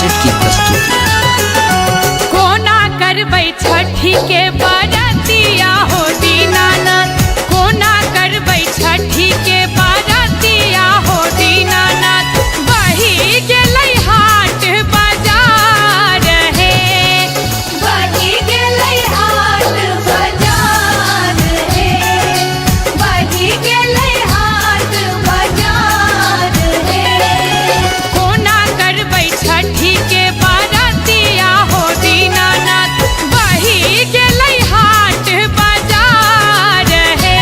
Cassette की प्रस्तुति। कोना करबै छठी के बरतिया हो दीनानाथ, कोना करबै छठी के बरतिया हो दीनानाथ। बही गेलै हाट बाजार हे, बही गेलै हाट बाजार हे, बही गेलै हाट बाजार हे। कोना करबै छठी के बरतिया हो दीनानाथ, बही गेलै हाट बाजार हे,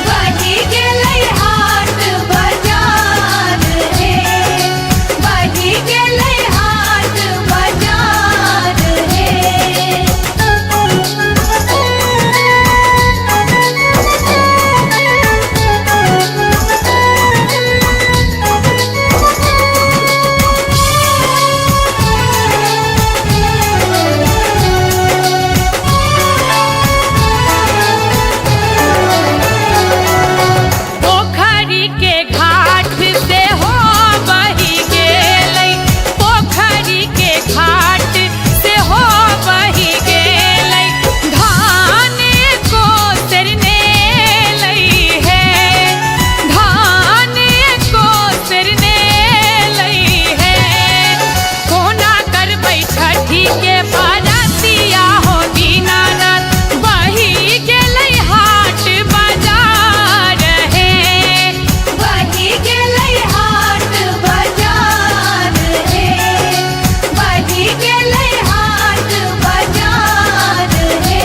बही गेलै हाट बाजार हे, बही गेलै हाट बाजार हे। पोखरी के घाट से हो बही गेलै, पोखरी के घाट से हो बही गेलै। धान को सरने लई है, धान को सरने लई है। कोना करबै छठी के बरतिया हो दीनानाथ, बही गेलै हाट बाजार हे, बही गेलै हाट बाजार हे, बही गेलै हाट बाजार हे।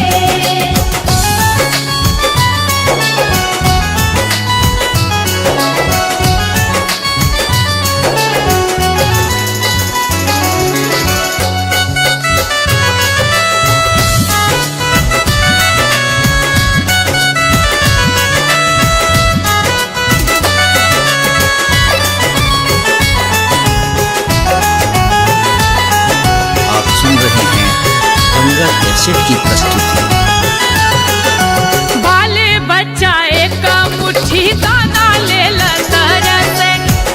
आप सुन रहे हैं गंगा कैसेट की प्रस्तुति। बाल बच्चा एक मुट्ठी दाना ले तरस,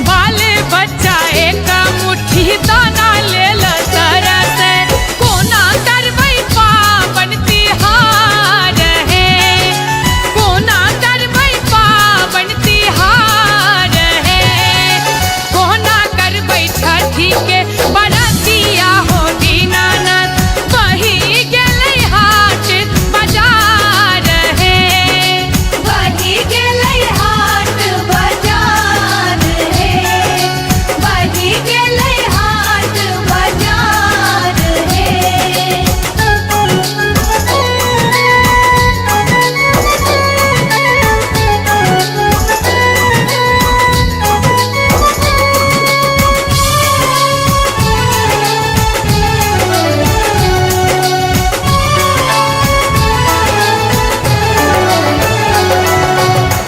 बाल बच्चा एक मुट्ठी दाना ले तरस। कोना करबै पावन तिहार हे, कोना करबै पावन तिहार हे। कोना करबै छठी के बरतिया हो दीनानाथ, बही गेलै हाट बाजार हे, बही गेलै हाट बाजार हे, बही गेलै हाट बाजार हे।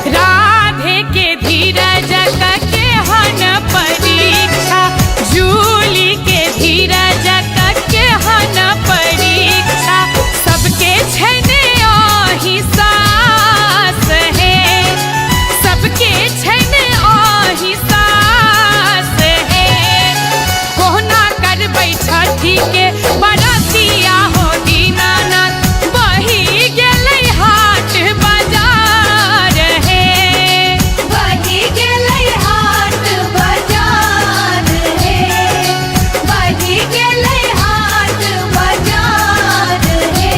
राधे के धीरज के हन परीक्षा, जूली के धीरज के हन परीक्षा। सबके छैने आही सास हे, सबके छैने आही सास हे। कोना करबै छठी के बरतिया हो दीनानाथ, बही गेलै हाट बाजार हे, बही गेलै हाट बाजार हे, बही गेलै हाट बाजार हे।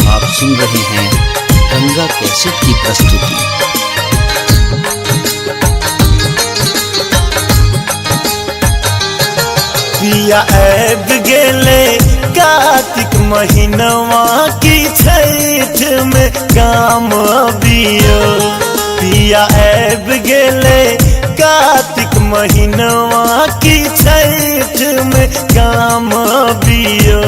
आप सुन रहे हैं गंगा कैसेट की प्रस्तुति। पिया आब गेले कार्तिक महीनवा की छठ में काम अबियो। पिया आब गेले कार्तिक महीनवा की छठ में काम अबियो,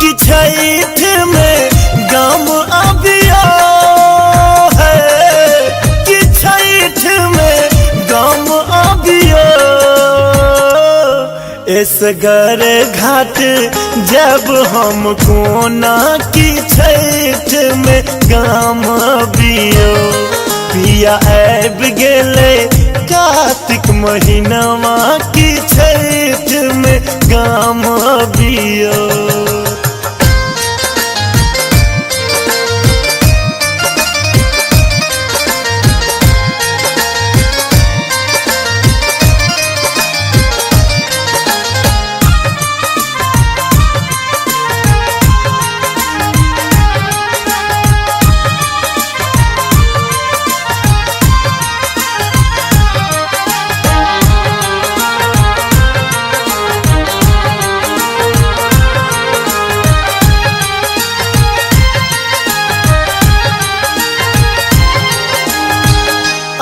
कि छठ में गाम अबियो है, कि छठ में गाम अबियो। केसगर घाट जब हम कोना की छठ में गाम बियो पिया आबि गेले कार्तिक महीनवा की छठ में गाम बियो।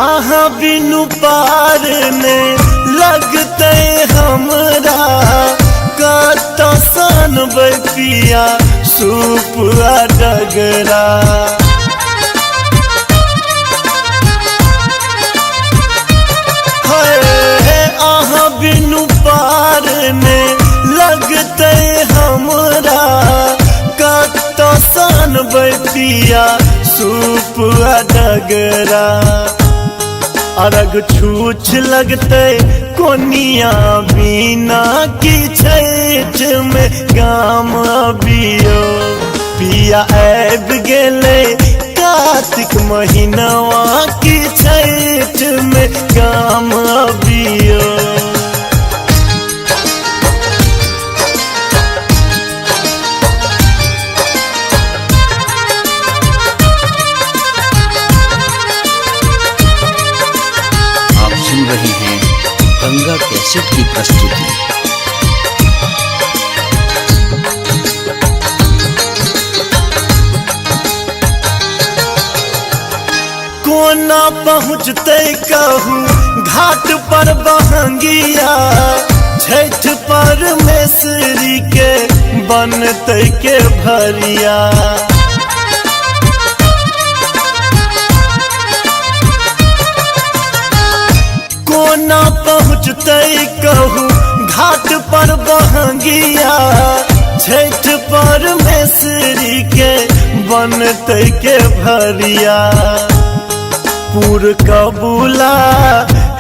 आहा बिनु पार में लगते हमरा कत सन पिया सूप डगरा। आहा बिनु पार में लगते हमरा कत सन पिया सूप डगरा। अरग छूछ लगते कोनिया बिना की छठ में गाम बियो पिया आबि गेले कार्तिक महीनवा की छठ में गाम बियो। सुन रही हैं गंगा कैसेट की प्रस्तुति। कोना पहुँचते कहूँ घाट पर बहंगिया छठ परमेश्वरी के बनते के भरिया। कोना पहुँचते कहूँ घाट पर बहंगिया छठ परमेश्वरी के बनते के भरिया। पूर कबूला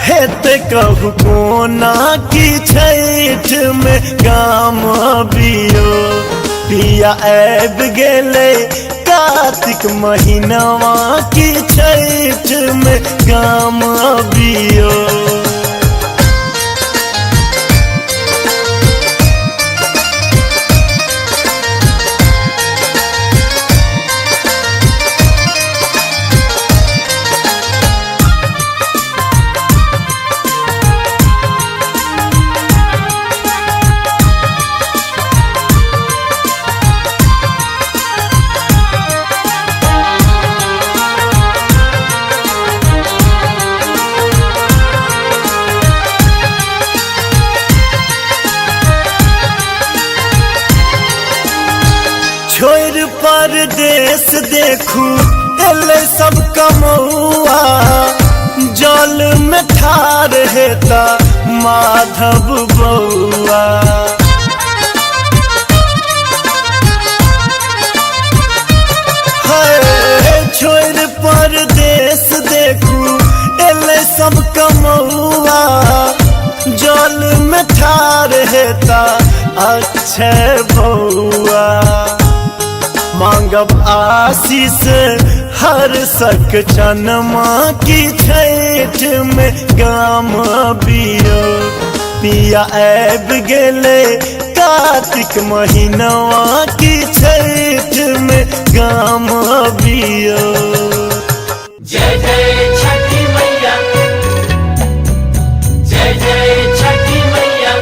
हेते कहूँ कोना की छठ में गाम बियो पिया आबि गेले कार्तिक महीनवा की छठ में गाम बियो। छोड़ परदेश देखू एले सब कमौआ जल में ठार हेता माधव बउआ। छोड़ परदेश देखू एले सब कमौआ जल में ठार हेता अक्षय बउआ। मांगब आशीष हर सक चनमा की छठ में गाम बियो पिया आबि गेले कार्तिक महीनवा की छठ में गाम बियो। जय जय छठी मैया, जय जय छठी मैया,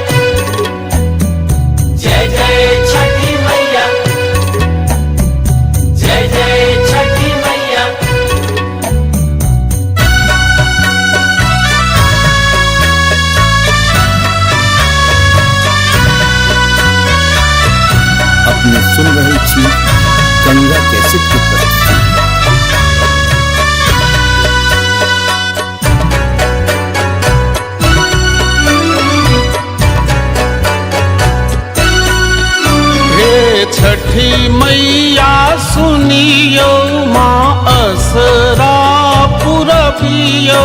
जय जय छठी मैया, जय जय छठी मैया। अपने सुन रही थी गंगा कैसेट की प्रस्तुति। छठी मैया सुनियो माँ असरा पुरबियो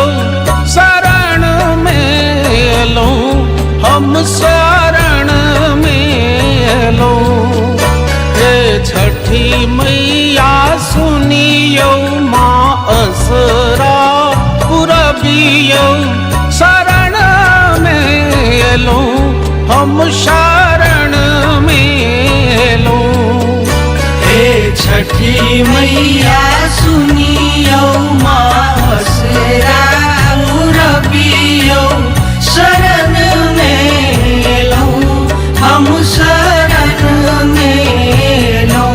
शरण में लो हम शरण में लो। हे छठी मैया सुनियो माँ असरा पुरबियो शरण में लो हम शरण में लो। हे छठी मैया सुनियो माँ असरा पुरबियो शरण में लो हम शरण में लो।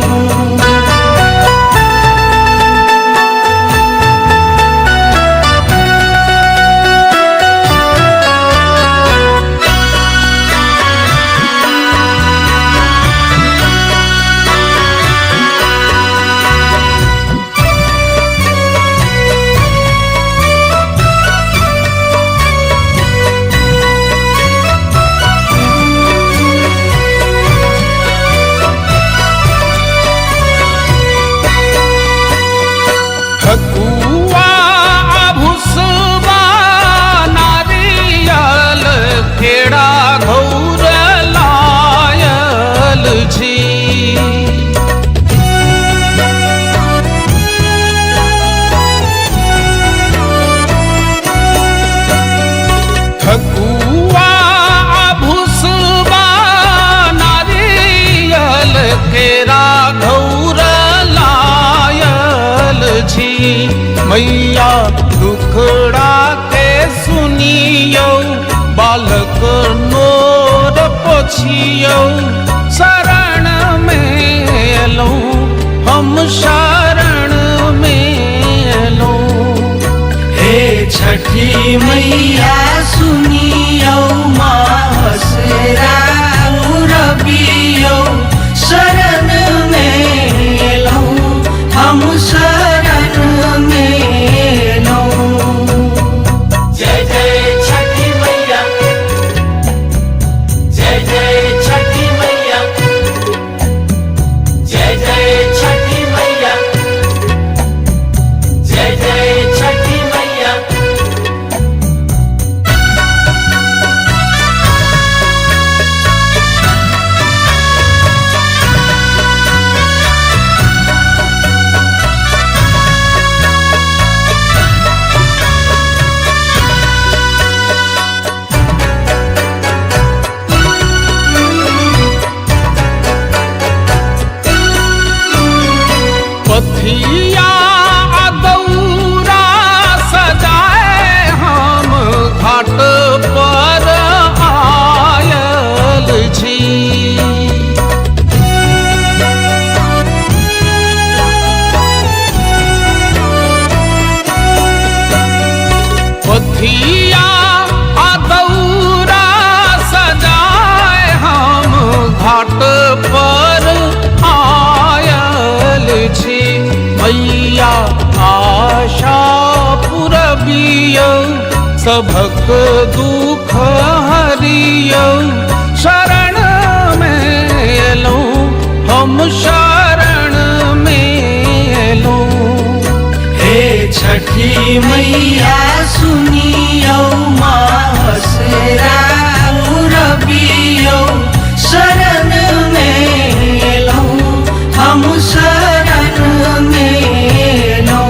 ठकुआ भुसबा नारियल खेड़ा घौर लायल छी। ठकुआ भुसबा नारियल खेड़ा घौर लायल छी। मैया दुखड़ा के सुनियो बालक नोर पोछियो शरण में लो हम शरण में लो। हे छठी मैया सुनियो माँ असरा पुरबियो शरण में लो हम शरण में लो। जय जय छठी मैया, जय जय छठी मैया, जय जय छठी मैया, जय जय छठी मैया। पथिया दौरा सजाए हम घाट पर आयल छी। पथिया दौरा सजाए हम घाट पर आयल छी। मैया आशा पुरबियो सबक दुख हरियो शरण में लो हम शरण में लो। हे छठी मैया सुनियो माँ असरा पुरबियो शरण में लो हम शरण में लो।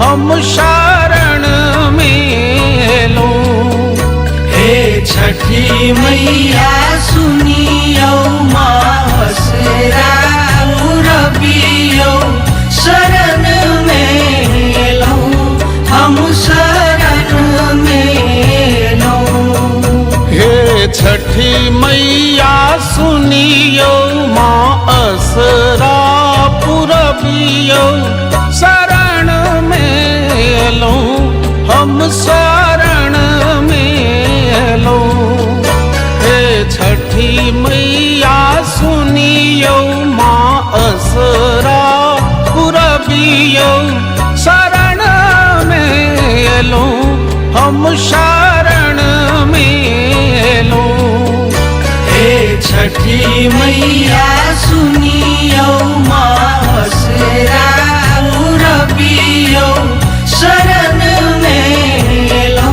हम शरण में लो। हे छठी मैया सुनियो मासरा रबियो शरण में लो, हम शरण में लो। हे छठी मैया सुनियो माँ असरा पुरबियो शरण में लो, हम शरण में लो। हे छठी मैया सुनियो माँ असरा पुरबियो शरण में लो, हम शरण में लो। हे छठी मैया सुनियो मासरा रबियो शरण में लो,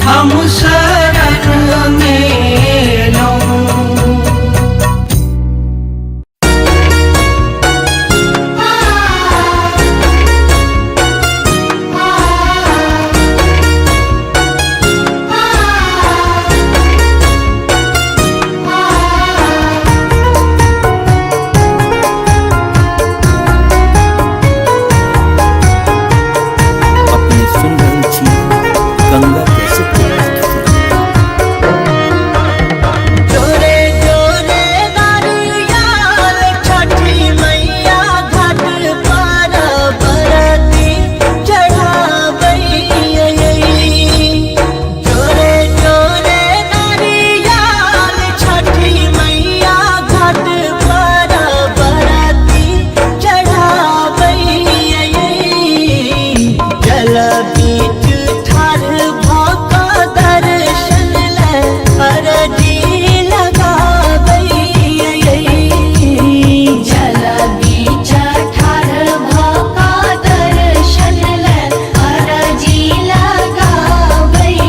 हम शरण में लो। अपने सुन रही थी गंगा कैसेट की प्रस्तुति। जोरे जोरे नारियल छठी मैया घाट पर बरती चढ़ाबई। जोरे जोरे नारियल छठी मैया घाट पर बरती चढ़ाबई। जल बीच ठाढ़ भऽ दर्शन ले अरजी लगाबई। जल बीच ठाढ़ भऽ दर्शन ले अरजी लगाबई।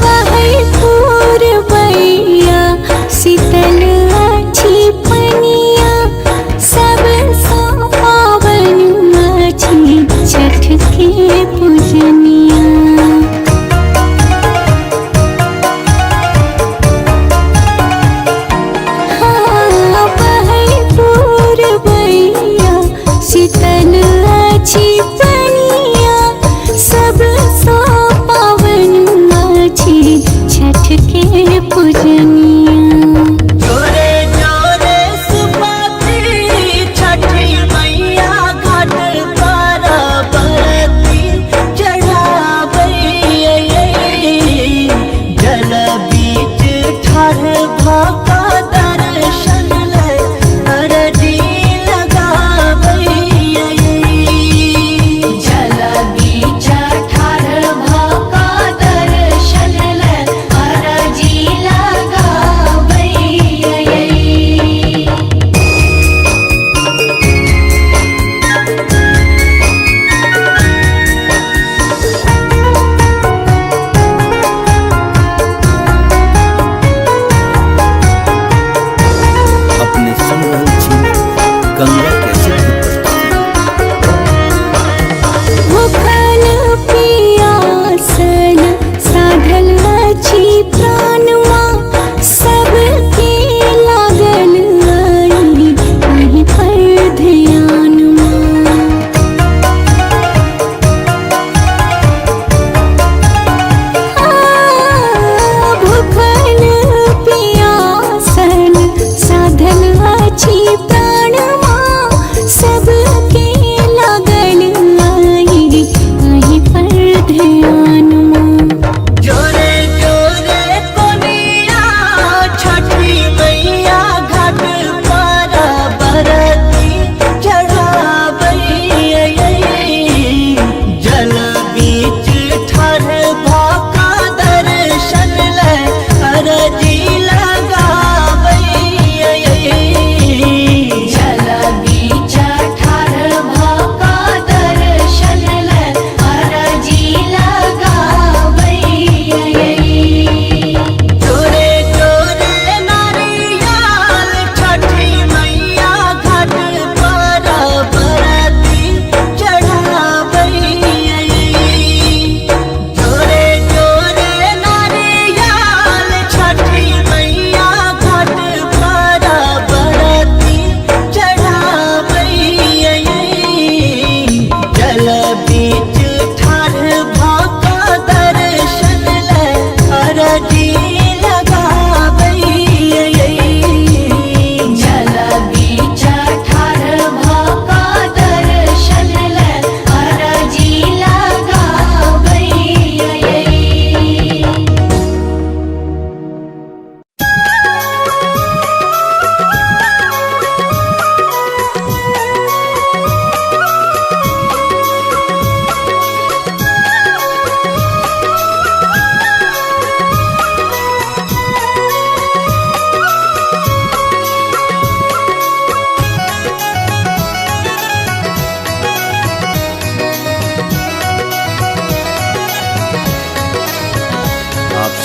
वही पूरबैया शीतल अछि पनिया, सब सँ पावन अछि छठ के पूजनिया। वही पूरबैया शीतल अछि पनिया, सब सँ पावन अछि छठ के पूजनिया। जोरे जोरे सुपात्री छठी मैया घाट पर बरती चढ़ाबई। जल बीच ठाढ़ भऽ दर्शन ले अरजी लगाबई। जल बीच ठाढ़ भऽ दर्शन ले अरजी लगाबई। अपने सुन रही थी गंगा कैसेट की प्रस्तुति। भूखल पियासल साधल अछि प्राणवा, सबके लागल एहि पर ध्यानवा। भूखल पियासल साधल अछि प्राणवा, सबके लागल एहि पर ध्यानवा। जोरे जोरे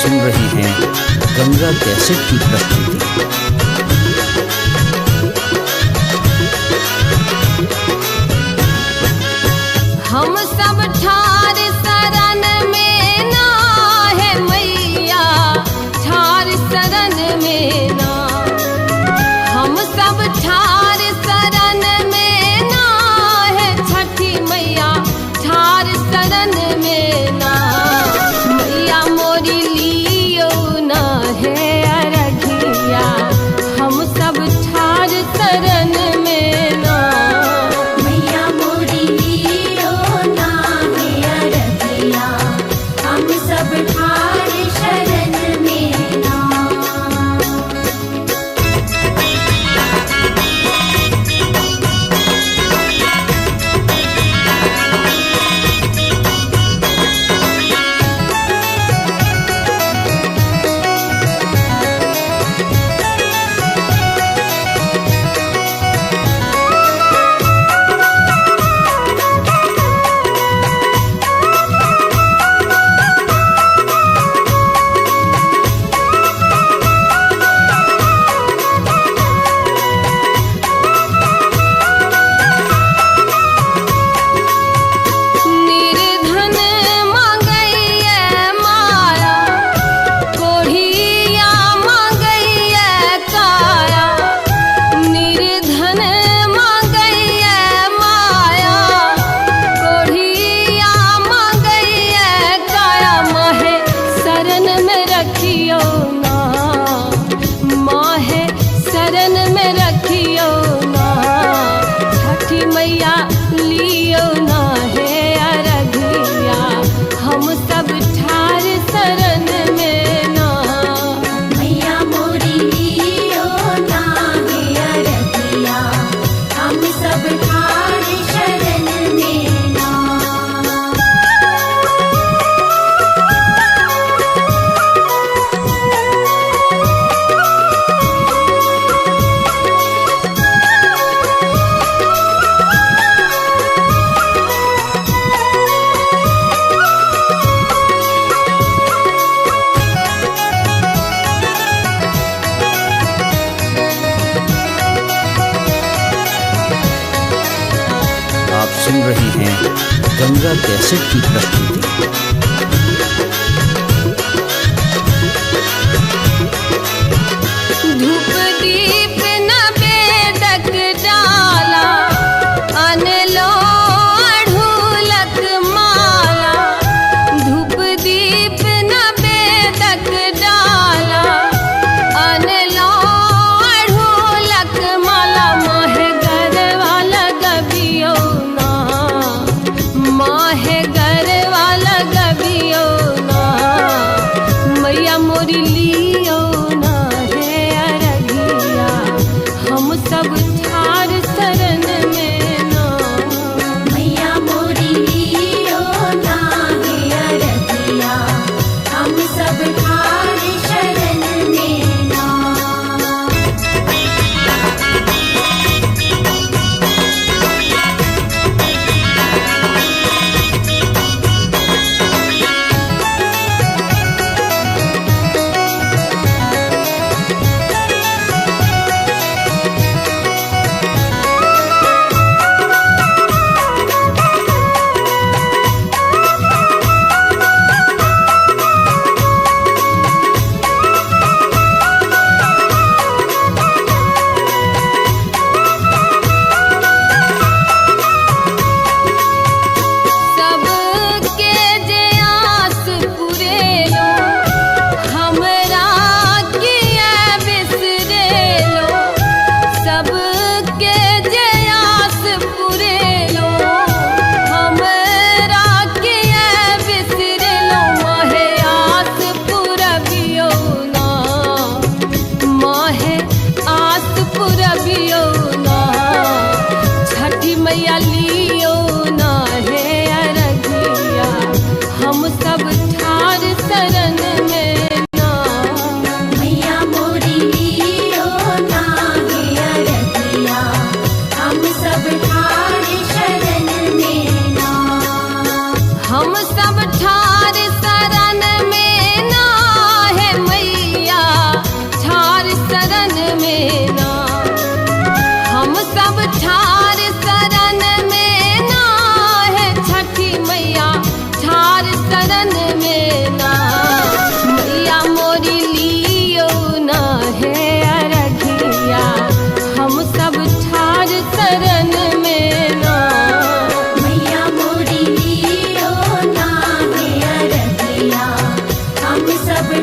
सुन रहे हैं गंगा कैसेट की प्रस्तुति। हम सब ठार शरण में ना है मैया, ठार शरण में ना। हम सब ठार शरण में ना है छठी मैया, ठार शरण में ना। मैया मोरी लियो ना है अरघिया, हम सब ठार शरण में ना। मैया मोरी लियो ना है अरघिया, हम सब ठार शरण में ना। निर्धन मांगैया माया, कोढ़िया मांगैया काया। निर्धन मांगैया माया, कोढ़िया मांगैया काया। माहे शरण में रखियो ना, माहे शरण में रखियो ना। छठी मैया लियो ना है अरघिया, हम सब ठार शरण में ना। मैया मोरी लियो ना है अरघिया, हम सब ठार शरण में ना। आप सुन रहे हैं गंगा कैसेट की प्रस्तुति। धूप दीप नवेदक डाला, अनलो अढ़ूलक माला। धूप दीप नवेदक डाला, अनलो अढ़ूलक माला। माहे गरवा लगबियो ना, माहे गरवा लगबियो ना। मैया मोरी लियो ना है अरघिया, हम सब ठार शरण में ना। मैया मोरी लियो ना है अरघिया, हम सब ठार शरण में ना।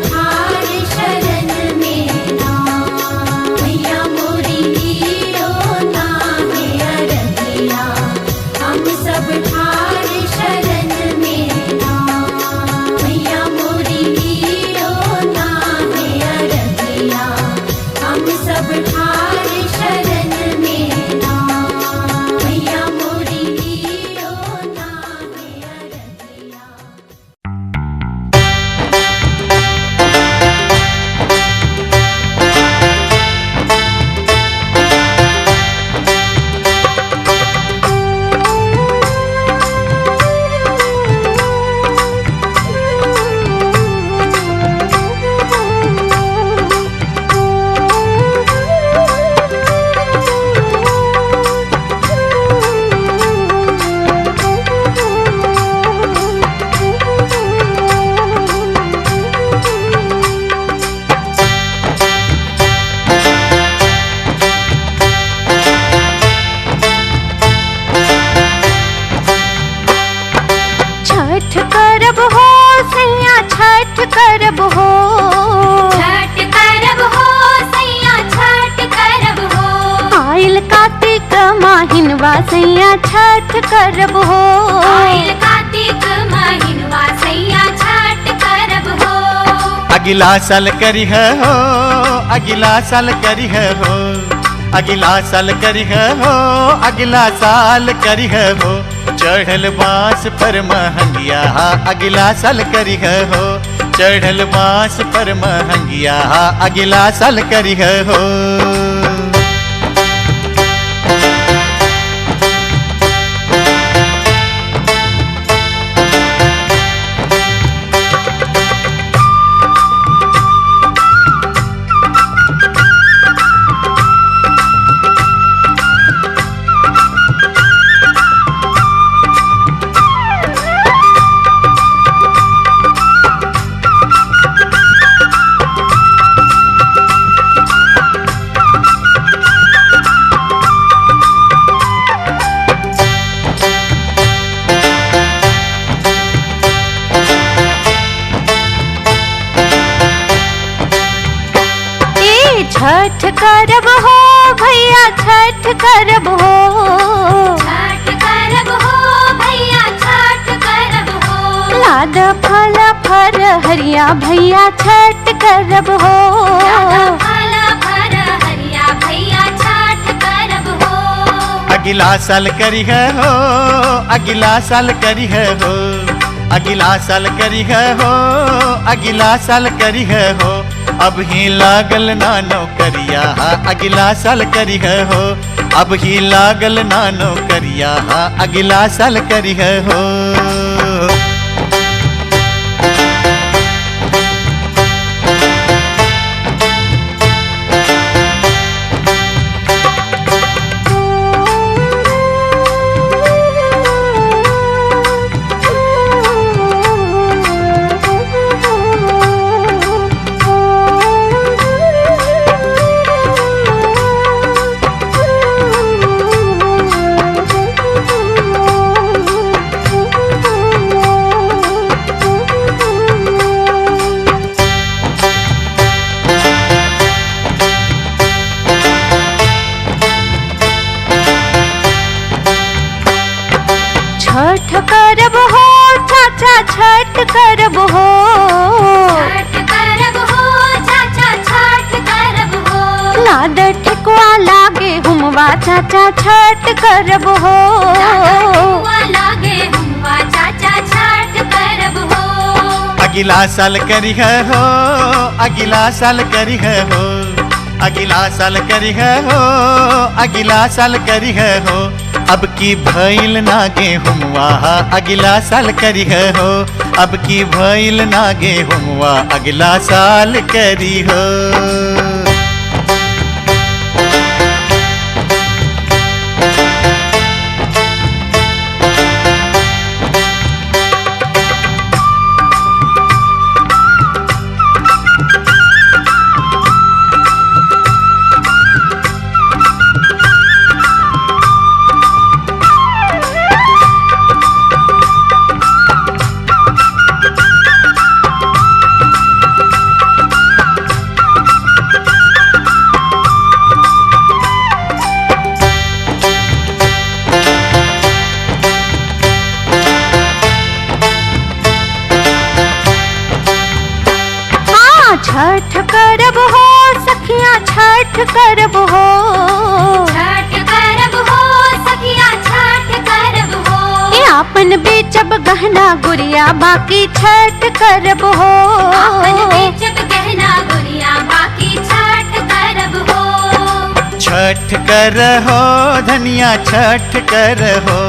ठार शरण में ना मैया मोरी लियो ना है अरगिया हम सब ठार शरण में ना मैया मोरी लियो ना है अरगिया हम सब ठार शरण में ना मैया मोरी लियो ना है अरगिया। छठ करब हो सैया छठ करब हो छठ करब हो सैया छठ करब हो आइल कार्तिक महिनवा सैया छठ करब हो आइल कार्तिक महिनवा सैया छठ करब हो अगिला साल करी है हो अगिला साल करी है हो अगिला साल करी है हो अगिला साल करी है हो चढ़ल बांस पर महंगिया अगिला साल करी है हो चढ़ल बांस पर महंगिया अगिला साल करी है हो। छठ करब हो भैया छठ करब हो छठ करब हो भैया छठ करब हो लाद फल फर हरिया भैया छठ करब हो फल फर हरिया भैया छठ करब हो अगिला साल करी है हो अगिला साल करी है हो अगिला साल करी है हो अगिला साल करी है हो अब ही लागल ना नौकरिया अगिला साल करी है हो अब ही लागल ना नौकरिया अगिला साल करी है हो। छठ करब हो चाचा छठ करब हो छठ करब हो चाचा छठ करब हो लाद ठेकुआ लागे हुमवा चाचा छठ करब हो लागे हुमवा चाचा छठ करब हो अगिला साल करी है हो अगिला साल करी है हो अगिला साल करी है हो अगिला साल करी है हो अब की भइल ना गेहुमवा अगिला साल करी है हो अब की भइल ना गेहुमवा अगिला साल करी हो। छठ करब हो सखिया छठ करब हो, छठ करब हो सखिया छठ करब हो। ए आपन बेचब गहना गुड़िया बाकी छठ करब हो, आपन बेचब गहना गुड़िया बाकी छठ करब हो। छठ करहो धनिया छठ करहो,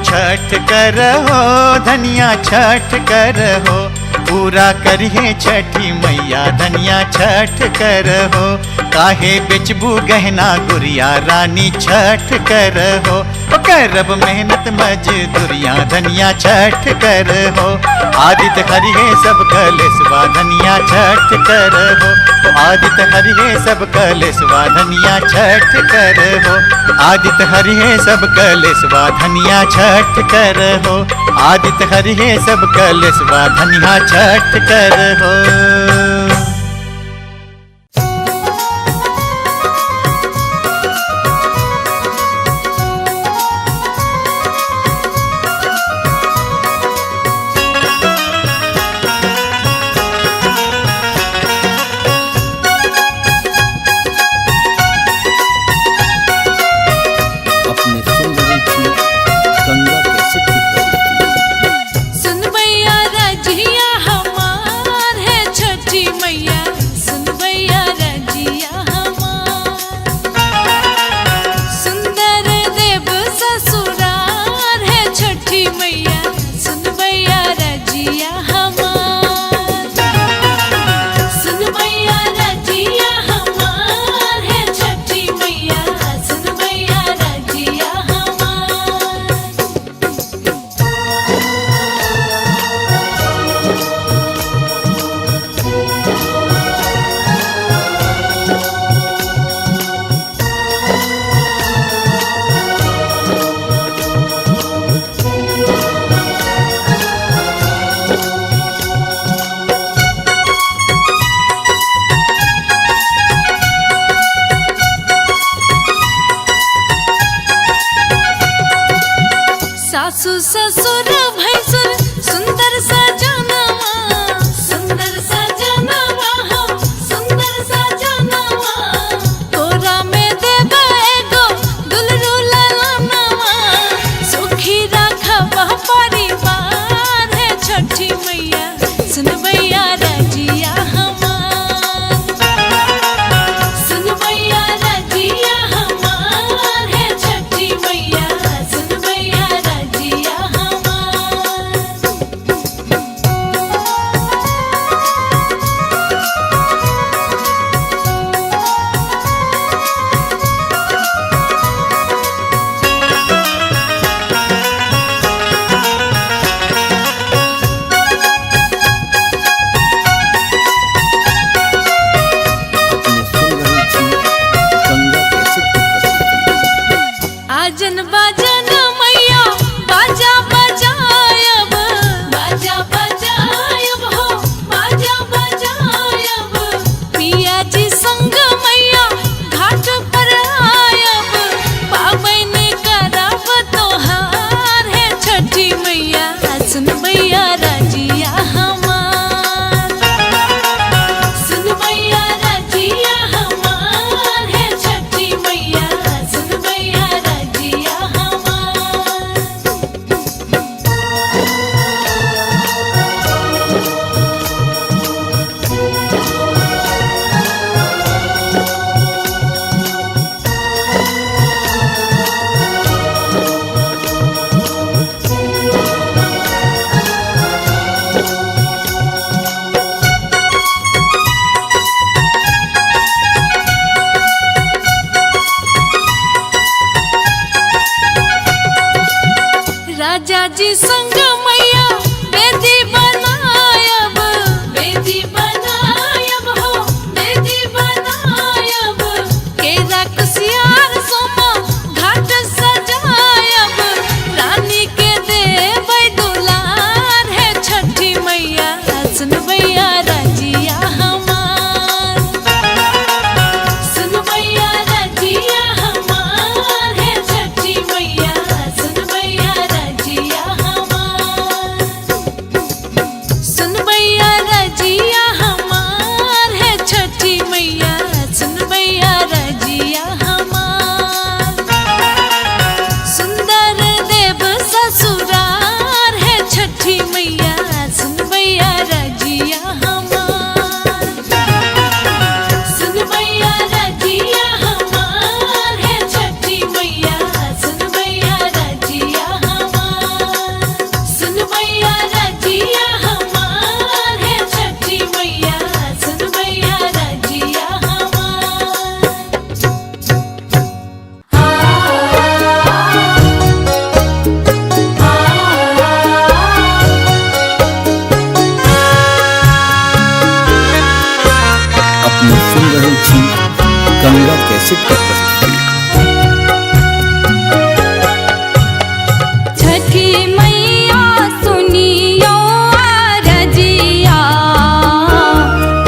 छठ करहो धनिया छठ करहो, पूरा करिए छठी मैया धनिया छठ करहो। काहे बेचबू गहना गुड़िया रानी छठ करहो, करब मेहनत मजदूरिया धनिया छठ करहो। आदित्य हरिहे सब कलेसवा धनिया छठ करहो, आदित्य हरिहे सब कलेसवा धनिया छठ करहो, आदित्य हरिहे सब कलेसवा धनिया छठ करहो, आदित्य हरिहे सब कलेसवा धनिया छठ करहो। अपने सुन रही थी गंगा कैसेट की प्रस्तुति। सुन भैया रजिया हमार है छठी मैया, सुन भैया रजिया हमार। सुंदर देव ससुरार है छठी मैया, सुन भैया रजिया हमार। सुन भैया रजिया हमार है छठी मैया, सुन भैया रजिया हमार। सासु ससुर भैसुर सुंदर सजनवा, सुंदर सजनवा हो सुंदर सजनवा। तोरा में देबे एगो दुलरू ललनवा, सुखी राखब परिवार है छठी मैया, सुन भैया रजिया हमार। सुन भैया रजिया हमार है छठी मैया, सुन भैया रजिया हमार। अपने सुन रही थी गंगा कैसेट की प्रस्तुति। आजन बाजन मैया बाजा बजायब, बाजा बजायब हो बाजा बजायब। पिया जी संग मैया घाट पर आयब, पाबन करब तोहार है छठी मैया, सुन भैया रजिया हमार। सुन भैया रजिया हमार है छठी मैया, सुन भैया रजिया हमार। राजा जी संग मैया बेदी बनायब, बेदी बनायब हो बेदी बनायब। केरा कुसियार सोमा घाट सजायब, रानी के देबै दुलार है छठी मैया, सुन भैया रजिया हमार। सुन भैया रजिया हमार है छठी मैया, सुन भैया रजिया हमार। थी गंगा कैसेट की प्रस्तुति। छठी मैया सुनियो अरजिया,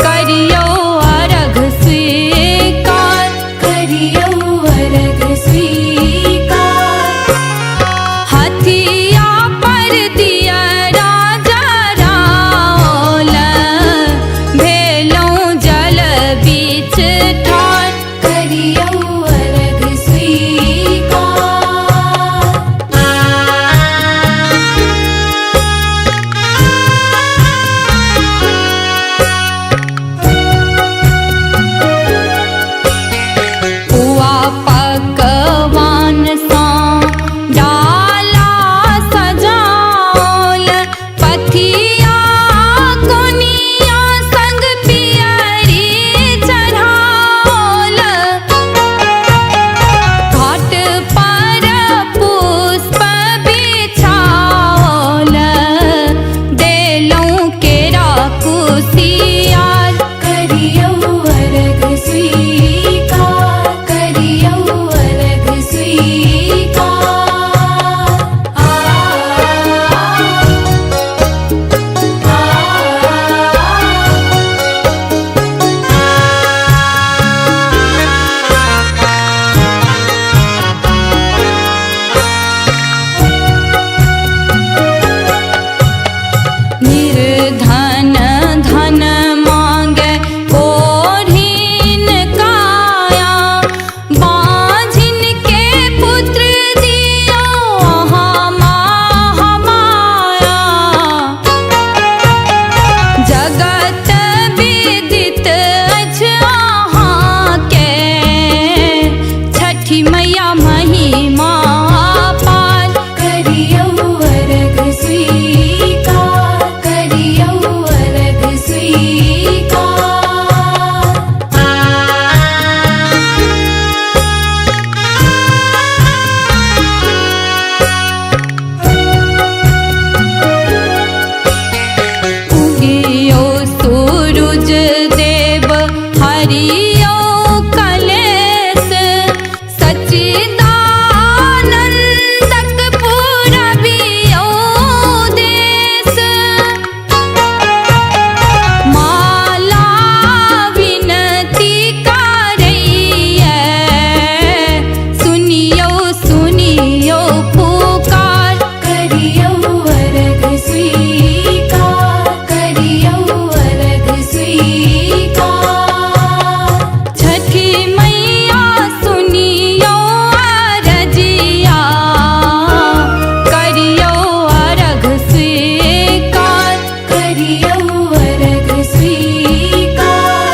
करियो अर्घ स्वीकार, करियो अर्घ स्वीकार। हथिया पर दिया राजा राल, भेलों जल बीच ठार, करियो अर्घ स्वीकार। पुआ पकवान सा डाला सजाओल, पथिया कोनिया संग पियरी चढ़ाओल। घाट पर पुष्प बिछाओल, देलों केरा कुसियार, करियो अर्घ स्वीकार, करियो अर्घ स्वीकार। निर्धन धन मांगे कोढ़ीन काया, बाझिन के पुत्र दियो महामाया। जगत विदित अछि अहाँ के, छठी मैया महिमा पार, करियो अर्घ स्वीकार, करियो अर्घ स्वीकार। उगियो सूरज देव, हरियो कलेश, सच्चिदानंदक पूरबियो देश। माला विनती करैये, सुनियो सुनियो पुकार, करियो अर्घ स्वीकार, करियो अर्घ स्वीकार। छठी मैया सुनियो अरजिया, करियो अर्घ स्वीकार, करियो अर्घ स्वीकार।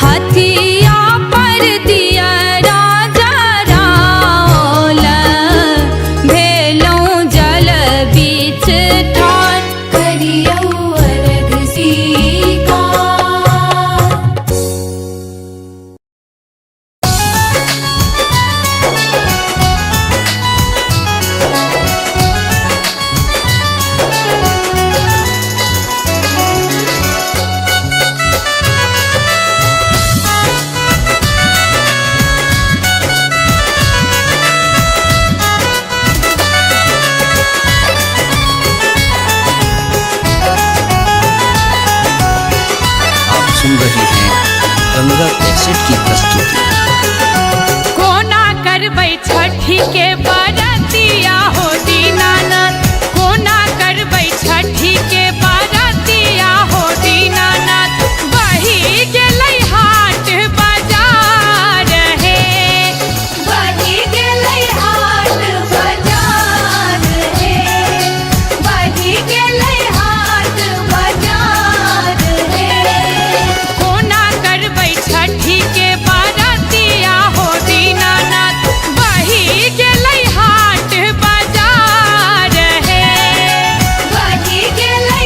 हथिया पर दिया राजा राल, भेलों जल बीच ठार, करियो अर्घ स्वीकार। आप सुन रहे हैं गंगा कैसेट की प्रस्तुति। कोना करबै छठी के बरतिया हो दीनानाथ, कोना करबै छठी के बरतिया हो दीनानाथ। बही गेलै हाट बाजार हे, बही गेलै हाट बाजार हे, बही गेलै हाट बाजार हे। कोना करबै छठी के बरतिया हो दीनानाथ, बही गेलै हाट बाजार हे, बही गेलै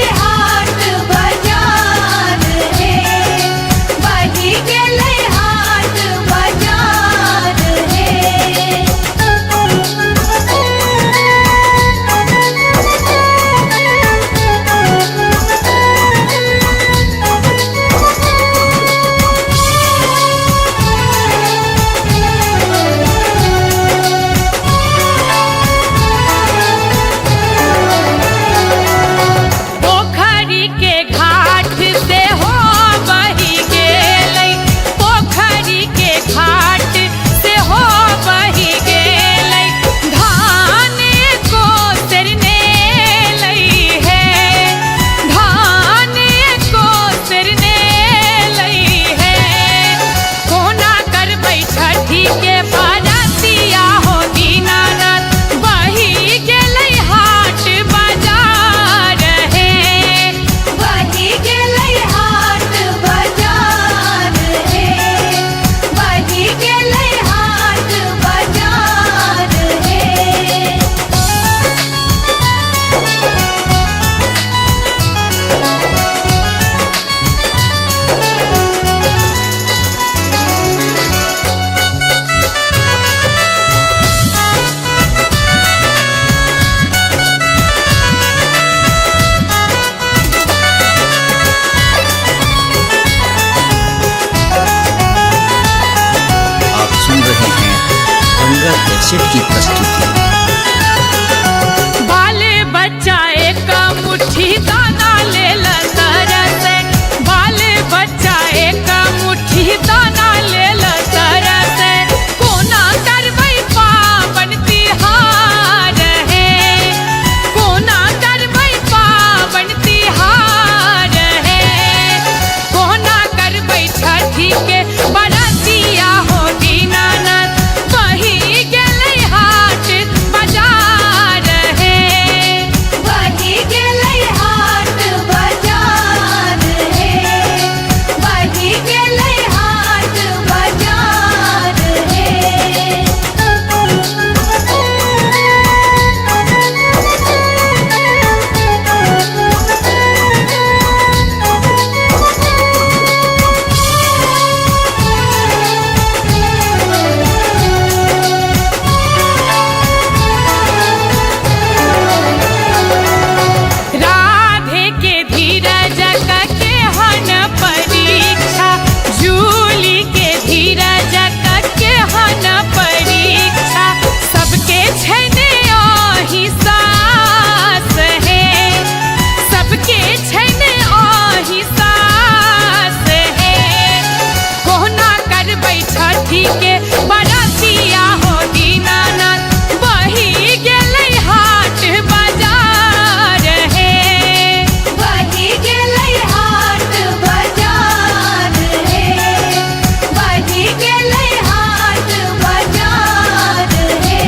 कैसेट की प्रस्तुति। बाले बच्चा एक मुट्ठी दाना ले तरसे, बाले बच्चा एक मुट्ठी दाना ले तरसे, कोना करबै पावन तिहार है, कोना करबै पावन तिहार है, कोना करबै छठी के बरतिया हो दीनानाथ, वही गेलै हाट बाजार है, वही गेलै हाट बाजार है, वही गेलै हाट बाजार राधे के धीरज के हन परीक्षा, जूली के धीरज के हन परीक्षा, सबके छने आही सास है, सबके छने आही सास है, कोना करबै छठी के बरतिया हो दीनानाथ, वही गेलै हाट बाजार है, वही गेलै हाट बाजार है, वही गेलै हाट बाजार है।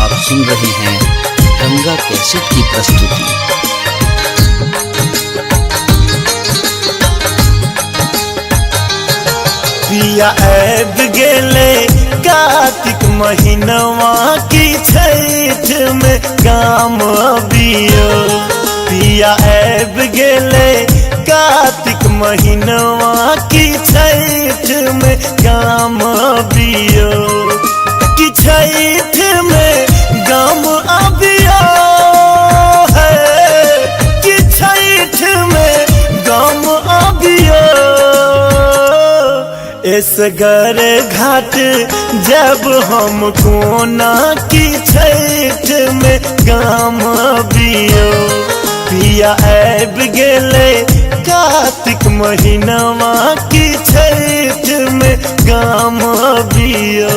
आप सुन रहे हैं गंगा कैसेट की प्रस्तुति। पिया ऐब गेले कार्तिक महीनवा की छठ में काम बियो, पिया ऐब गेले कार्तिक महीनवा की छठ में काम बियो, कि छठ में गाम अबियो है, कि छठ में गाम अबियो, इसगर घाट जब हम कोना की छठ में गाम बियो, पिया ऐब गेले कार्तिक महीनवा की छठ में गाम बियो।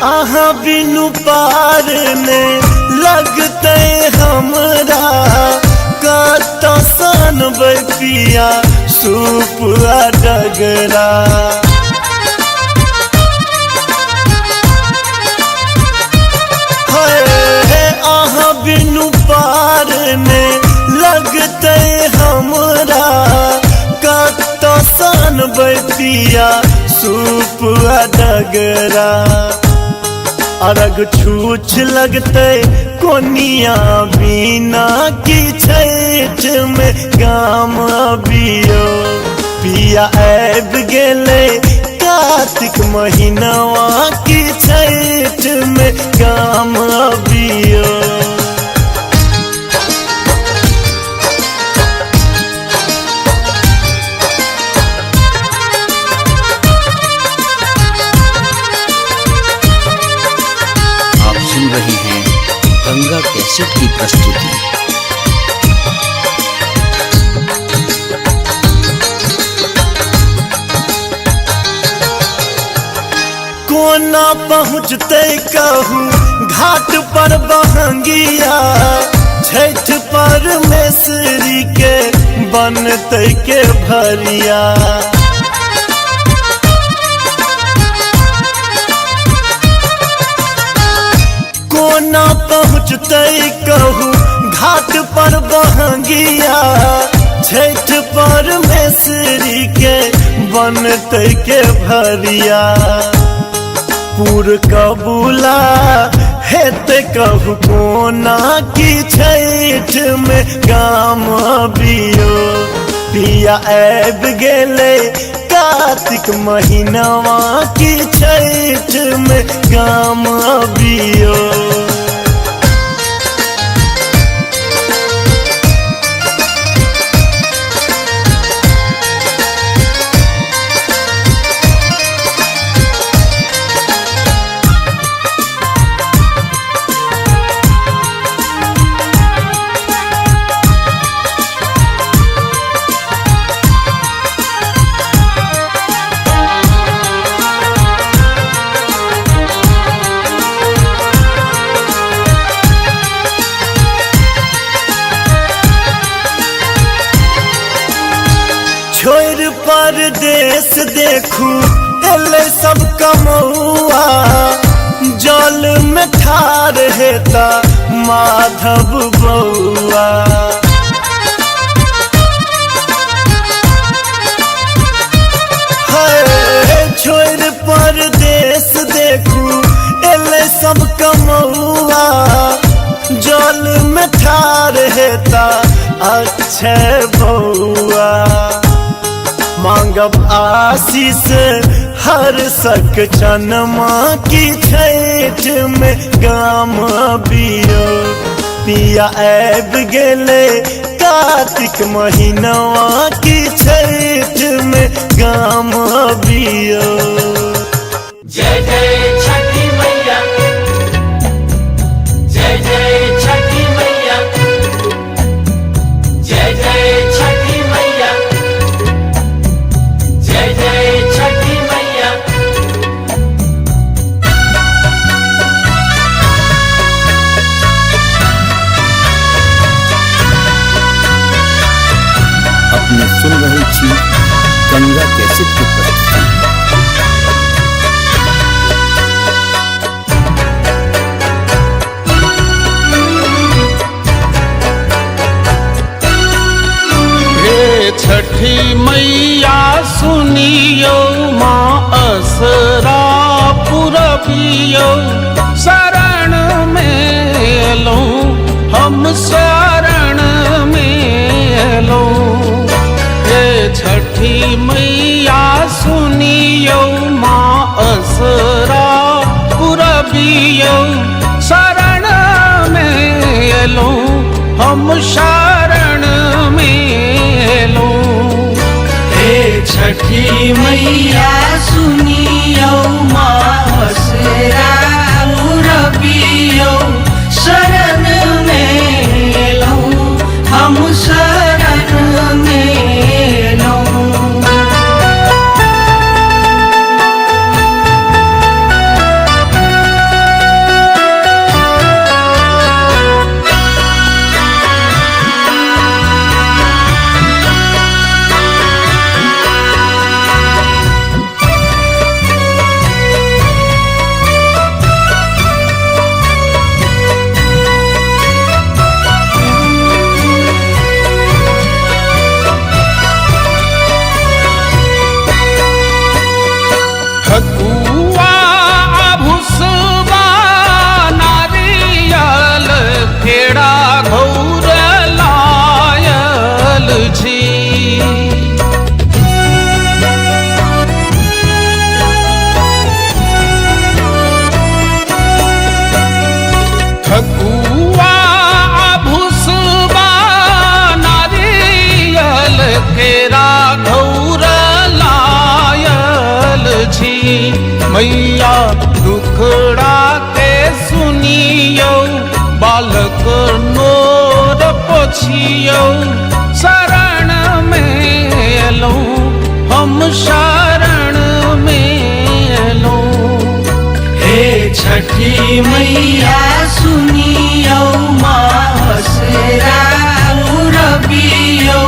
आहाँ बिनु पार ने लगते हमरा, कत सन पिया सूप डगरा, आहाँ बिनु पार ने लगते हमरा, कत सन पिया सूप डगरा, अरग छूछ लगते कोनिया बिना की छठ में गाम बियो, पिया ऐब गेले कार्तिक महीनवा की छठ में गाम बियो। सुन रहे हैं गंगा कैसेट की प्रस्तुति। कोना पहुँचते कहूँ घाट पर बहंगिया, छठ परमेश्वरी के बनते के भरिया। कोना पहुँचते कहूँ घाट पर बहंगिया, छठ पर मेसरी के बनते के भरिया। पूर कबूला हेते कहू कोना की छठ में गाम बियो। पिया ऐब गेले कार्तिक महीनवा की छठ में गाम बियो। छोड़ परदेश देखू एले सब कमौआ। जल में ठार हेता माधव बउआ। छोड़ परदेश देखू एले सब कमौआ। जल में ठार हेता अक्षय बउआ। मांगब आशीष हर सक चनमा की छठ में गाम बियो। पिया ऐब गेले कार्तिक महीनवा की छठ में गाम बियो। जय जय छठी मैया, जय जय छठी मैया, जय जय छठी मैया, जय जय छठी मैया। अपने सुन रही थी गंगा कैसेट की प्रस्तुति। छठी मैया सुनियो माँ असरा पुरबियो। शरण में लो हम शरण में लो। हे छठी मैया सुनियो माँ असरा पुरबियो। शरण में लो हम शरण में लो। हे छठी मैया सुनियो माँ असरा पुरबियो। शरण में लो हम शरण में लो। ठकुआ भुसबा नारियल खेड़ा घौर लायल छी। ठकुआ भुसबा नारियल खेड़ा घौर लायल छी। मैया दुखड़ा के सुनियो बालक नोर पोछियो। शरण में लो हम शरण में लो। हे छठी मैया सुनियो माँ असरा पुरबियो।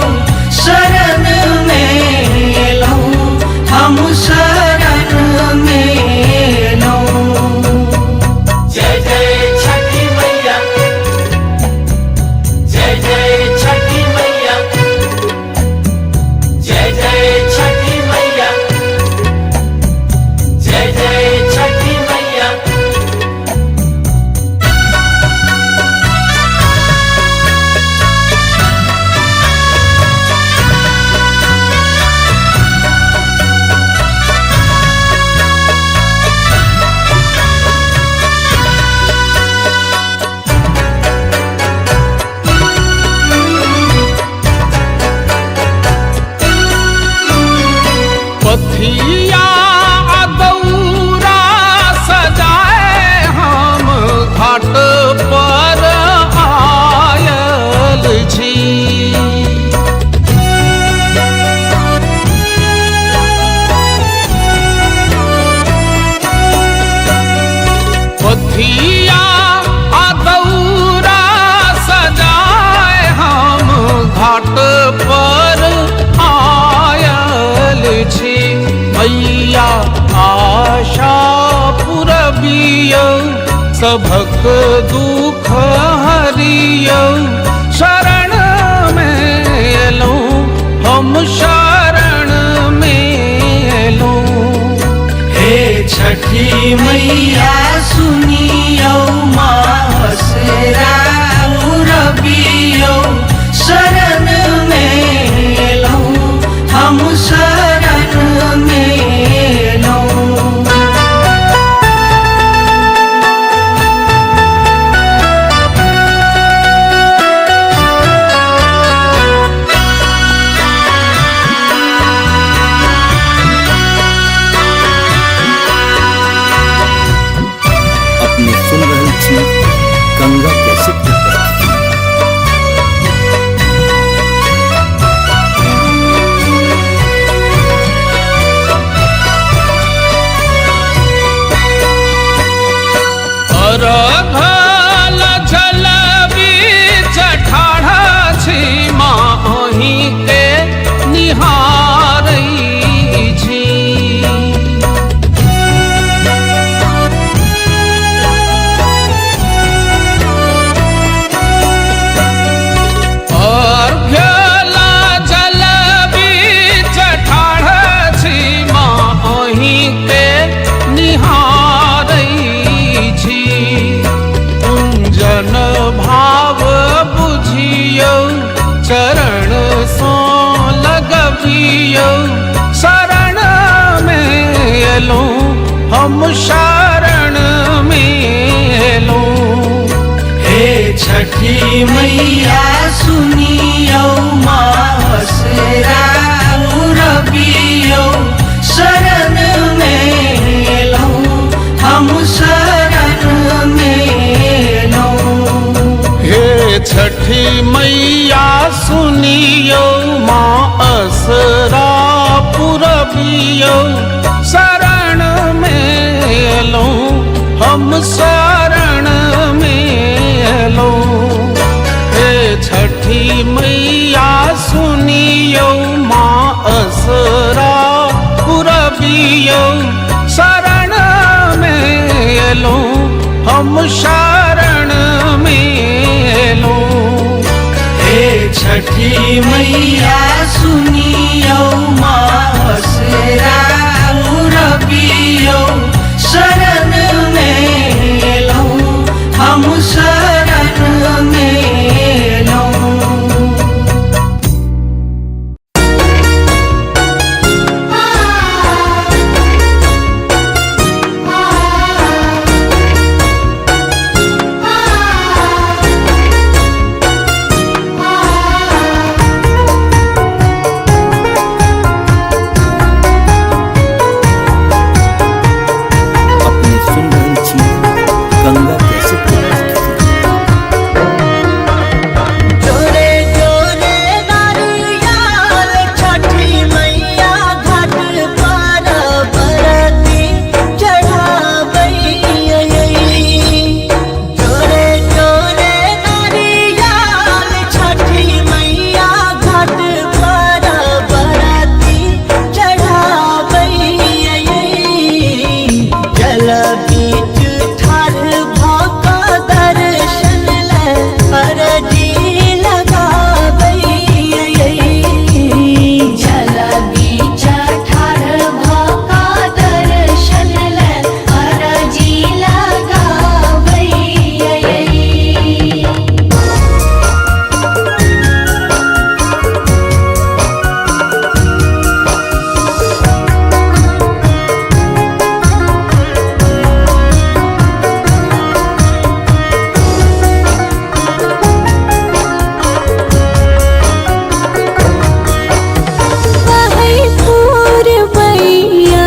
सबक दुख हरियौ शरण में एलौ हम शरण में एलौ। हे छठी मैया सुनियो मासरा रबियो शरण में लो हम शरण में लो। अपने सुन रही थी गंगा कैसेट की प्रस्तुति। अरघल जल बीच ठाढ़ा छी माही के निहारै छी। अर्घ्यल जल बीच ठाढ़ा छी माही के निहारै छी। कुंजन भाव बुझियौ चरण सो लगबियौ शरण में एलौ हम शरण में एलौ। हे छठी मैया सुनियो मासरा रबियो शरण में लो हम शरण में लो। हे छठी मैया सुनियो माँ असरा पुरबियो शरण में एलौ हम शरण में एलौ। हे छठी मैया सुनियो माँ असरा पुरबियो शरण में एलौ हम शरण में एलौ। हे छठी मैया सुनियो मासरा रबियो शरण में लो हम शरण में लो। अपने सुन रही थी गंगा कैसेट की प्रस्तुति। जोरे जोरे नारियल छठी मैया घाट पर बरती चढ़ाबै। जोरे जोरे नारियल छठी मैया घाट पर बरती चढ़ाबै। जल बीच ठाढ़ भऽ कऽ दर्शन ले अरजी लगाबै। जल बीच ठाढ़ भऽ कऽ दर्शन ले अरजी लगाबै। वही पूर्वैया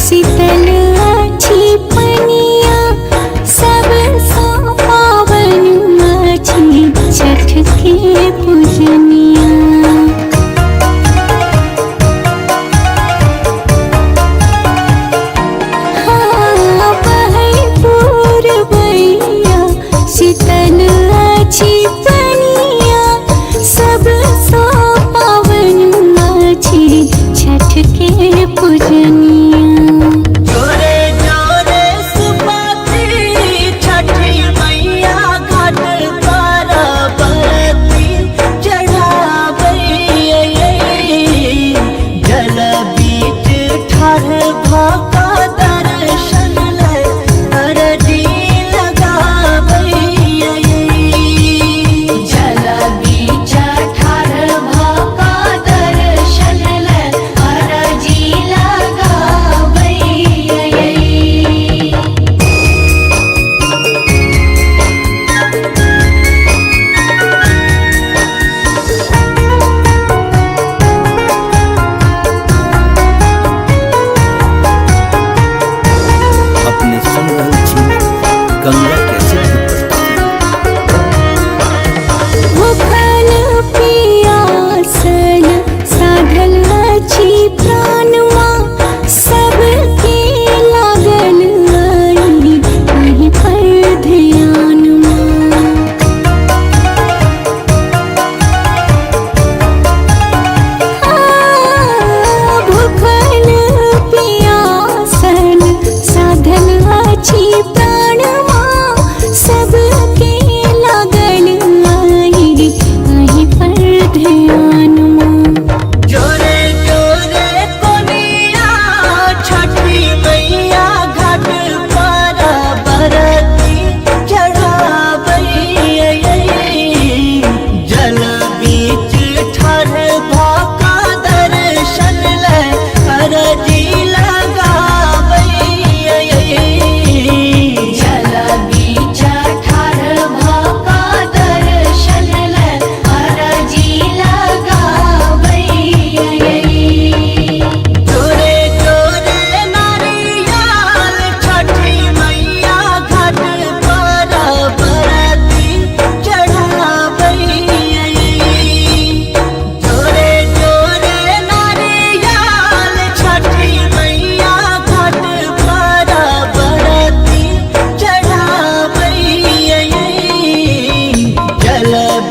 शीतल अछि पनिया सब सो पावन अछि छठ के पूजनिया। हाँ, वही पूर्वैया शीतल अछि पनिया सब सो पावन अछि छठ के पूजनिया। जोरे जोरे सुपात्री छठ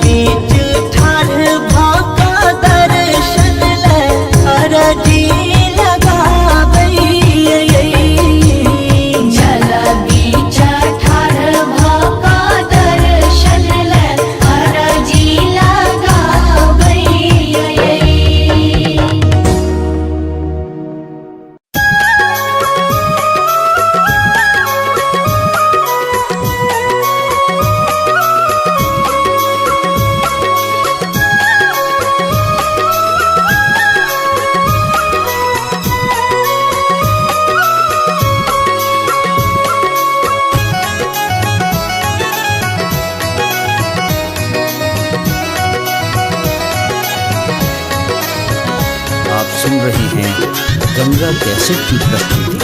बीच ठार भाका दर्शन ले अरजी लगाबै जल बीच ठार भाका दर्शन ले अरजी लगाबै आप सुन रहे हैं गंगा कैसेट की प्रस्तुति।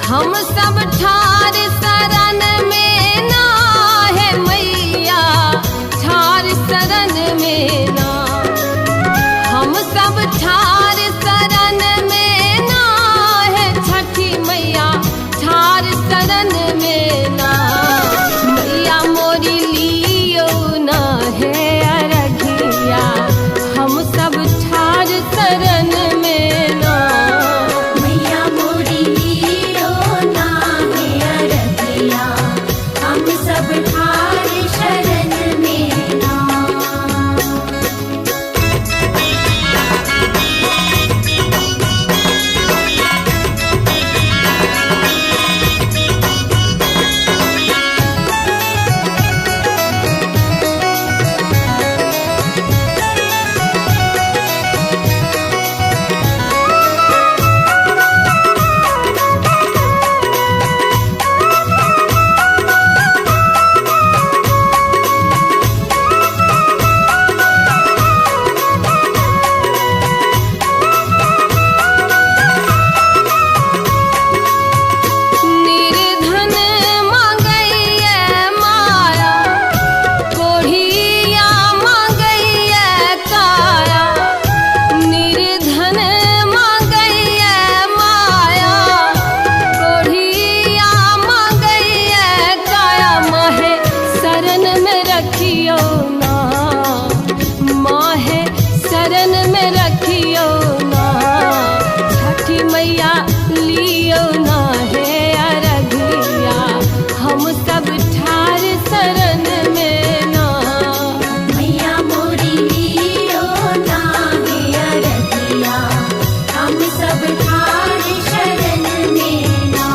हम सब ठार शरण में ना है मैया, ठार शरण में ना। हम सब ठार शरण में ना है छठी मैया, ठार शरण में ना। मैया मोरी लियो ना है अरघिया, हम सब ठार शरण में ना। मैया मोरी लियो ना है अरघिया, हम सब ठार शरण में ना। निर्धन मांगैया माया, कोढ़िया मांगैया काया। निर्धन मांगैया माया, कोढ़िया मांगैया काया। माहे शरण में रखियो ना, माहे शरण में रखियो ना। छठी मैया लियो ना है अरघिया, हम सब ठार शरण में ना। मैया मोरी लियो ना है अरघिया, हम सब ठार शरण में ना।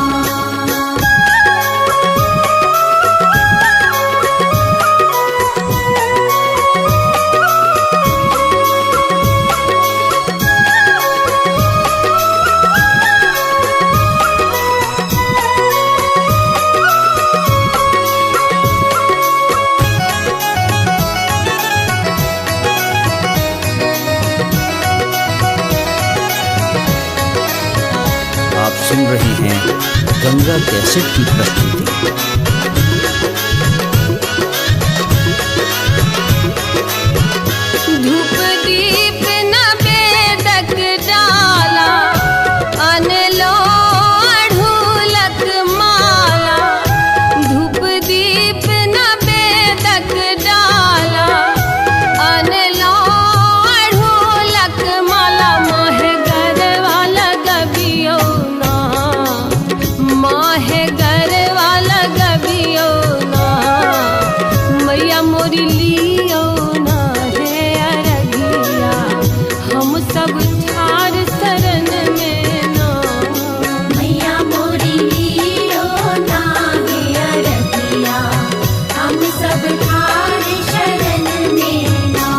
आप सुन रहे हैं गंगा कैसेट की प्रस्तुति। धूप दीप नवेदक डाला, अनलो अढ़ूलक माला। धूप दीप नवेदक डाला, अनलो अढ़ूलक माला। माहे गरवा लगबियो ना, माहे गरवा लगबियो ना। मैया मोरी लियो ना है अरघिया, हम सब ठार शरण में ना। मैया मोरी लियो ना है अरघिया, हम सब ठार शरण में ना।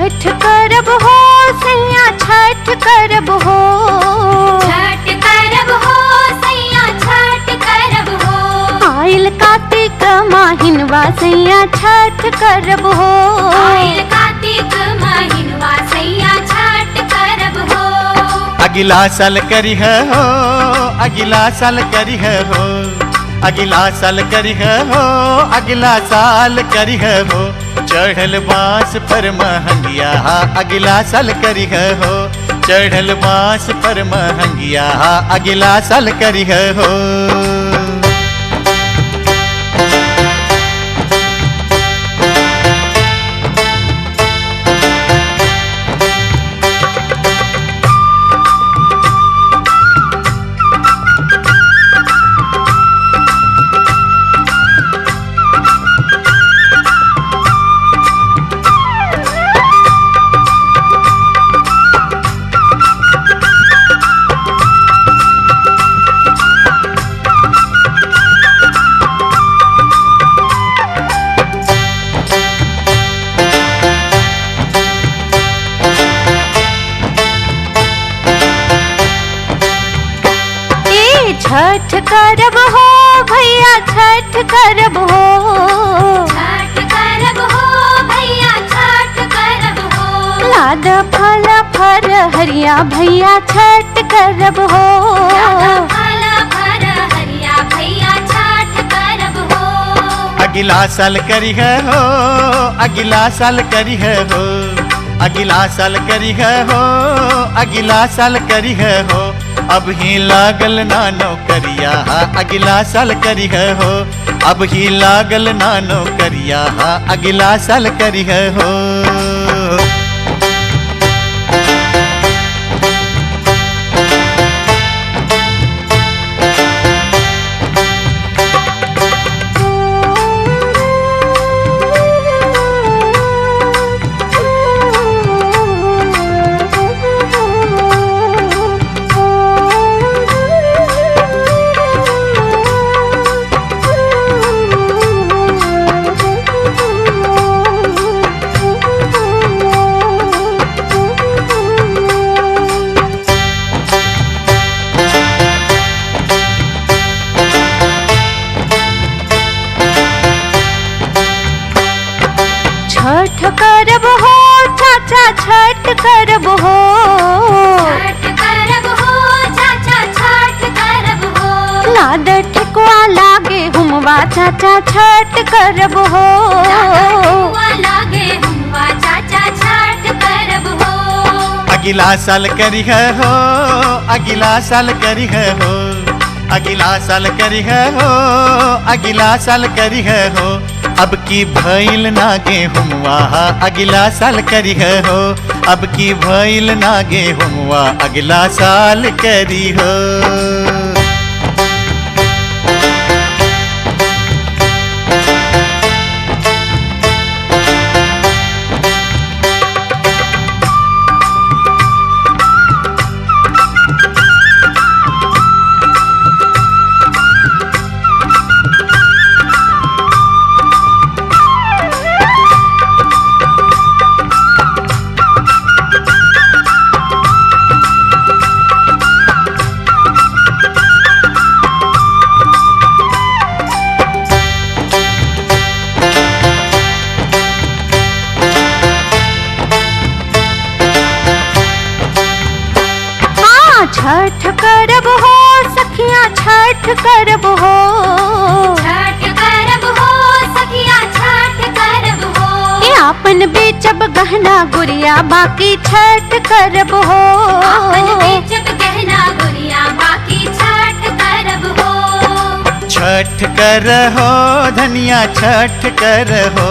छठ करब हो सैया छठ करब हो, छठ करब हो सैया छठ करब हो, आइल कार्तिक माहिनवा सैया छठ करब हो, आइल कार्तिक महिनवा सैया छठ करब हो। अगिला साल करिह हो, अगिला साल करिह हो, अगिला साल करिह हो, अगिला साल करिह हो, चढ़ल बांस पर महंगिया अगिला साल करिह हो, चढ़ल बांस पर महंगिया अगिला साल करिह हो। छठ करब हो भैया छठ करब हो, छठ करब हो भैया छठ करब हो, लाद फल फर हरिया भैया छठ करब हो, फल फर हरिया भैया छठ करब हो। अगिला साल करिह हो, अगिला साल करिह हो, अगिला साल करिह हो, अगिला साल करिह हो, अब ही लागल ना नौकरिया अगिला साल करिह हो, अब ही लागल ना नौकरिया अगिला साल करिह हो। छठ करब हो चाचा छठ करब हो, छठ करब हो चाचा छठ करब हो, लाद ठेकुआ लागे हुमवा चाचा छठ करब हो, ठेकुआ लागे हुमवा चाचा छठ करब हो। अगिला साल करिह हो, अगिला साल करिह हो, अगिला साल करिह हो, अगिला साल करिह हो, अब की भइल ना गेहुमवा अगिला साल करिह हो, अब की भइल ना गेहुमवा अगिला साल करिह। छठ करब हो सखिया छठ करब हो, छठ करब हो सखिया छठ करब हो, ये आपन बेचब गहना गुड़िया बाकी छठ करब हो, आपन बेचब गहना गुड़िया बाकी छठ करब हो। छठ करहो धनिया छठ करहो,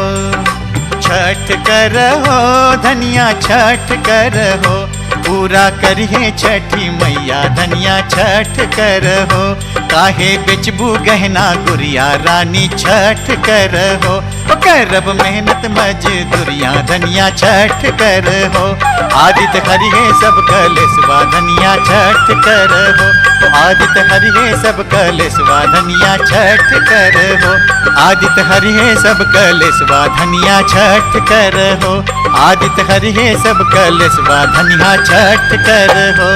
छठ करहो धनिया छठ करहो, पूरा करिए छठी मैया धनिया छठ करहो, काहे बेचबू गहना गुड़िया रानी छठ करहो, करब मेहनत मजदूरियां धनिया छठ कर हो। आदित्य हरि है सब कलेसवा धनिया छठ कर हो। आदित्य हरि है सब कलेसवा धनिया छठ कर हो। आदित्य हरि है सब कलेसवा धनिया छठ कर हो। आदित्य हरि है सब कलेसवा धनिया छठ कर हो।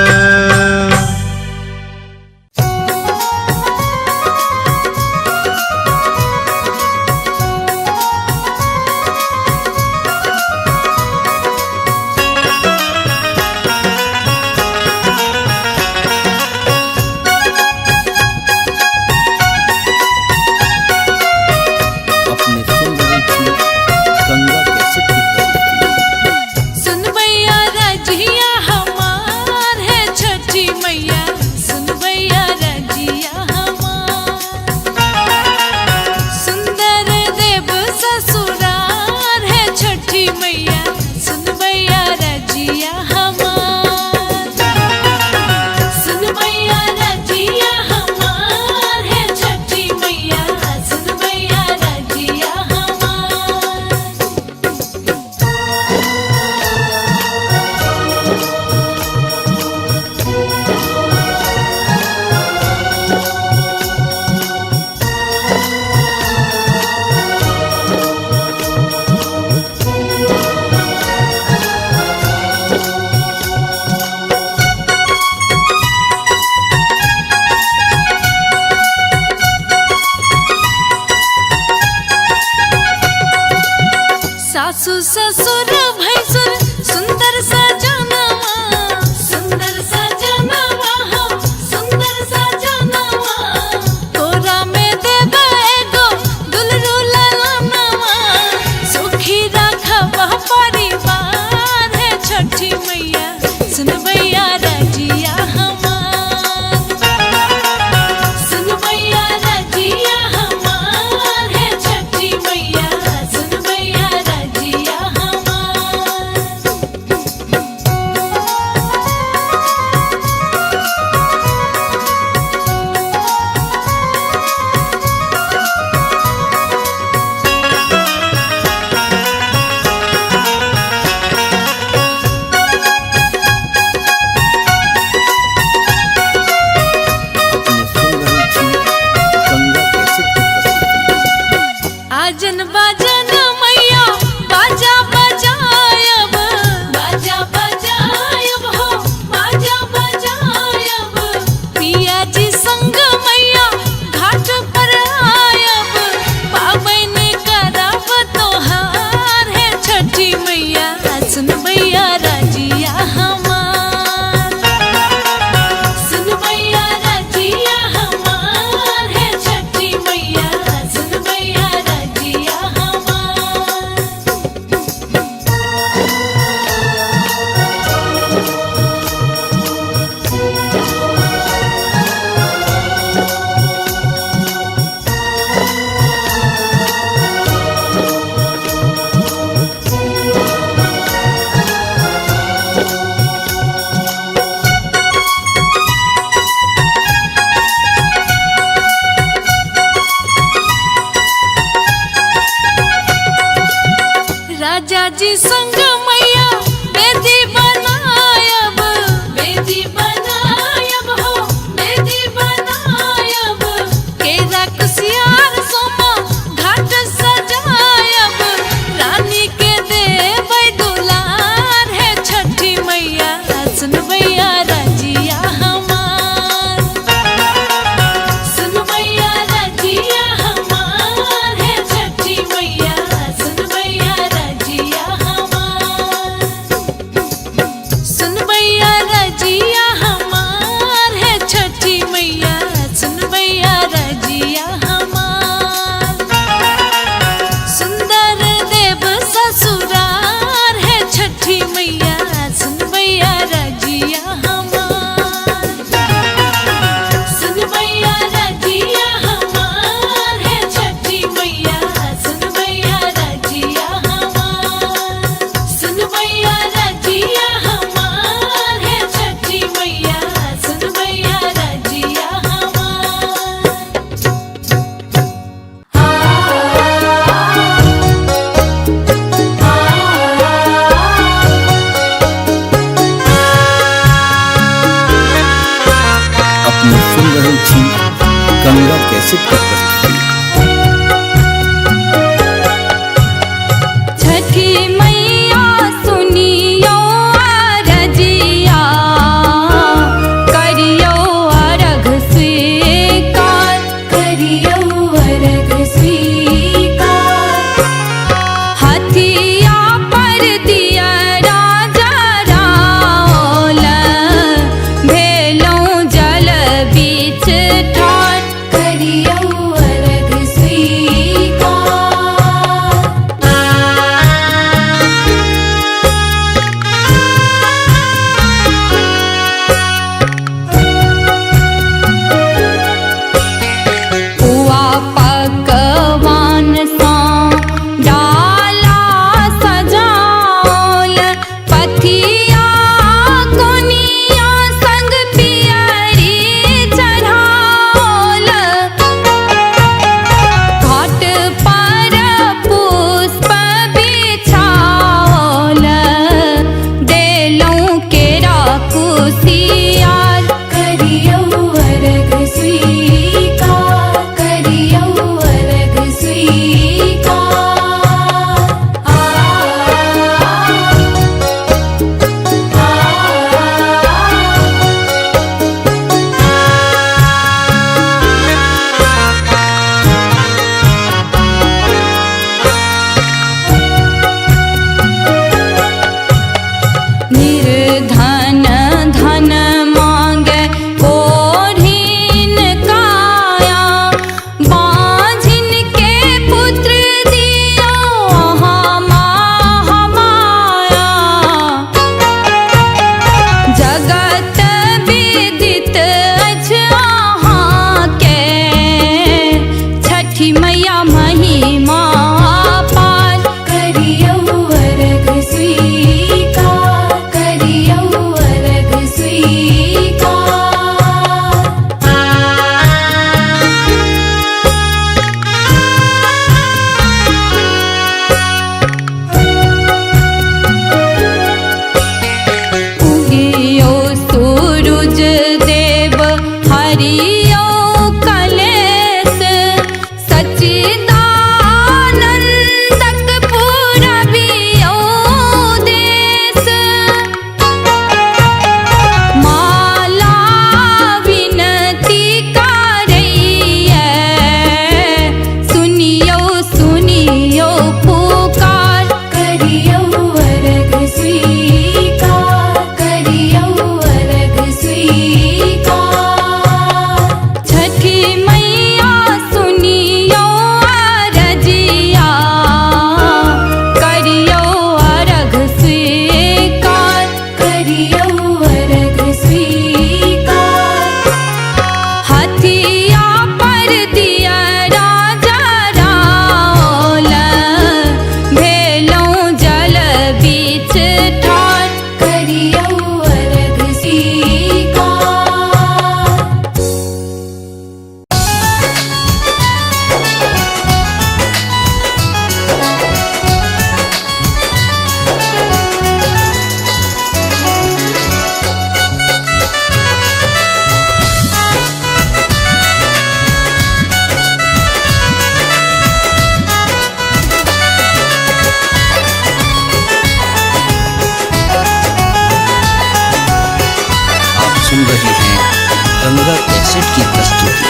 अपने सुन रही थी गंगा कैसेट की प्रस्तुति। सुन भैया रजिया हमार है छठी मैया कैसेट की प्रस्तुति। छठी मैया सुनियो अरजिया, करियो अर्घ स्वीकार, करियो अर्घ स्वीकार। हथिया पर दिया राजा राल, भेलों जल बीच ठार, करियो अर्घ स्वीकार। पुआ पकवान सा डाला सजाओल, पथिया कोनिया संग पियरी चढ़ाओल। घाट पर पुष्प बिछाओल, देलों केरा कुसियार, करियो अर्घ स्वीकार, करियो अर्घ स्वीकार। निर्धन धन मांगे कोढ़ीन काया, बाझिन के पुत्र दियो महामाया। जगत विदित अछि अहाँ के, छठी मैया महिमा पार, करियो अर्घ स्वीकार, करियो अर्घ स्वीकार। उगियो सूरज देव, हरियो कलेश, सच्चिदानंदक पूरबियो देश। माला विनती करैये, सुनियो सुनियो पुकार, करियो अर्घ स्वीकार, करियो अर्घ स्वीकार। छठी मैया सुनियो अरजिया, करियो अर्घ स्वीकार, करियो अर्घ स्वीकार। हथिया पर दिया राजा राल, भेलों जल बीच ठार, करियो अर्घ स्वीकार। आप सुन रहे हैं गंगा कैसेट की प्रस्तुति।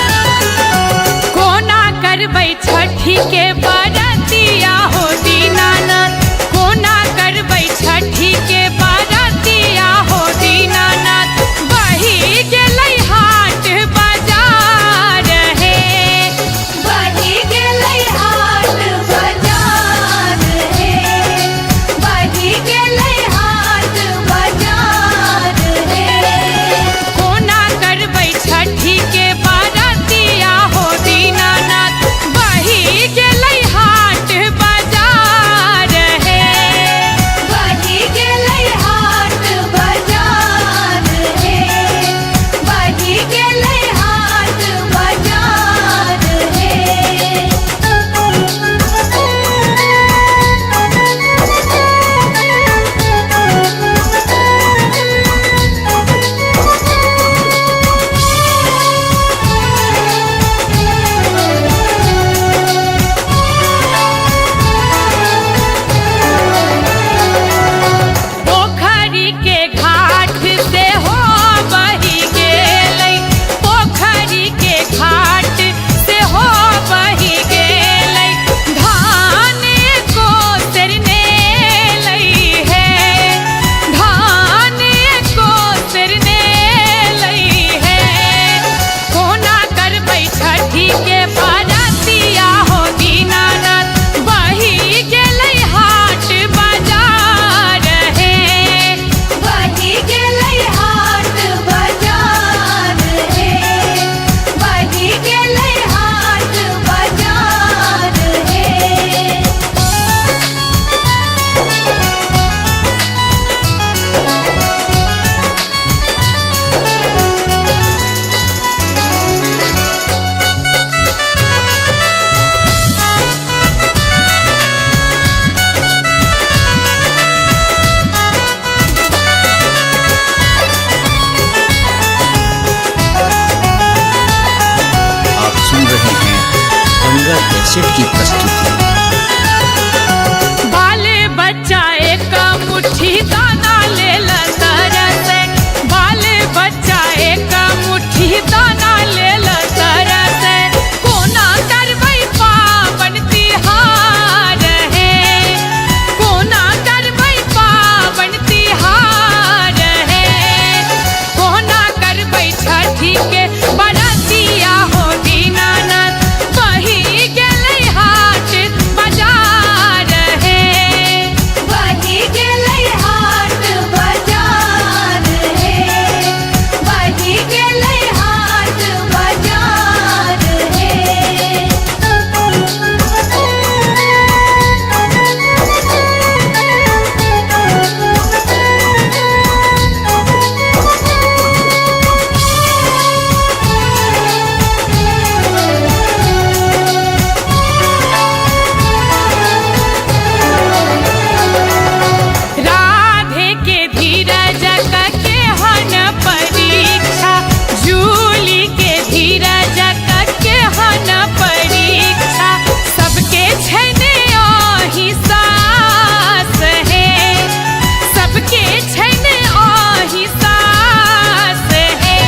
कोना करबै छठी के बरतिया हो दीनानाथ, कोना करबै छठी के बरतिया हो दीनानाथ। बही गेलै हाट बाजार हे, बही गेलै हाट बाजार हे, बही गेलै हाट बाजार हे। कोना करबै छठी के बरतिया हो दीनानाथ, बही गेलै हाट बाजार आप सुन रहे हैं गंगा कैसेट की प्रस्तुति। बाले बच्चा एक मुट्ठी दाना ले तरस, बाले बच्चा एक मुट्ठी दाना ले तरस, कोना करबै पावन तिहार है, कोना करबै पावन तिहार है, कोना करबै छठी के बरतिया हो दीनानाथ, बही गेलै हाट बाजार है, बही गेलै हाट बाजार है, बही गेलै हाट बाजार राधे के धीरज के हन परीक्षा, जूली के धीरज के हन परीक्षा, सबके छने आही सास है, सबके छने आही सास है,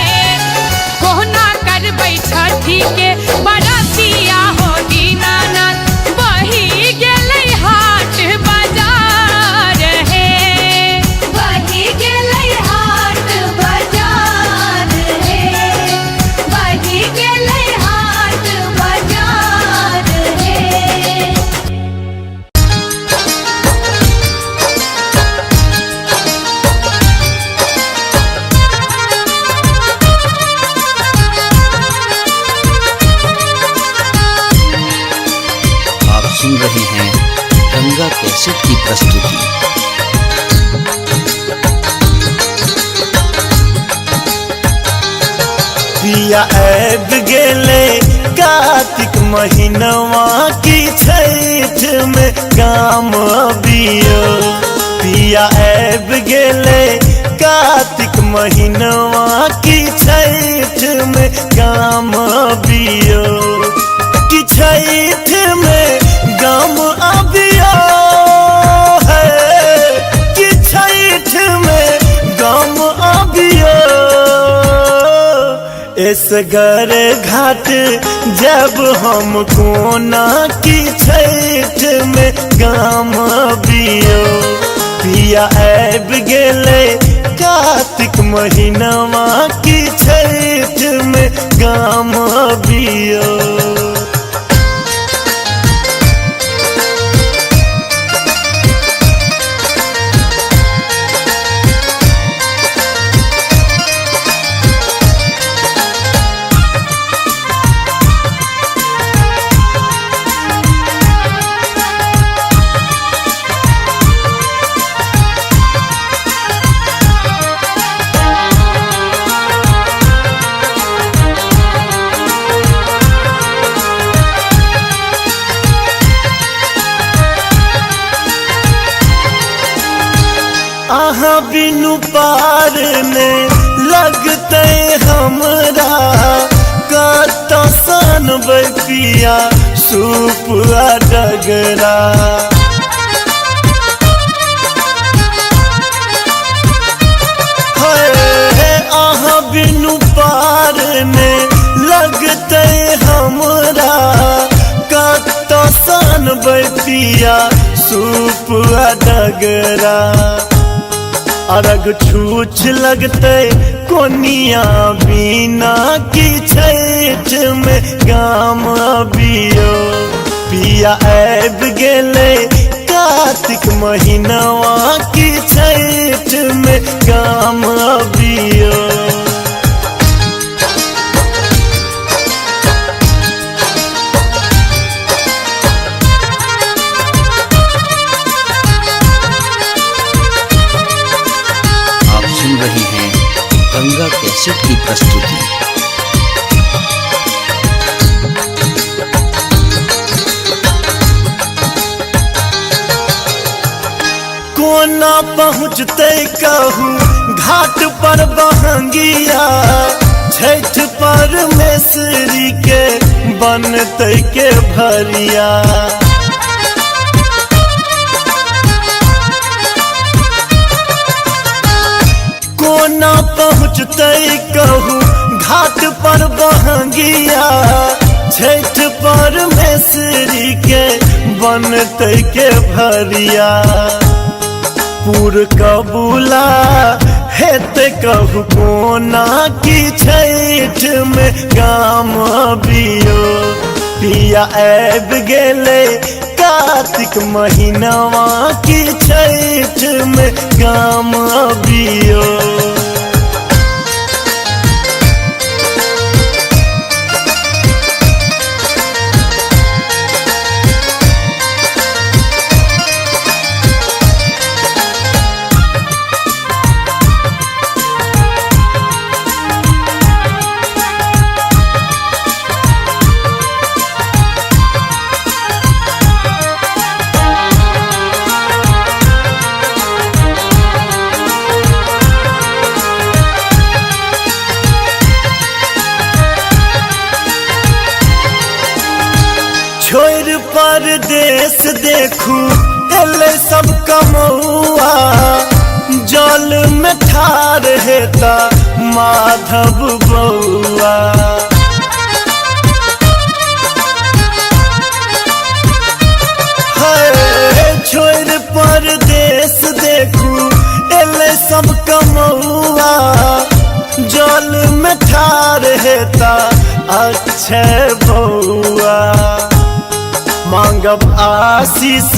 कोना करबै छठी के बरतिया हो दीनानाथ, बही गेलै हाट बाजार है, बही गेलै हाट बाजार है, बही गेलै हाट बाजार है। आप सुन रहे हैं गंगा कैसेट की प्रस्तुति। पिया आबि गेले कार्तिक महीनवा की छठ में काम अबियो, पिया आबि गेले कार्तिक महीनवा की छठ में काम अबियो, कि छठ में गाम अबियो है, कि छठ में गाम अबियो, इसगर घाट जब हम कोना की छठ में गाम अबियो, पिया आबि गेले कार्तिक महीनवा की छठ में गाम अबियो। आहा बिनु पार में लगते हमरा, कत सन पिया सूप डगरा, आहा बिनु पार में लगते हमरा, कत सन पिया सूप डगरा, अरग छूछ लगते कोनिया बिना की छठ में गाम अबियो, पिया आबि गेले कार्तिक महीनवा की छठ में गाम अबियो। कैसेट की प्रस्तुति। कोना पहुँचते कहूँ घाट पर बहंगिया, छठ परमेश्वरी के बनते के भरिया। कोना पहुँचते कहूँ घाट पर बहंगिया, छठ परमेश्वरी के बनते के भरिया। पूर कबूला हेते कहू कोना की छठ में गाम बियो। पिया ऐब गेले कार्तिक महीनवा की छठ में गाम बियो। छोड़ परदेश देखू एले सब कमौआ, जल में ठार हेता माधव बउआ। छोड़ परदेश देखू एले सब कमौआ, जल में ठार हेता अक्षय बउआ। मांगब आशीष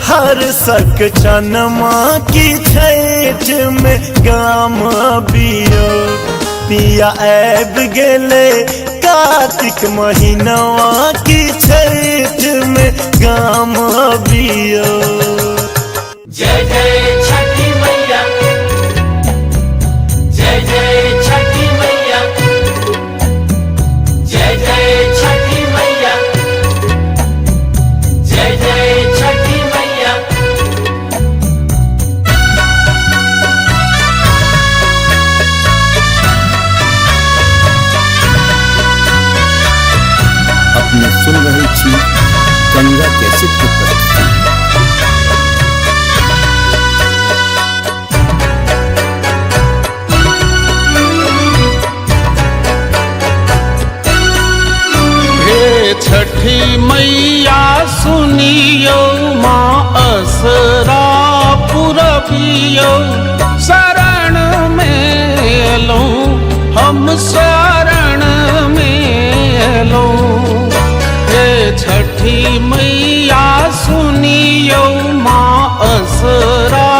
हर सक चनमा की छठ में गाम बियो। पिया ऐब गेले कार्तिक महीनवा की छठ में गाम बियो। जय जय छठी मैया, जय जय छठी मैया, जय जय छठी मैया, जय जय छठी मैया। अपने सुन रही थी गंगा कैसेट की प्रस्तुति। छठी मैया सुनियो माँ असरा पुरबियो। शरण में लो हम शरण में लो। हे छठी मैया सुनियो माँ असरा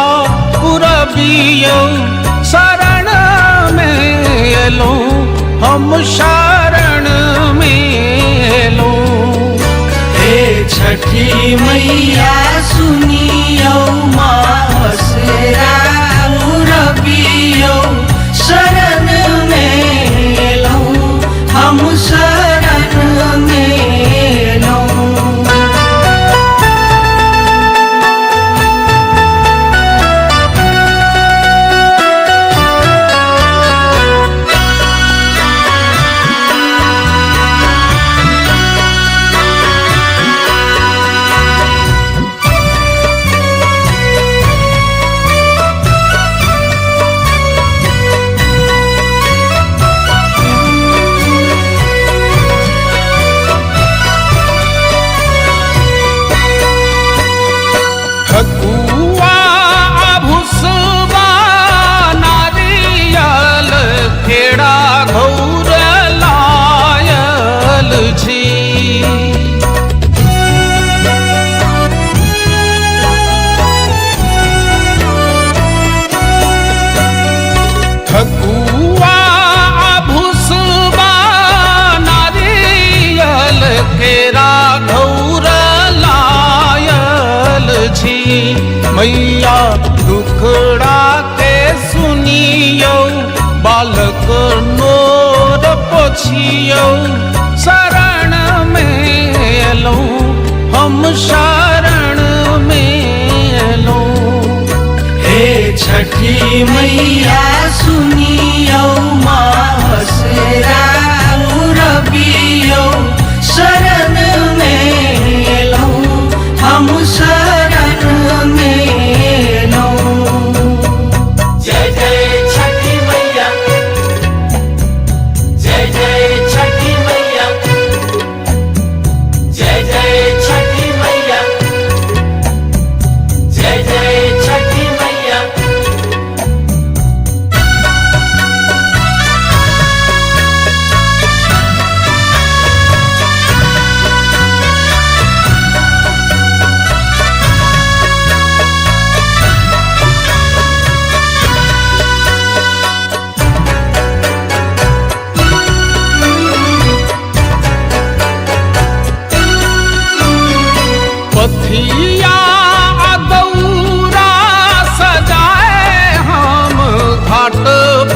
पुरबियो। शरण में लो हम शरण में लो। छठी मैया सुनियो माँ असरा पुरबियो। शरण में लो हम शरण में लो। मैया दुखड़ा के सुनियो बालक नोर पोछियो शरण में अलूं हम शरण में अलूं। हे छठी मैया सुनियो मासरा रबियो शरण में लो हम शरण में लो। जय जय छठी मैया, जय जय छठी मैया, जय जय छठी मैया, जय जय छठी मैया। पथिया दौरा सजाए हम घाट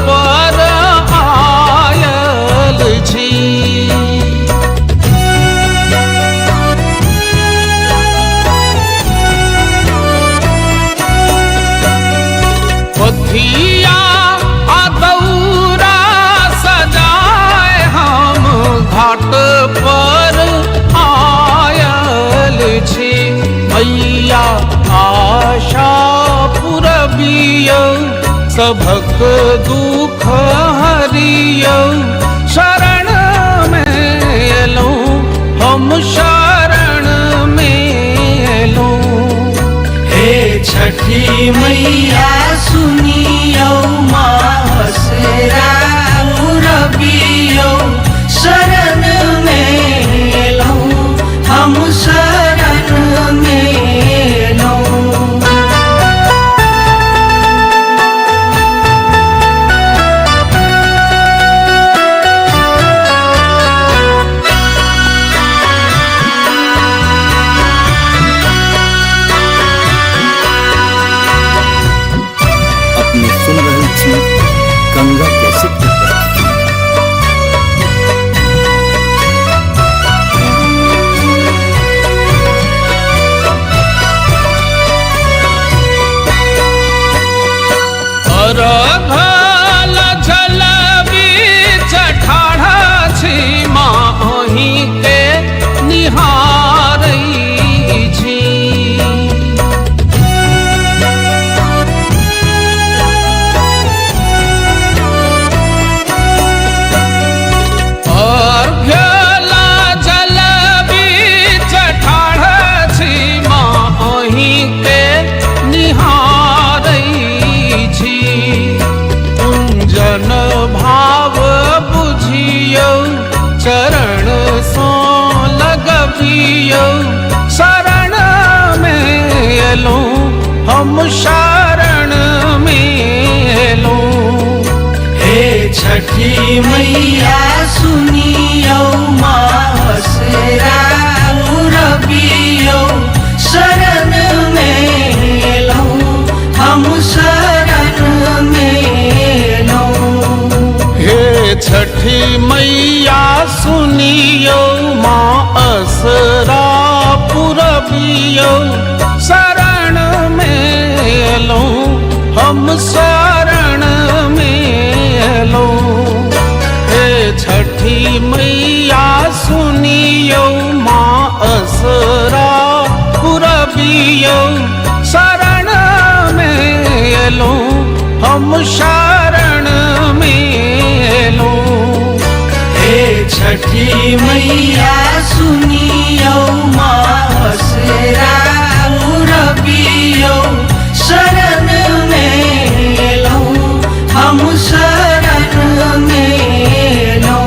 पर आयल छी। पथिया दौरा सजाए हम घाट पर आयल छी। मैया आशा पुरबियो सभक दुख हरियो शरण में अलूं हम शरण में अलूं। हे छठी मैया सुनियो मासरा रबियो शरण में लो हम शरण में लो। अपने सुन रही थी गंगा कैसेट की प्रस्तुति। अरघल जल बीच ठाढ़ा छी माही के निहारै छी। अर्घ्यल जल बीच ठाढ़ा छी माही के निहारै छी। कुंजन भाव बुझियो चरण सो लगबियो शरण में अलूं हम शरण में अलूं। हे छठी मैया सुनियो मासरा रबियो शरण में लो हम शरण में लो। हे छठी मैया सुनियो माँ असरा पुरबियो शरण में अलूं हम शरण में अलूं। हे छठी मैया सुनियो माँ असरा पुरबियो शरण में अलूं हम शरण में अलूं। हे छठी मैया सुनियो मासरा रबियो शरण में लो हम शरण में लो।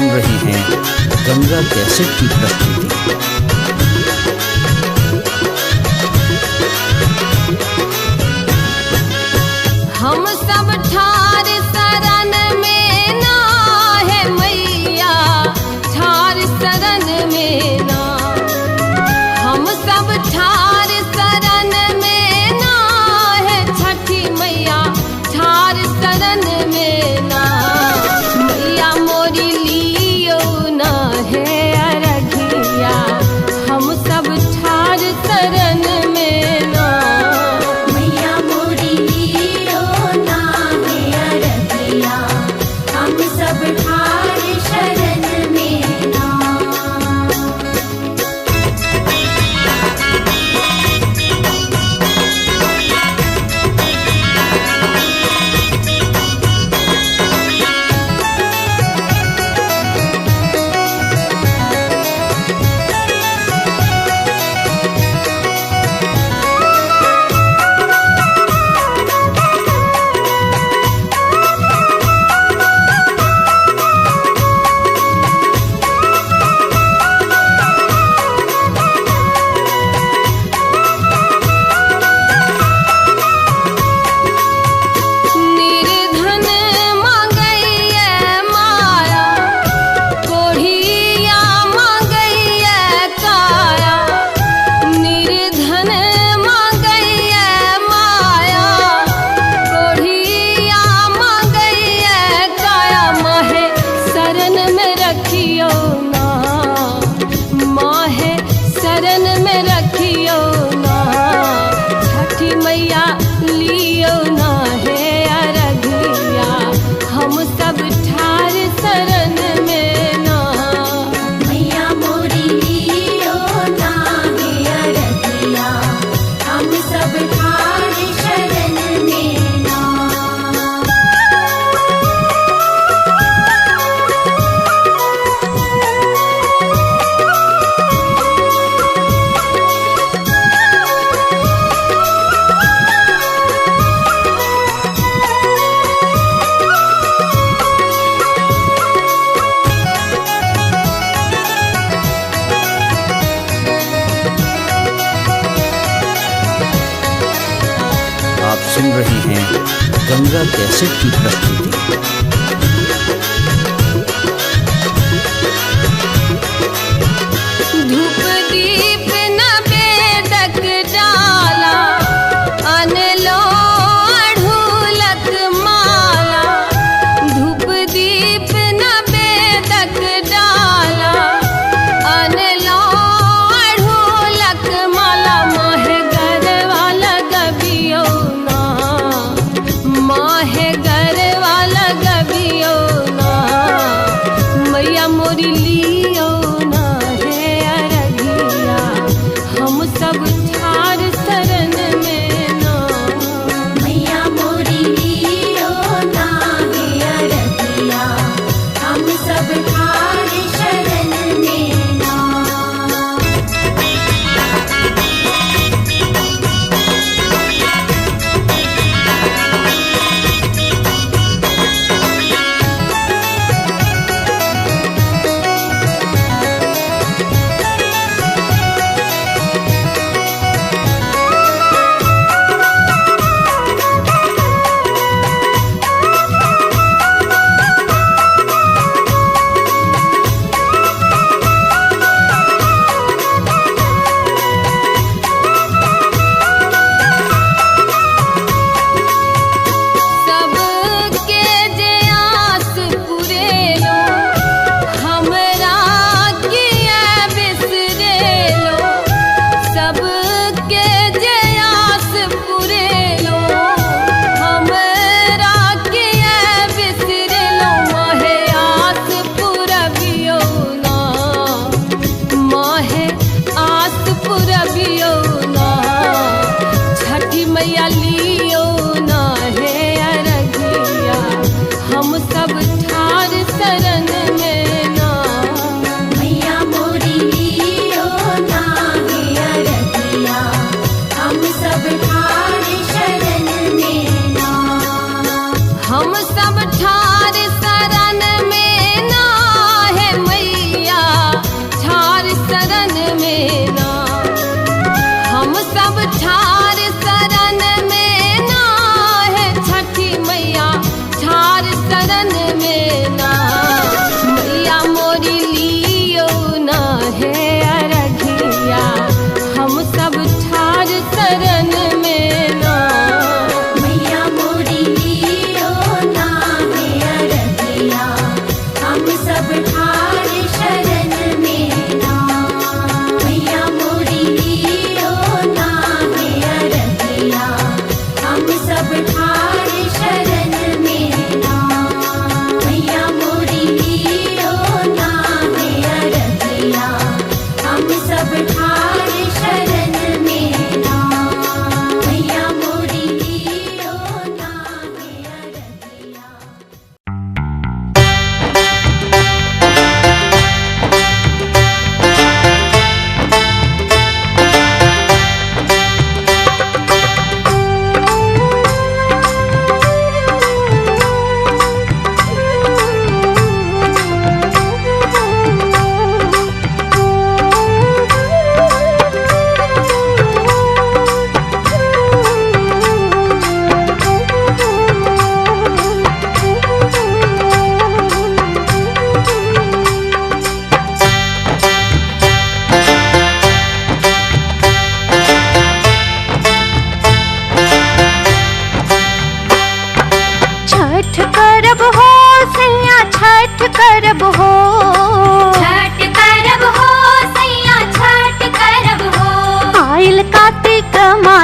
सुन रहे हैं गंगा कैसेट की प्रस्तुति। हम सब ठार शरण में ना है मैया, ठार शरण में ना। हम सब ठार शरण में ना है छठी मैया, ठार शरण में ना। मैया मोरी लियो ना है अरघिया, हम सब ठार शरण में ना। मैया मोरी लियो ना है अरघिया, हम सब ठार शरण में ना। निर्धन मांगैया माया, कोढ़िया मांगैया काया। निर्धन मांगैया माया, कोढ़िया मांगैया काया। माहे शरण में रखियो ना, माहे शरण में रखियो ना। छठी मैया लियो ना है अरघिया, हम सब ठार शरण में ना। मैया मोरी लियो ना है अरघिया, हम सब ठार शरण में ना। आप सुन रहे हैं गंगा कैसेट की प्रस्तुति। धूप दीप न बेदक डाला, अनलो अढ़ूलक माला। धूप दीप न बेदक डाला, अनलो अढ़ूलक माला। माहे गरवा लगबियो ना, माहे गरवा लगबियो ना। मैया मोरी लियो ना है अरघिया, हम सब ठार शरण में ना। मैया मोरी लियो ना है अरघिया, हम सब ठार शरण में ना। सबके जे आस पुरेलो, हमरा किया बिसरेलो। सबके जे आस पुरेलो, हमरा किया बिसरेलो। माहे आस पुरबियो ना, माहे आस पुरबियो ना। छठी मैया लियो ना है अरघिया, हम सब ठार शरण में ना। मैया मोरी लियो ना है अरघिया, हम सब ठार शरण में ना। हम सब ठार शरण में ना है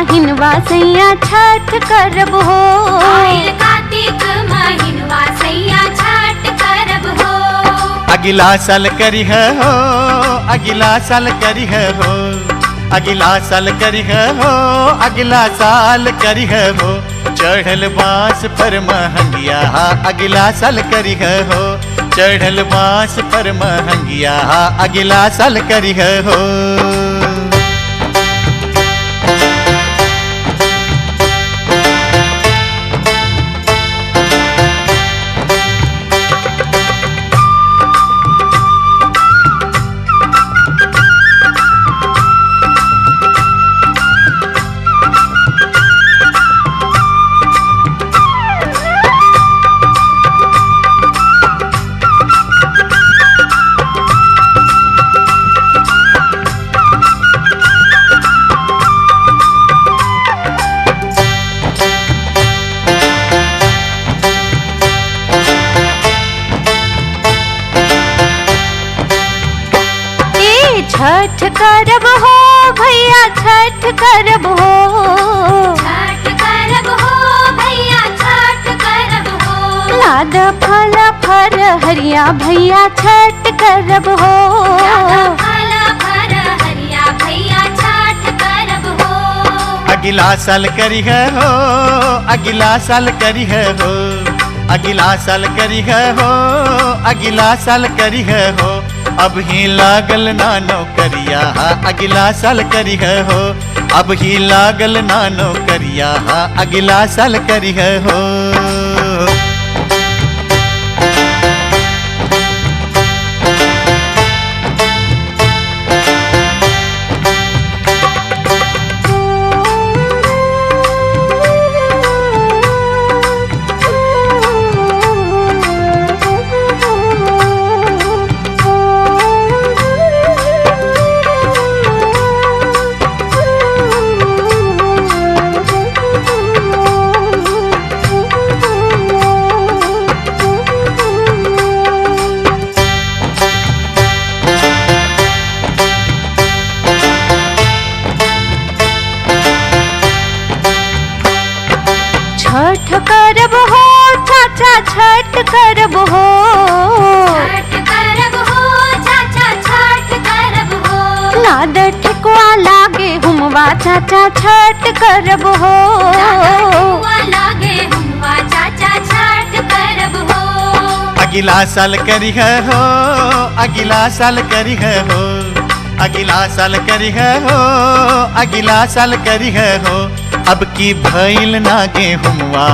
माहिनवा सैया छठ करब हो। आइल कार्तिक महिनवा सैया छठ करब हो। अगला साल करी है हो, अगला साल करी है हो, अगला साल करी है हो, अगला साल करी है हो। चढ़ल बांस पर महंगिया अगला साल करी है हो, चढ़ल बांस पर महंगिया अगला साल करी है हो। छठ करब हो भैया छठ करब हो। छठ करब हो भैया छठ करब हो। लाद फल फर हरिया भैया छठ करब हो। फल फर हरिया भैया छठ करब हो। अगला साल करी है हो, अगला साल करी है हो, अगला साल करी है हो, अगला साल करी है हो। अब ही लागल ना नौकरिया अगला साल करी है हो, अब ही लागल ना नौकरिया अगला साल करी है हो। छठ करब हो चाचा छठ करब हो। छठ करब हो चाचा छठ करब हो। लाद ठेकुआ लागे हुमवा चाचा छठ करब हो। ठेकुआ लागे हुमवा चाचा छठ करब हो। अगला साल करी है हो, अगला साल करी है हो, अगला साल करी है हो, अगला साल करी है हो। अब की भइल ना गेहुमवा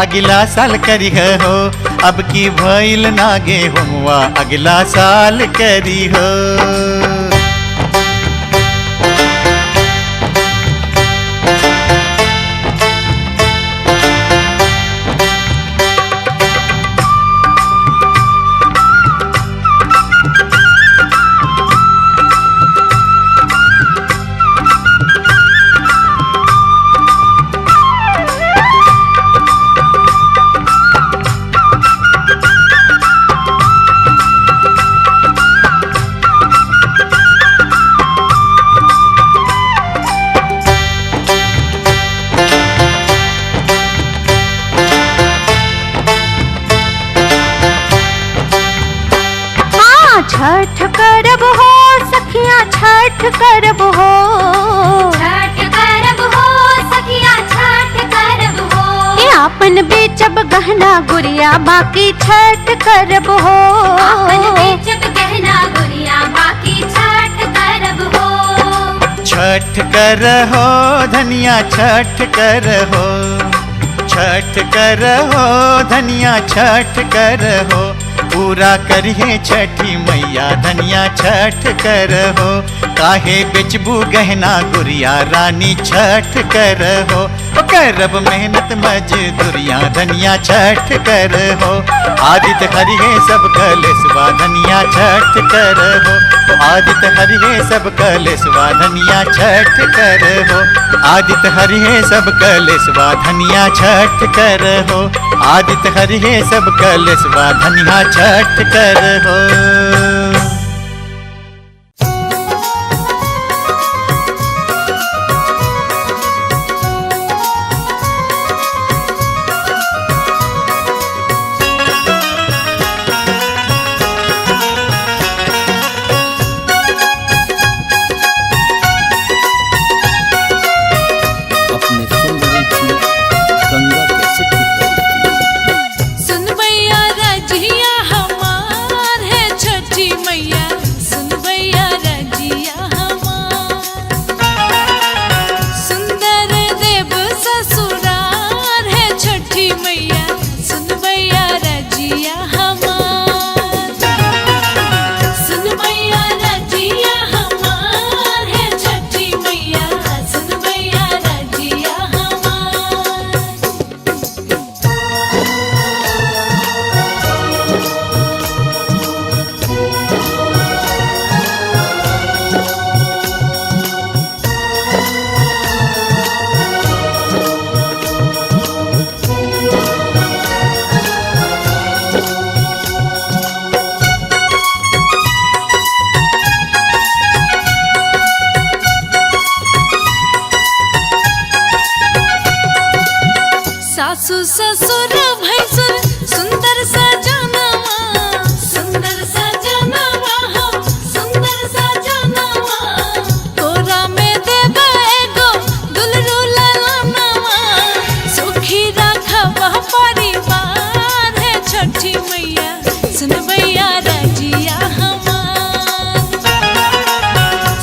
अगला साल करी है हो, अब की भइल ना गेहुमवा अगला साल करी हो। छठ करब हो सखिया छठ करब हो। छठ करब हो सखिया छठ करब हो। ये आपन बेचब गहना गुड़िया बाकी छठ करब हो। आपन बेचब गहना गुड़िया बाकी छठ करब हो। छठ कर हो धनिया छठ कर हो, छठ कर हो धनिया छठ कर हो। पूरा करिए छठी मैया धनिया छठ कर हो। काहे बेचबू गहना गुड़िया रानी छठ कर हो। करब मेहनत मजदूरिया धनिया छठ कर हो। आदित्य हरिहे सब कलेसवा धनिया छठ कर हो। आदित्य हरिहे सब कलेसवा धनिया छठ कर हो। आदित्य हरिहे सब कलेसवा धनिया छठ कर हो। आदित्य हरिहे सब कलेसवा धनिया छठ कर हो। सासू ससुर भैसुर सुंदर सजनवा, सुंदर सजनवा हो, सुंदर सजनवा। तोरा में देबे एगो दुलरू ललनवा, सुखी राखब परिवार है छठी मैया सुनबैया रजिया हमार,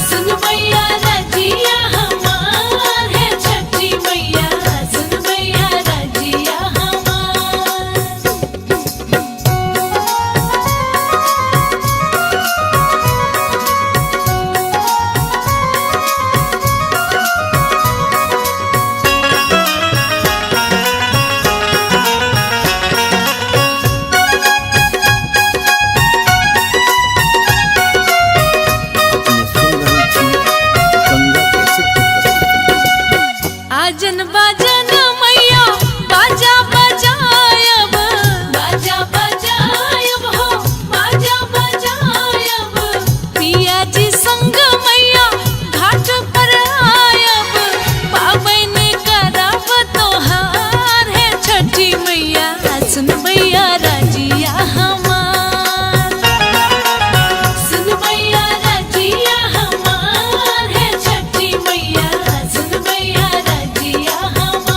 सुनबैया रजिया हमार है छठी मैया सुनबैया रजिया हमार। अपने सुन रही थी गंगा कैसेट की प्रस्तुति। आजन बाजन मैया बाजा बजायब, बाजा बजायब हो, बाजा बजायब। पिया जी संग मैया घाट पर आयब, पावन करब तोहार है छठी मैया सुनबैया रजिया हमार, सुनबैया रजिया हमार है छठी मैया सुनबैया रजिया हमार।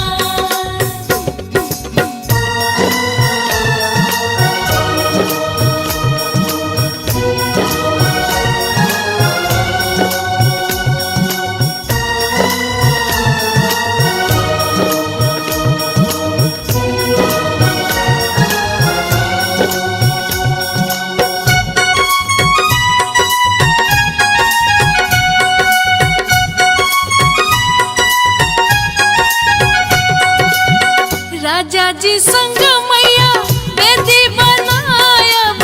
राजा जी संग मैया बेदी बनायब,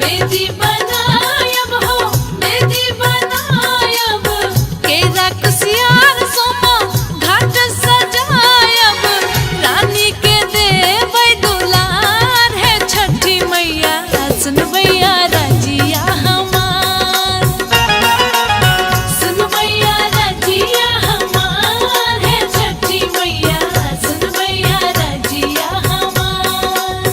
बेदी बनायब हो, बेदी बनायब। केरा कुसियार सोमा घाट सजायब, रानी के देबै दुलार है छठी मैया सुनबैया रजिया हमार, सुनबैया रजिया हमार है छठी मैया सुनबैया रजिया हमार।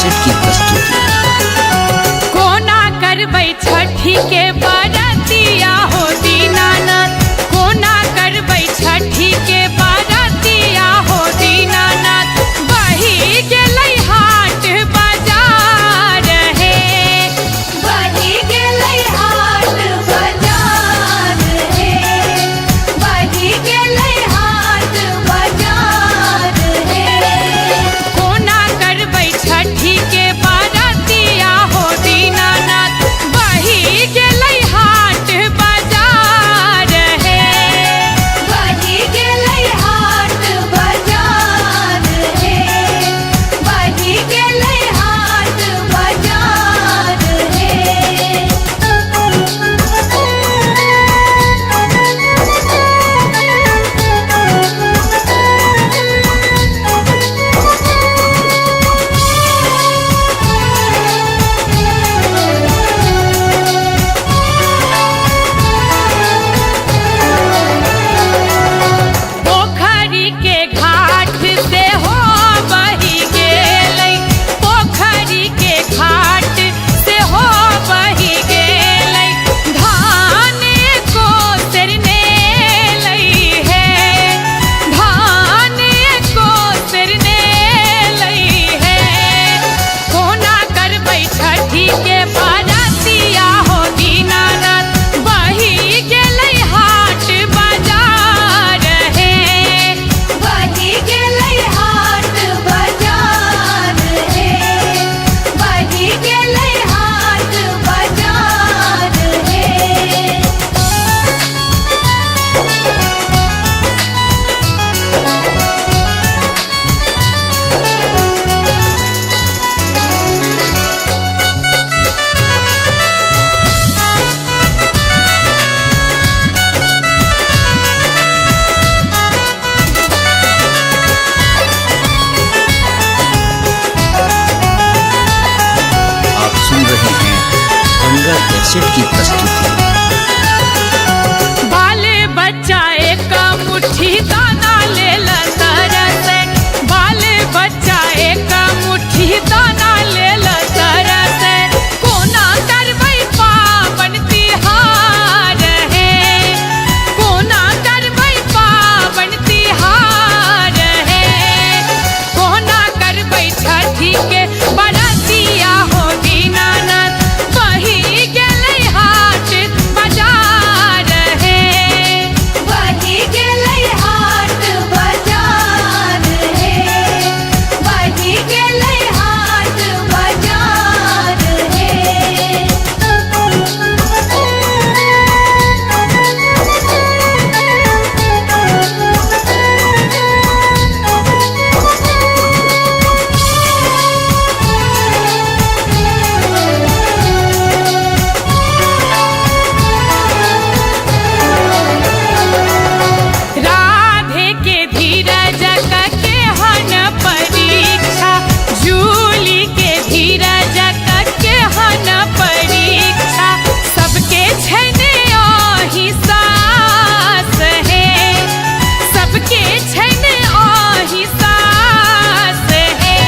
कैसेट की प्रस्तुति। कोना करबै छठी के बरतिया हो दीनानाथ, कोना करबै छठी के बरतिया हो दीनानाथ। बही गेलै हाट बाजार हे, बही गेलै हाट बाजार हे, बही गेलै हाट बाजार हे। कोना करबै छठी के बरतिया हो दीनानाथ। बही गेलै हाट बाजार हे, बही गेलै हाट बाजार हे, बही गेलै हाट बाजार हे। पोखरी के घाट से हो बही गेलै, पोखरी के घाट से हो बही गेलै। धान को सिरने लई है, धान को सिरने लई है। कोना करबै छठी के बरतिया हो दीनानाथ। बही गेलै हाट बाजार हे, बही गेलै हाट बाजार हे, बही गेलै हाट बाजार हे। आप सुन रहे हैं गंगा कैसेट की प्रस्तुति। बाल बच्चा एक मुट्ठी दाना ले तरस, बाल बच्चा एक मुट्ठी दाना ले तरस। कोना करबै पावन तिहार हे, कोना करबै पावन तिहार हे। कोना करबै छठी के बरतिया हो दीनानाथ। बही गेलै हाट बाजार हे, बही गेलै हाट बाजार हे, बही गेलै हाट बाजार हे। राधे के धीरज के हन परीक्षा, जूली के धीरज के हन परीक्षा। सबके छैने आही सास हे, सबके छैने आही सास हे।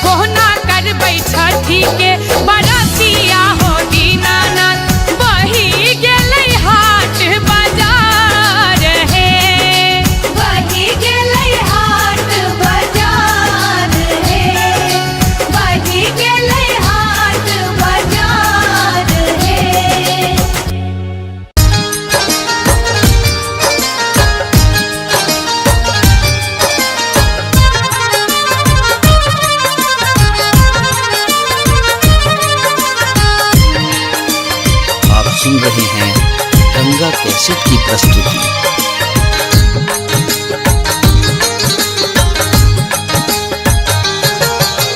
कोना करबै छठी के बरतिया हो दीनानाथ। बही गेलै हाट बाजार हे, बही गेलै हाट बाजार हे, बही गेलै हाट बाजार हे। आप सुन रहे हैं गंगा कैसेट की प्रस्तुति।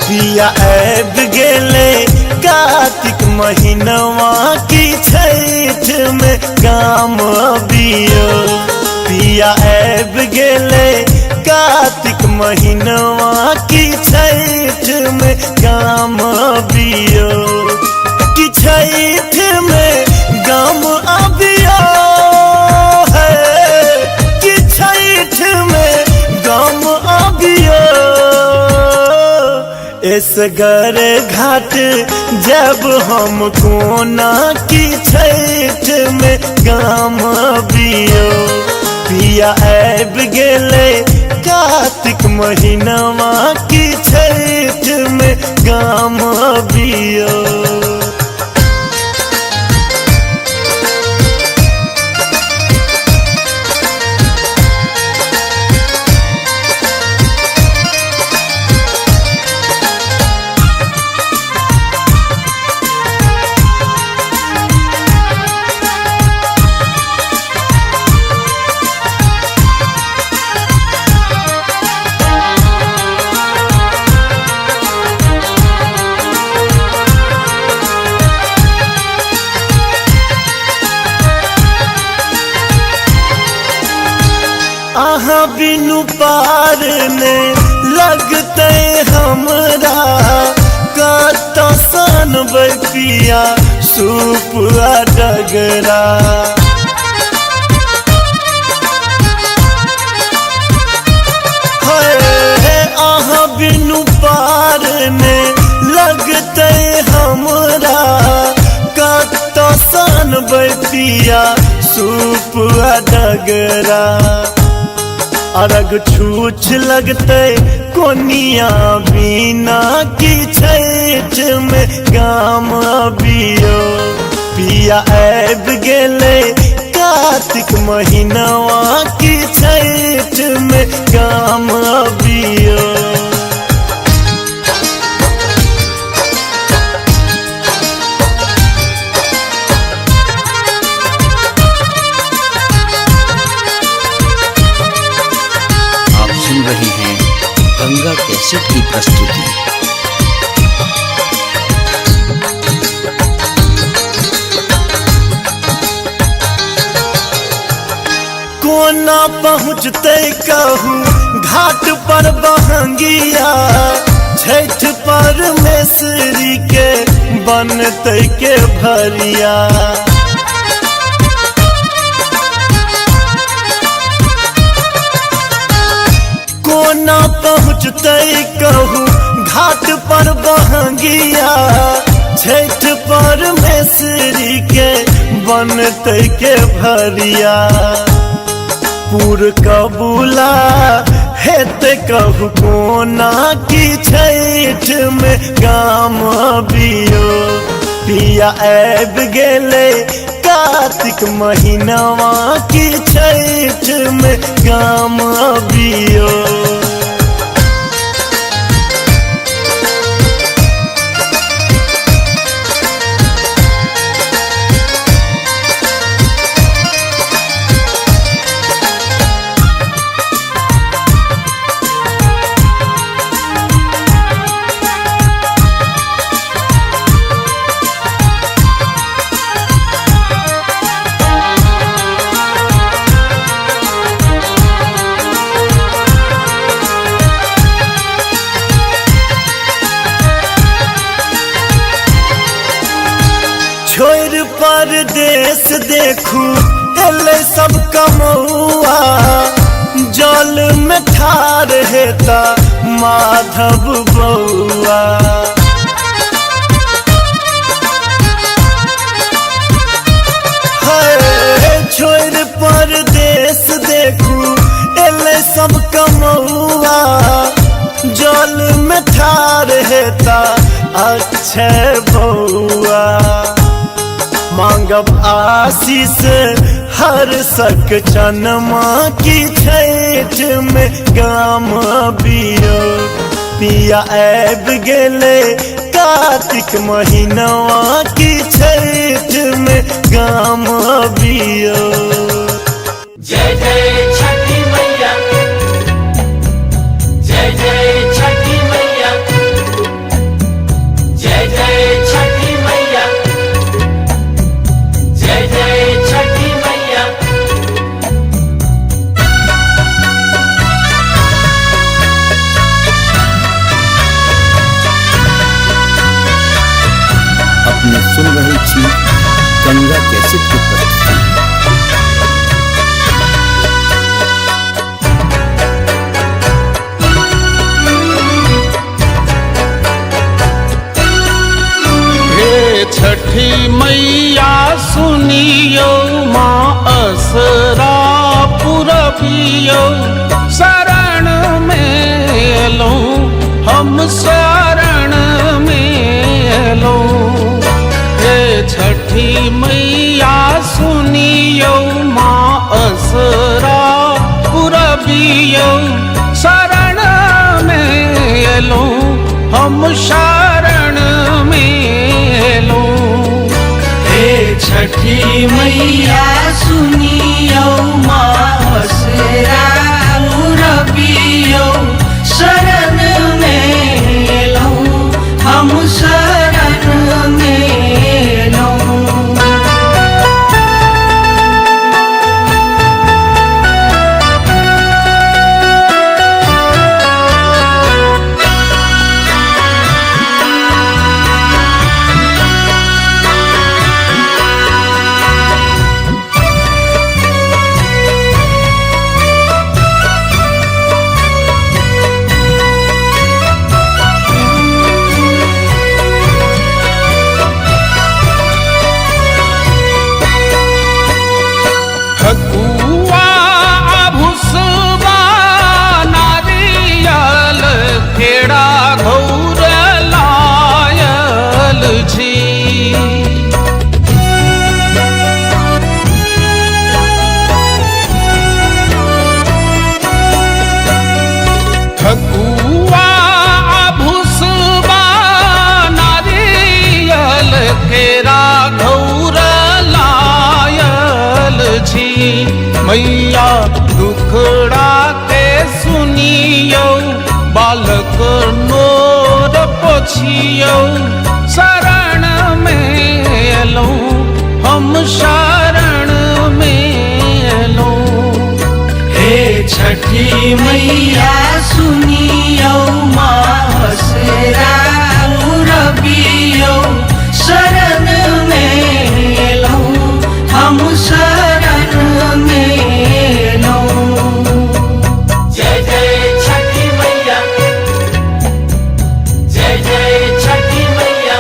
पिया ऐब गेले कार्तिक महीनवा की छठ में काम बियो। पिया ऐब गेले कार्तिक महीनवा की छठ में काम बियो। कि छठ में गाम अबियो है, कि छठ में गाम अबियो। देशगर घाट जब हम कोना की छठ में गाम बियो पिया आब गेले कार्तिक महीनवा की छठ में गाम बियो। आहा बिनु पार ने लगते हमरा कत सन पिया सुपुआ डगरा। आहा बिनु पार ने लगते हमरा कत सन पिया सुपुआ डगरा। अरग छूछ लगते कोनिया बिना की छठ में गाम बियो पिया आब गेले कार्तिक महीनवा की छठ में गाम बियो। सुन रहे हैं गंगा कैसेट की प्रस्तुति। कोना पहुँचते कहूँ घाट पर बहंगिया छठ परमेश्वरी के बनते के भरिया। कोना पहुँचते कहूँ घाट पर बहंगिया छठ परमेश्वरी के बनते के भरिया। पूर कबूला हेते कहूँ कोना की छठ में गाम बियो पिया आब गेले कार्तिक महीनवा की छठ में गाम बियो। छोड़ परदेश देखू एले सब कमौआ जल में ठार हेता माधव बउआ। छोड़ परदेश देखू एले सब कमौआ जल में ठार हेता अक्षय बउआ। मांगब आशीष हर सक चनमा की छठ में गाम बियो पिया आब गेले कार्तिक महीनवा की छठ में गाम बियो। जय जय छठी मैया, जय जय छठी मैया, जय जय छठी मैया, जय जय छठी मैया। अपने सुन रही थी गंगा कैसेट की प्रस्तुति। रबियो शरण में लो हम शरण में लो। हे छठी मैया सुनियो माँ असरा पुरबियो शरण में लो हम शरण में लो। हे छठी मैया सुनियो माँ असरा पुरबियो शरण में लो हम शरण में लो। ठकुआ भुसबा नारियल खेड़ा घौर लायल छी। ठकुआ भुसबा नारियल खेड़ा घौर लायल छी। मैया दुखड़ा के सुनियो बालक नोर पोछियो शरण में लो हम शरण में लो। हे छठी मैया सुनियो माँ असरा पुरबियो शरण में लो हम शरण में लो। जय जय छठी मैया, जय जय छठी मैया,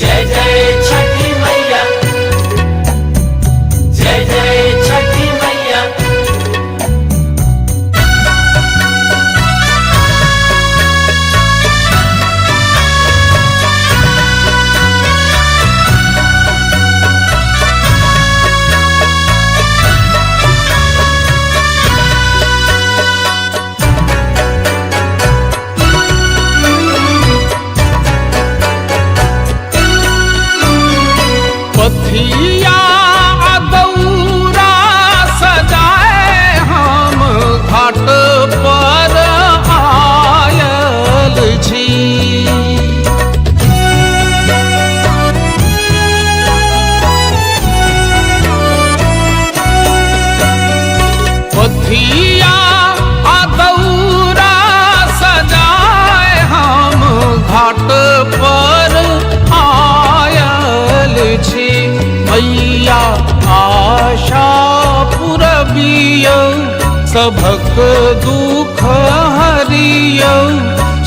जय जय छठी मैया, जय जय छठी मैया। पथिया दौरा सजाए हम घाट पर आयल छी। पथिया दौरा सजाए हम घाट पर आयल छी। मैया आशा पुरबियो सभक दुख हरियो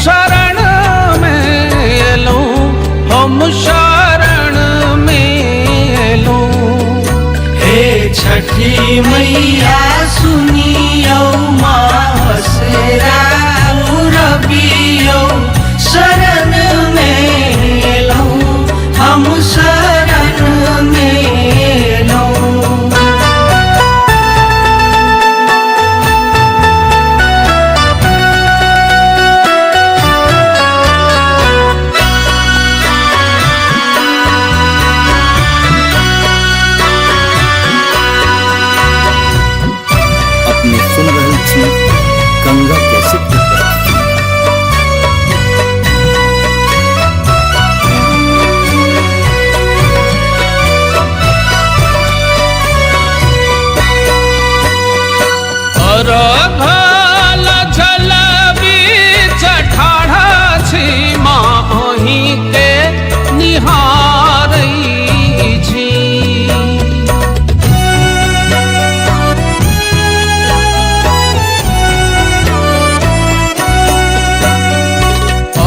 शरण में लो हम शरण में लो। हे छठी मैया सुनियो माँ असरा पुरबियो शरण में लो हम शरण में लो। अपने सुन रहे थी गंगा कैसेट की प्रस्तुति। अरघल जल बीच ठाढ़ छी माँ अहीं के निहारै छी।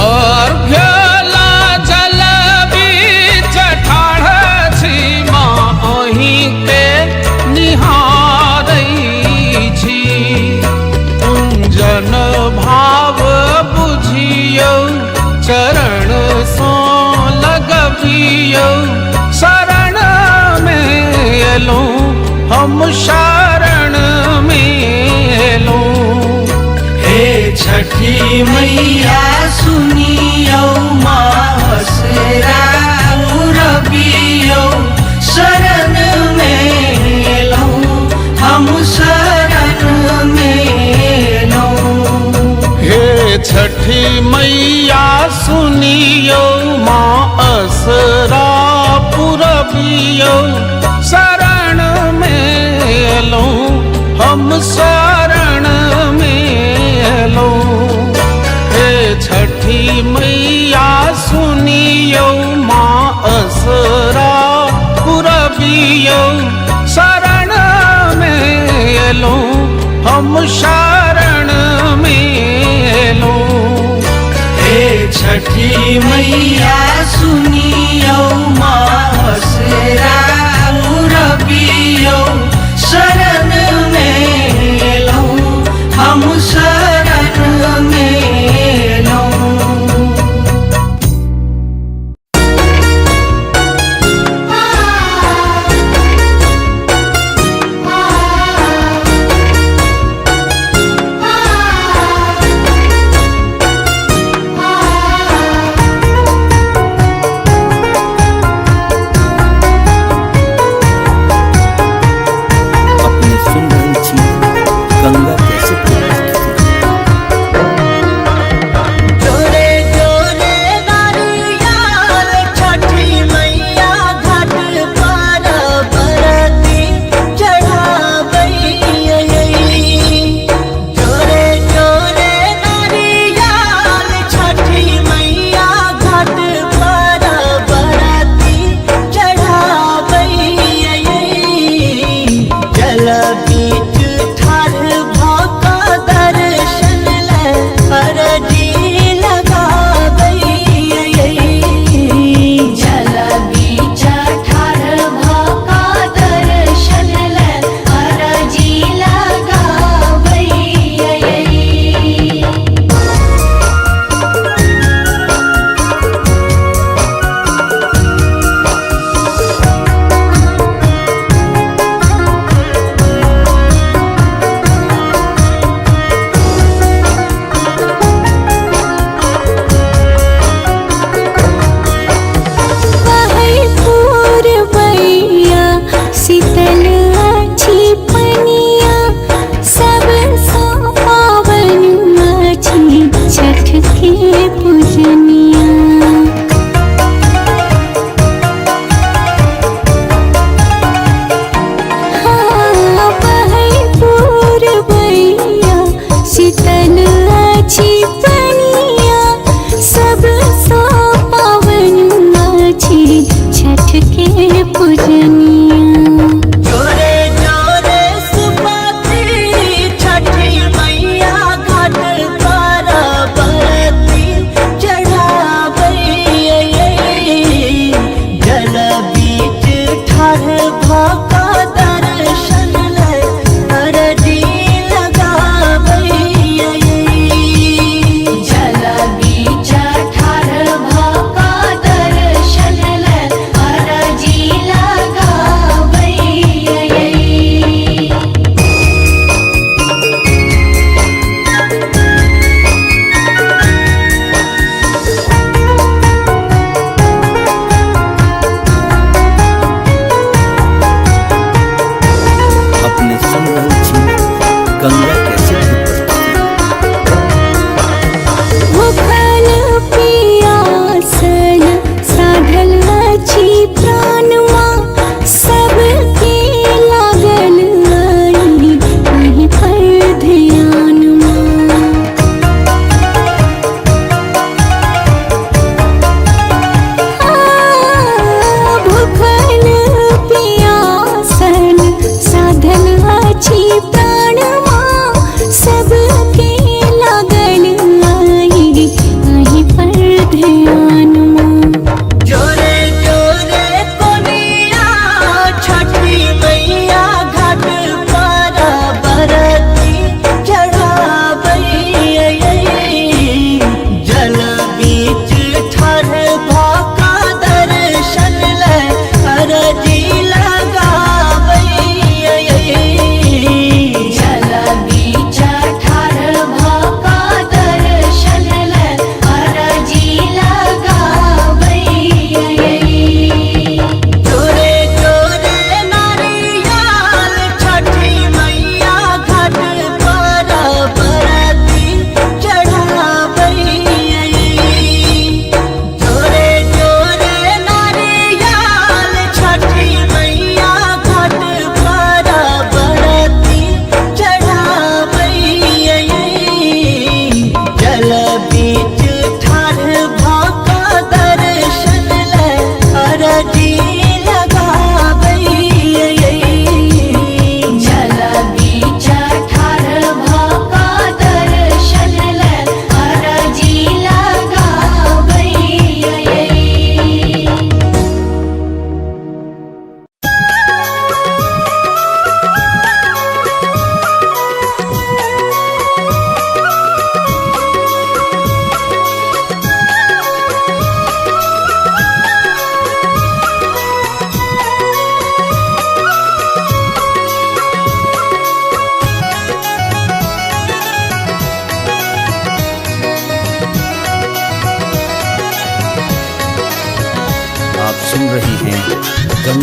अर्घ्यल जल बीच ठाढ़ छी माँ अहीं के निहारै हम शरण में लो। हे छठी मैया सुनियो मासरा रबियो शरण में लो, हम शरण में लो। हे छठी मैया सुनियो माँ असरा पुरबियो शरण में लो, हम शरण में लो। हे छठी मैया सुनियो माँ असरा पुरबियो शरण में लो, हम शरण में लो। हे छठी मैया सुनियो मासरा रबियो शरण में लो, हम शरण में लो। अपने सुन रही थी गंगा कैसे की प्रस्तुति। जोरे जोरे नारियल छठी मैया घाट पर बरती चढ़ाबई। जोरे जोरे नारियल छठी मैया घाट पर बरती चढ़ाबई। जल बीच ठाढ़ भऽ दर्शन ले अरजी लगाबई। जल बीच ठाढ़ भऽ दर्शन ले अरजी लगाबै। बहै पूरबैया शीतल अछि पनिया, सब सा पावन अछि छठ के पूजनिया। हाँ, बहै पूरबैया शीतल अछि पनिया, सब सा पावन अछि छठ के पूजनिया। जोरे जोरे सुपात्री छठी मैया घाट पर बरती चढ़ाबई। जल बीच ठाढ़ भऽ दर्शन ले अरजी लगाबई। जल बीच ठाढ़ भऽ दर्शन ले अरजी लगाबै।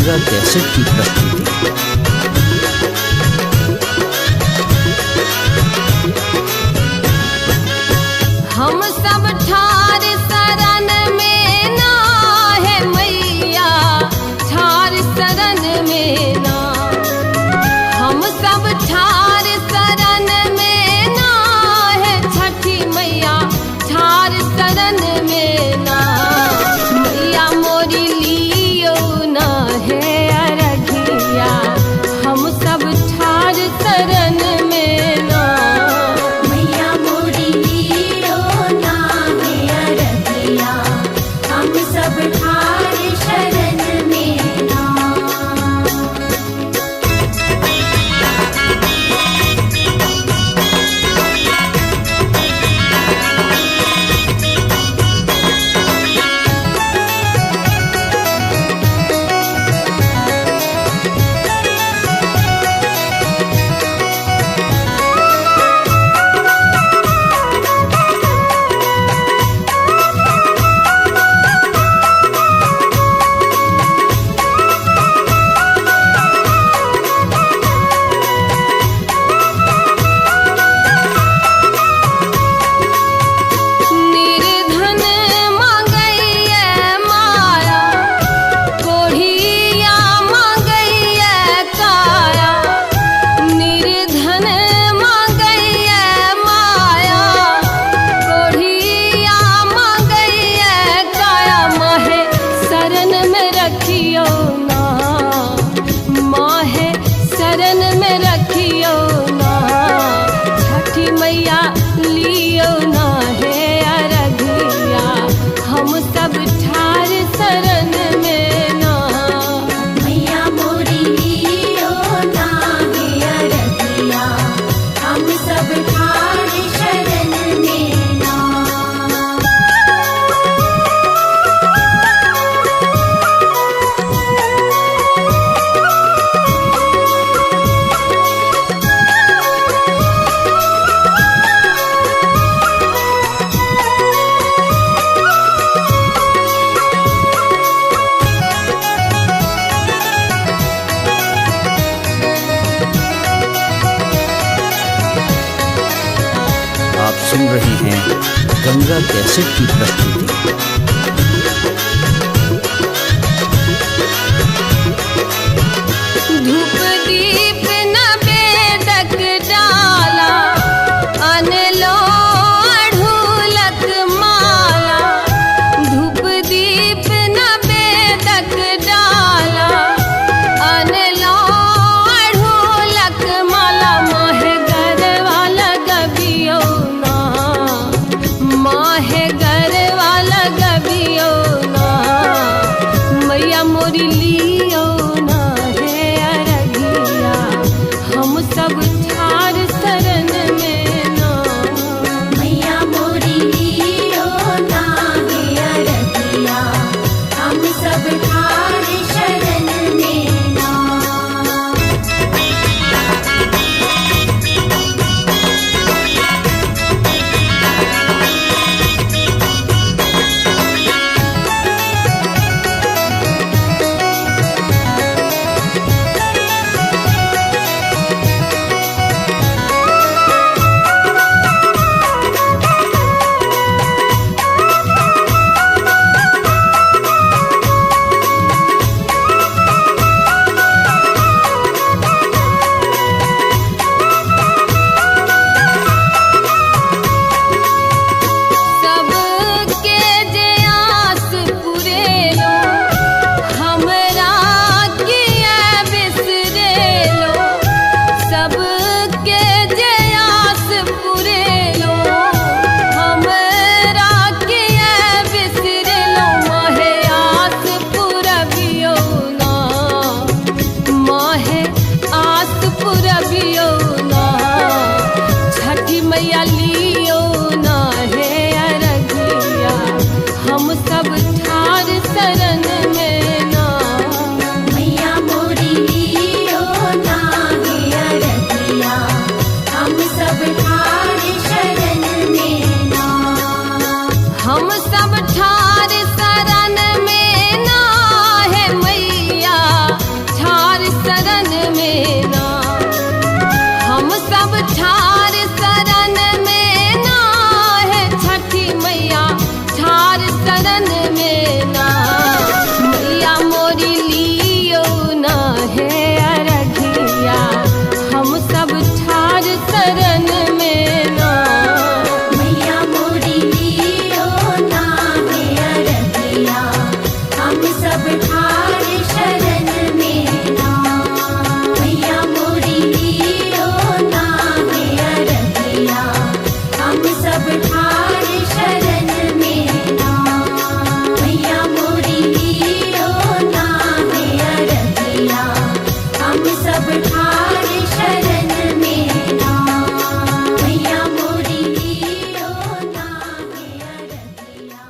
गंगा कैसेट की प्रस्तुति। हम सब ठार शरण में ना है मैया, ठार शरण में ना। हम सब ठार शरण में ना है छठी मैया, ठार शरण में ना। मैया मोरी लियो ना है अरघिया, हम सब ठार शरण में ना। मैया मोरी लियो ना है अरघिया, हम सब ठार शरण में ना। निर्धन मांगैया माया, कोढ़िया मांगैया काया। निर्धन मांगैया माया, कोढ़िया मांगैया काया। माहे शरण में रखियो ना, माहे शरण में रखियो ना। छठी मैया लियो ना है अरघिया, हम सब ठार शरण में ना। मैया मोरी लियो ना है अरघिया, हम सब ठार शरण में ना। आप सुन रहे हैं गंगा कैसेट की प्रस्तुति। धूप दीप नवेदक डाला, अनलो अढ़ूलक माला। धूप दीप नवेदक डाला, अनलो अढ़ूलक माला। माहे गरवा लगबियो ना, माहे गरवा लगबियो ना। मैया मोरी लियो ना है अरघिया, हम सब ठार शरण में ना। मैया मोरी लियो ना है अरघिया, हम सब ठार शरण में ना। सबके जे आस पुरेलो, हमरा किया बिसरेलो। सबके जे आस पुरेलो, हमरा किया बिसरेलो। माहे आस पुरबियो ना, माहे आस पुरबियो ना। छठी मैया लियो ना है अरघिया, हम सब ठार शरण में ना। मैया मोरी लियो ना है अरघिया, हम सब ठार शरण में ना। हम सब ठार शरण में ना है मैया, शरण में ना, हम सब ठार शरण में ना है छठी मैया, ठार शरण में ना। मैया मोरी लियो ना है अरघिया, हम सब ठार शरण में ना। मैया मोरी लियो ना है अरघिया, हम सब ठार शरण में ना। मैया मोरी लियो ना है अरघिया, हम सब ठार शरण में ना। मैया मोरी लियो ना है अरघिया, हम सब ठार शरण में ना। मैया मोरी लियो ना है अरघिया।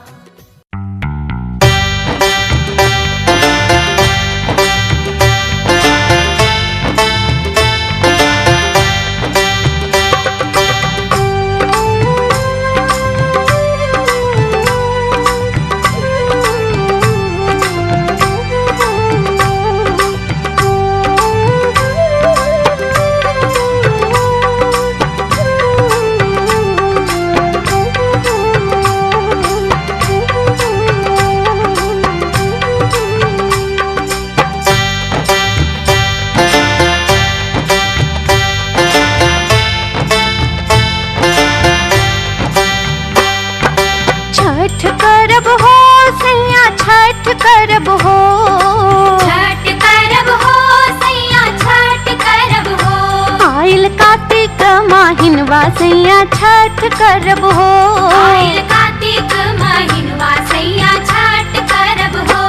छठ करब हो सैया छठ करब हो, छठ करब हो सैया छठ करब हो। आइल कार्तिक माहिनवा सैया छठ करब हो। आइल कार्तिक महिनवा सैया छठ करब हो।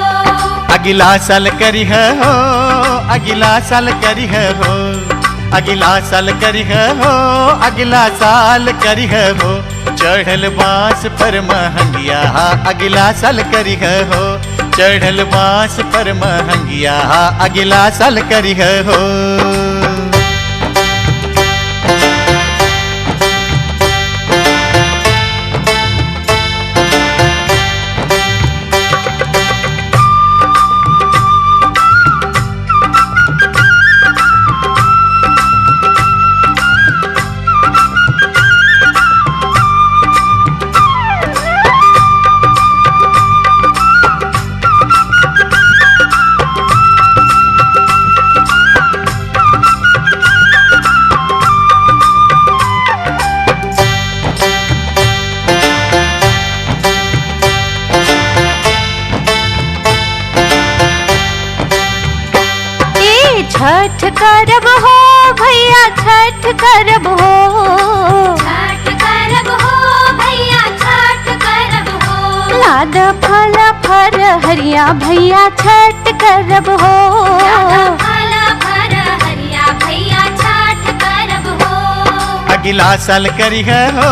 अगिला साल करिह हो, अगिला साल करिह हो, अगिला साल करिह हो, अगिला साल करिह हो। चढ़ल बांस पर महंगिया, अगिला साल करिह हो। चढ़ल बांस पर महंगिया, अगिला साल करिह हो। छठ करब हो भैया छठ करब हो, छठ करब हो भैया छठ करब हो। लाद फल फर हरिया भैया छठ करब हो। फल फर हरिया भैया छठ करब हो। अगिला साल करिह हो,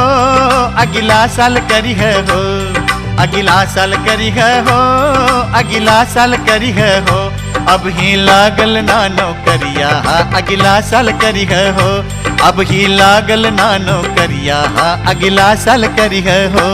अगिला साल करिह हो, अगिला साल करिह हो, अगिला साल करिह हो। अब ही लागल ना नौकरिया, अगिला साल करिह हो। अब ही लागल ना नौकरिया, अगिला साल करिह हो।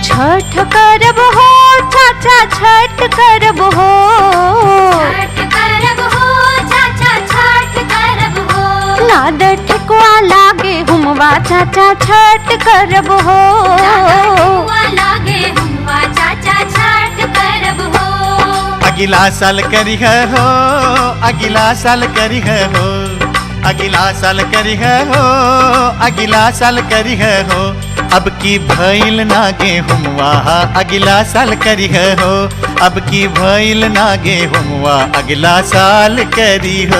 छठ करब हो चाचा छठ करब हो, छठ करब हो चाचा छठ करब हो। लाद ठेकुआ लागे हुमवा चाचा छठ करब हो। लागे हुआ चाचा छठ करब हो। अगिला साल करिह हो, अगिला साल करिह हो, अगिला साल करिह हो, अगिला साल करिह हो। अब की भइल ना गेहुमवा, अगिला साल करिह हो। अब की भइल ना गेहुमवा, अगिला साल करिह।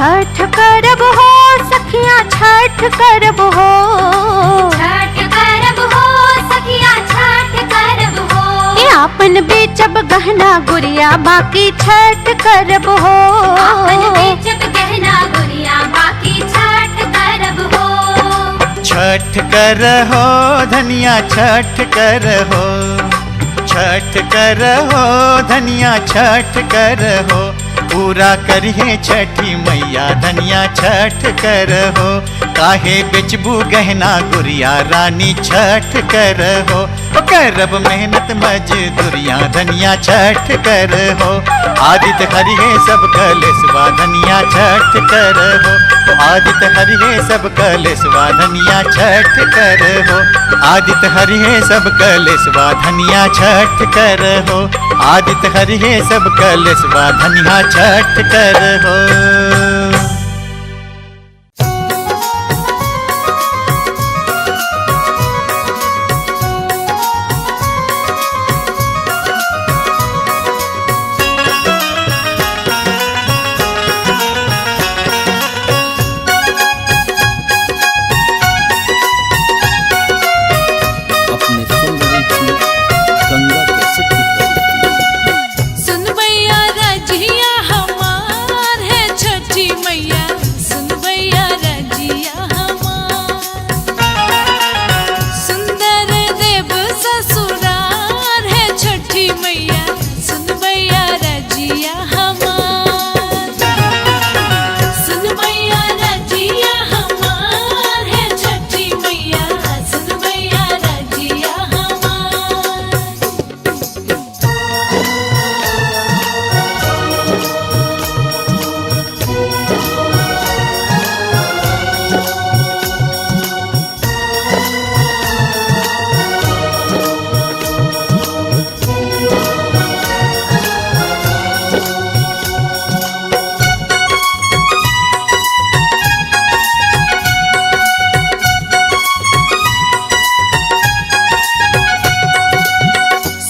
छठ करब हो सखिया छठ करब हो, छठ करब हो सखिया छठ करब हो, ये आपन बेचब गहना गुड़िया बाकी छठ करब हो, आपन बेचब गहना गुड़िया बाकी छठ करब हो, छठ करहो धनिया छठ करहो, छठ करहो धनिया छठ करहो, पूरा करिए छठी मैया धनिया छठ करहो, काहे बेचबू गहना गुड़िया रानी छठ करहो, करब मेहनत मजदूरिया धनिया छठ करहो, आदित्य हरिहे सब कलेसवा धनिया छठ करहो, आदित्य हरिहे सब कलेसवा धनिया छठ करहो, आदित्य हरिहे सब कलेसवा धनिया छठ करहो, आदित्य हरिहे सब कलेसवा धनिया छठ करहो। अपने सुन रही थी गंगा कैसेट की प्रस्तुति। सुन भैया रजिया हमार है छठी मैया, सुन भैया रजिया हमार, सुंदर देव ससुरार है छठी मैया, सुन भैया रजिया हमार, सुन भैया रजिया हमार है छठी मैया, सुन भैया रजिया हमार।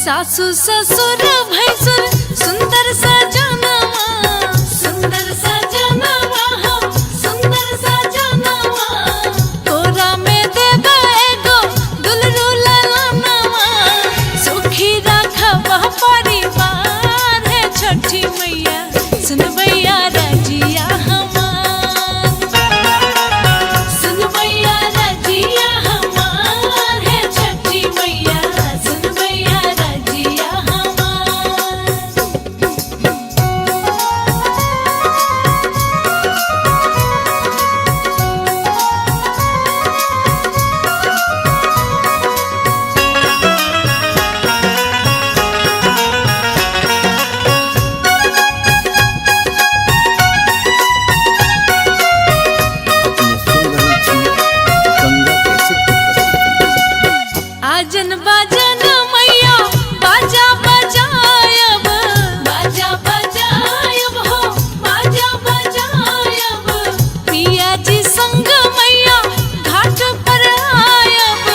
सासू ससुर भैसुर सुंदर सजनवा, सुंदर सजनवा हम सुंदर सजनवा, तोरा में देबे एगो दुलरू ललनवा, सुखी राखबा परिवार है छठी मैया, सुन भैया रजिया हमार, सुन भैया रजिया हमार है छठी मैया, सुन भैया रजिया हमार। अपने सुन रही थी गंगा कैसेट की प्रस्तुति। आजन बाजन मैया बाजा बजायब, बाजा बजायब हो बाजा बजायब, पिया जी संग मैया घाट पर आयब,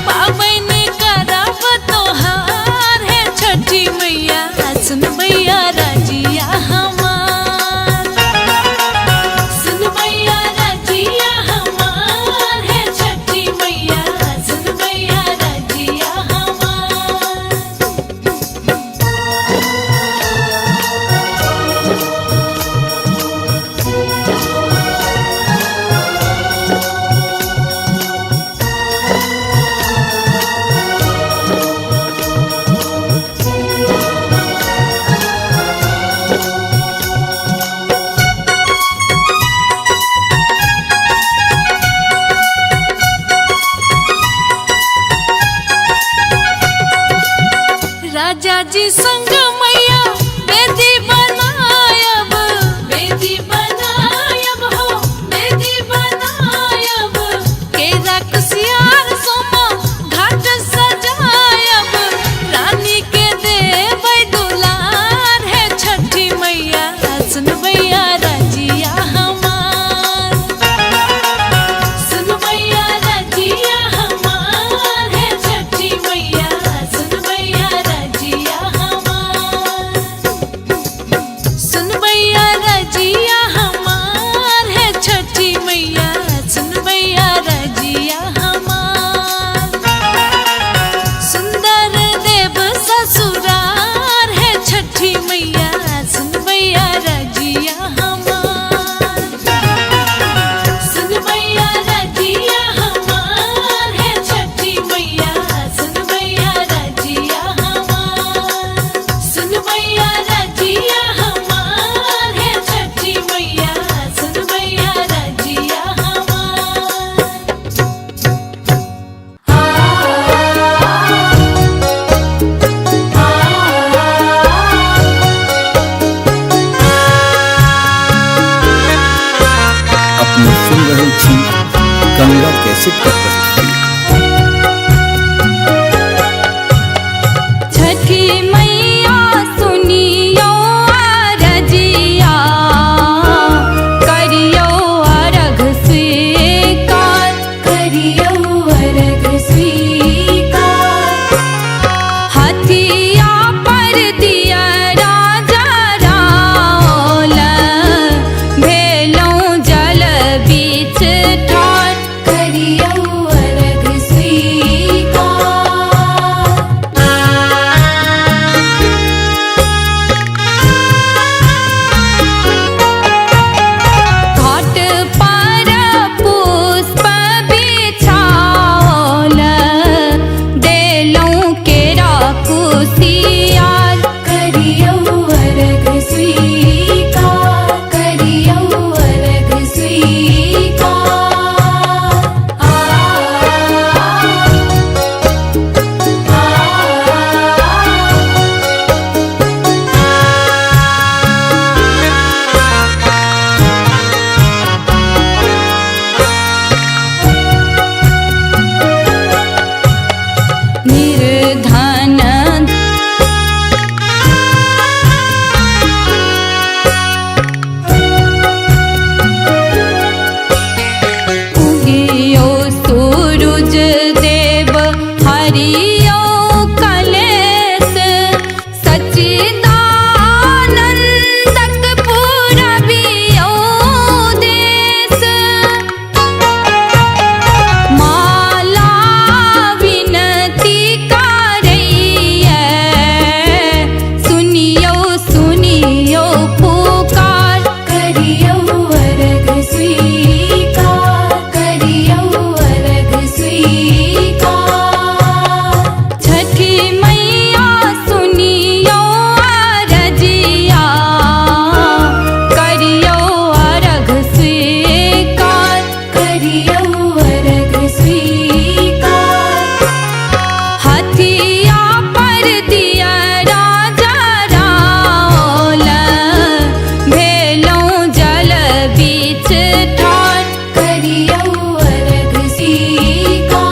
पाबन करब तोहार है छठी मैया, सुन भैया रजिया हमार, सुन भैया रजिया हमार है छठी मैया, सुन भैया रजिया हमार। राजा जी संग मैया बेदी बनायब, बेदी बनायब हो बेदी बनायब, केरा कुसियार सोमा घाट सजायब, रानी के देबै दुलार है छठी मैया, सुन भैया रजिया हमार, सुन भैया रजिया हमार है छठी मैया, सुन भैया रजिया हमार। गंगा कैसेट की प्रस्तुति। छठी मैया सुनियो अरजिया, करियो अर्घ स्वीकार, करियो अर्घ स्वीकार। हथिया पर दिया राजा राल, भेलों जल बीच ठार, करियो अर्घ स्वीकार। घाट पर पुष्प बिछाओल, देलों केरा कुसियार, करियो अर्घ स्वीकार, करियो अर्घ स्वीकार। निर्धन उगियो सूरज देव, हरियो कलेश, सच्चिदानंदक पूरबियो देश। माला विनती करैये, सुनियो सुनियो पुकार, करियो अर्घ स्वीकार, करियो अर्घ स्वीकार। छठी मैया सुनियो अरजिया, करियो अर्घ स्वीकार, करियो अर्घ स्वीकार। हथिया पर दिया राजा राल, भेलों जल बीच ठार, करियो अर्घ स्वीकार।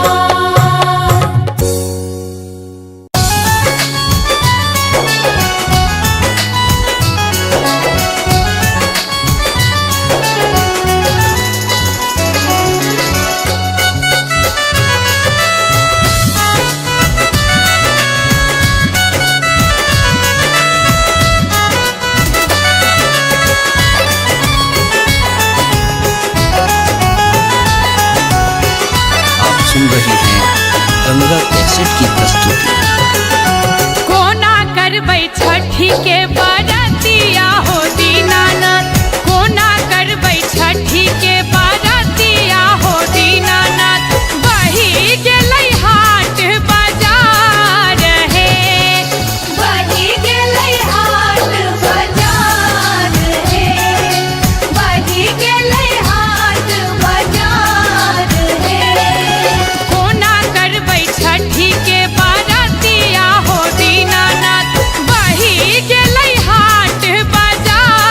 आप सुन रहे हैं गंगा कैसेट की प्रस्तुति। कोना करबै छठी के बरतिया हो दीनानाथ, कोना करबै छठी के बरतिया हो दीनानाथ। बही गेलै हाट बाजार हे, बही गेलै हाट बाजार हे, बही गेलै हाट बाजार हे। कोना करबै छठी के बरतिया हो दीनानाथ, बही गेलै हाट बाजार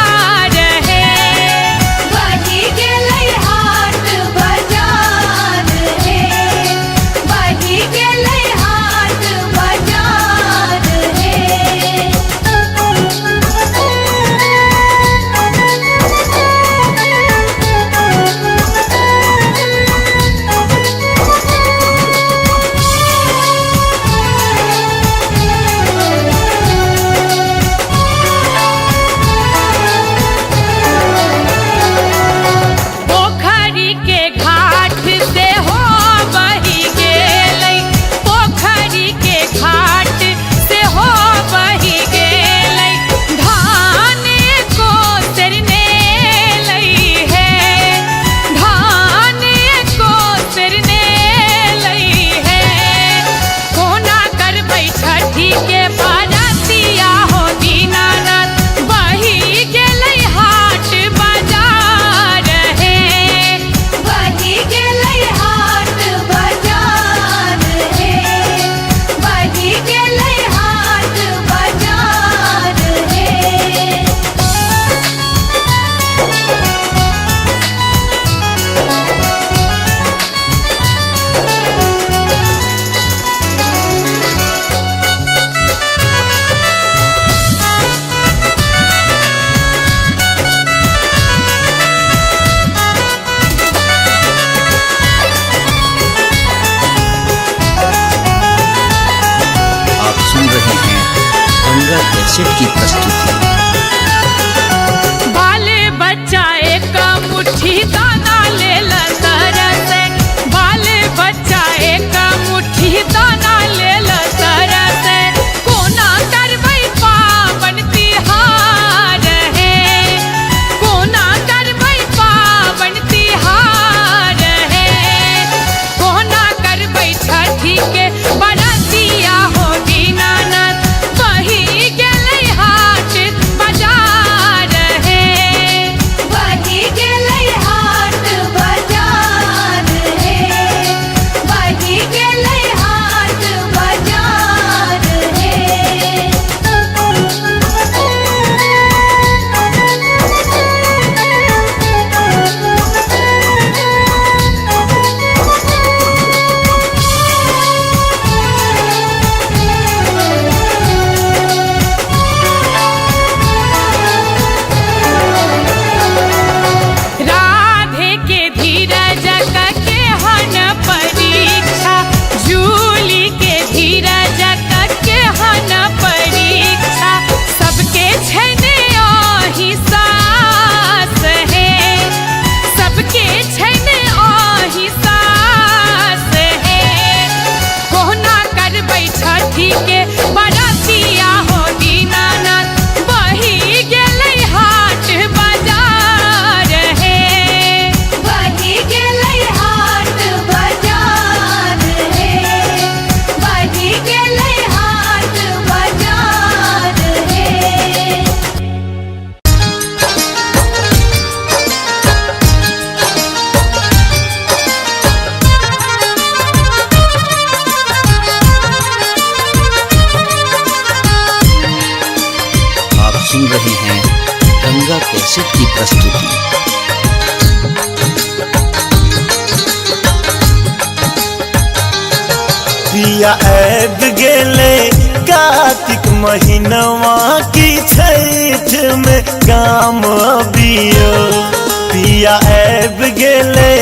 कैसेट की प्रस्तुति। बाले बच्चा एक मुट्ठी दाना ले तरस, बाले बच्चा एक मुट्ठी दाना ले तरस, कोना करबै पावन तिहार है, कोना करबै पावन तिहार है, कोना करबै छठी के बरतिया हो दीनानाथ, बही गेलै हाट बाजार है, बही गेलै हाट बाजार है, बही गेलै हाट बाजार राधे के धीरज के हन परीक्षा, जूली के धीरज के हन परीक्षा, सबके छने आही सास है, सबके छने आही सास है, कोना करबै छठी के बरतिया हो दीनानाथ, बही गेलै हाट बाजार है, बही गेलै हाट बाजार है, बही गेलै हाट बाजार है। आप सुन रहे हैं गंगा कैसेट की प्रस्तुति। पिया ऐब गेले कार्तिक महीनवा की छठ में काम अबियो, पिया ऐब गेले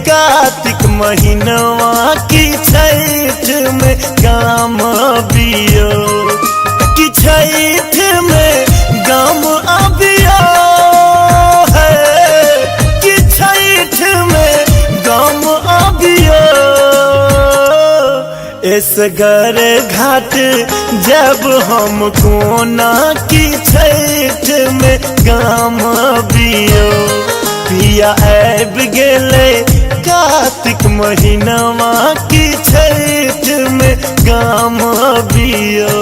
कार्तिक महीनवा की छठ में काम अबियो, कि छठ में गाम अबियो है, कि छठ में गाम अबियो, इसगर घाट जब हम कोना की छठ में गाम अबियो, पिया ऐब गेले कार्तिक महीनवा की छठ में गाम अबियो।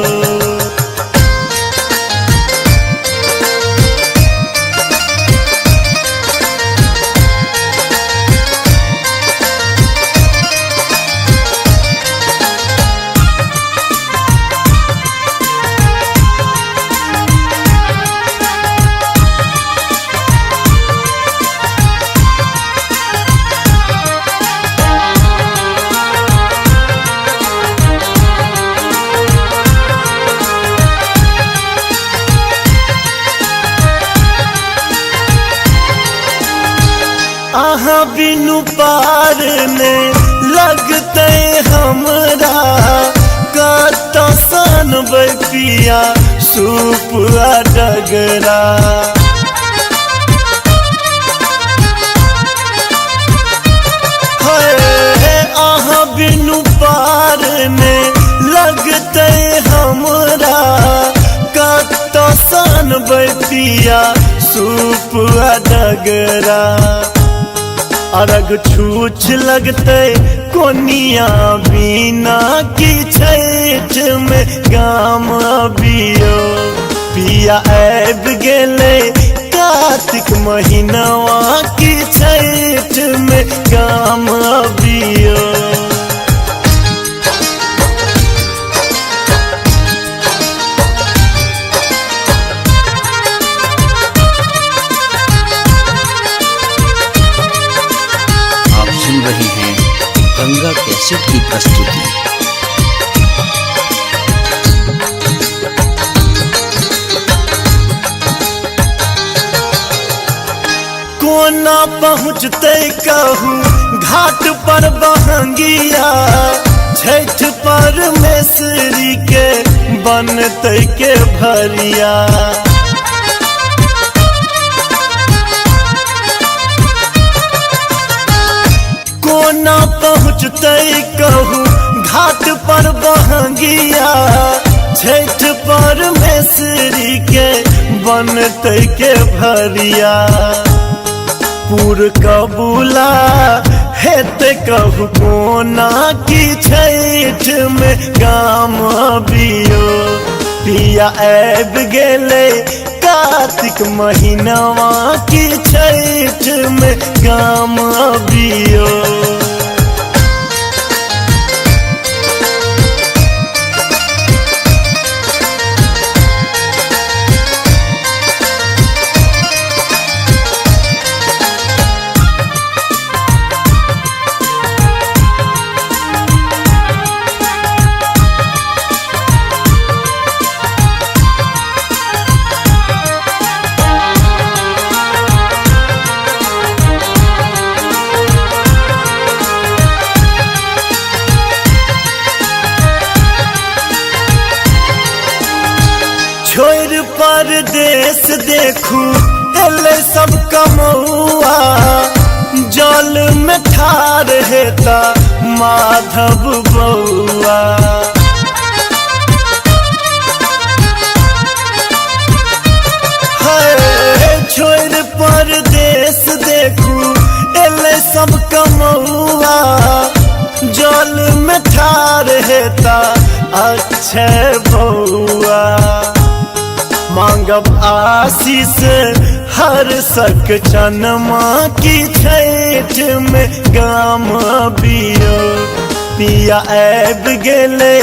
आहा बिनु पार ने लगते हमरा, कत सन पिया सूप डगरा, आहा बिनु पार ने लगते हमरा, कत सन पिया सूप डगरा, अरग छूछ लगते कोनिया बिना की छठ में गाम अबियो, पिया ऐब गेले कार्तिक महीनवा की छठ में गाम अबियो। आप सुन रहे हैं गंगा कैसेट की प्रस्तुति। कोना पहुँचते कहूँ घाट पर बहंगिया, छठ परमेश्वरी के बनते के भरिया। कोना पहुँचते कहूँ घाट पर बहंगिया, छठ परमेश्वरी के बनते के भरिया। पूर कबूला हेते कहू कोना की छठ में गाम बियो। पिया आब गेले कार्तिक महीनवा की छठ में गाम बियो। छोड़ परदेश देखू एले सब कमौआ। जल में ठार हेता माधव बउआ। छोड़ परदेश देखू एले सब कमौआ। जल में ठार हेता अक्षय बउआ। मांगब आशीष हर सक चनमा की छठ में गाम बियो। पिया आब गेले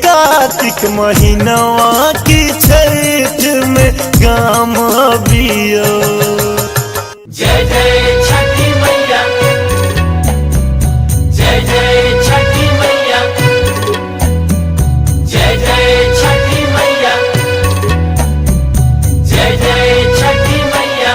कार्तिक महीनवा की छठ में गाम बियो। जय जय छठी मैया, जय जय छठी मैया, जय जय छठी मैया, जय जय छठी मैया।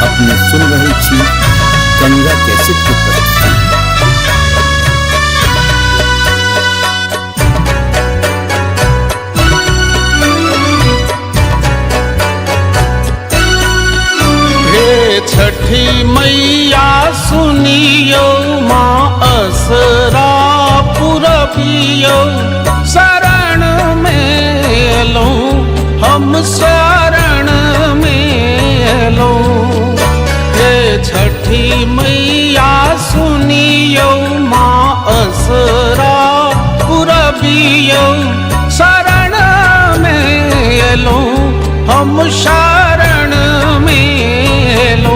अपने सुन रही थी गंगा कैसेट की प्रस्तुति। छठी मैया सुनियो माँ असरा पुरबियो। शरण में लो हम शरण में लो। हे छठी मैया सुनियो माँ असरा पुरबियो। शरण में लो हम शरण में लो।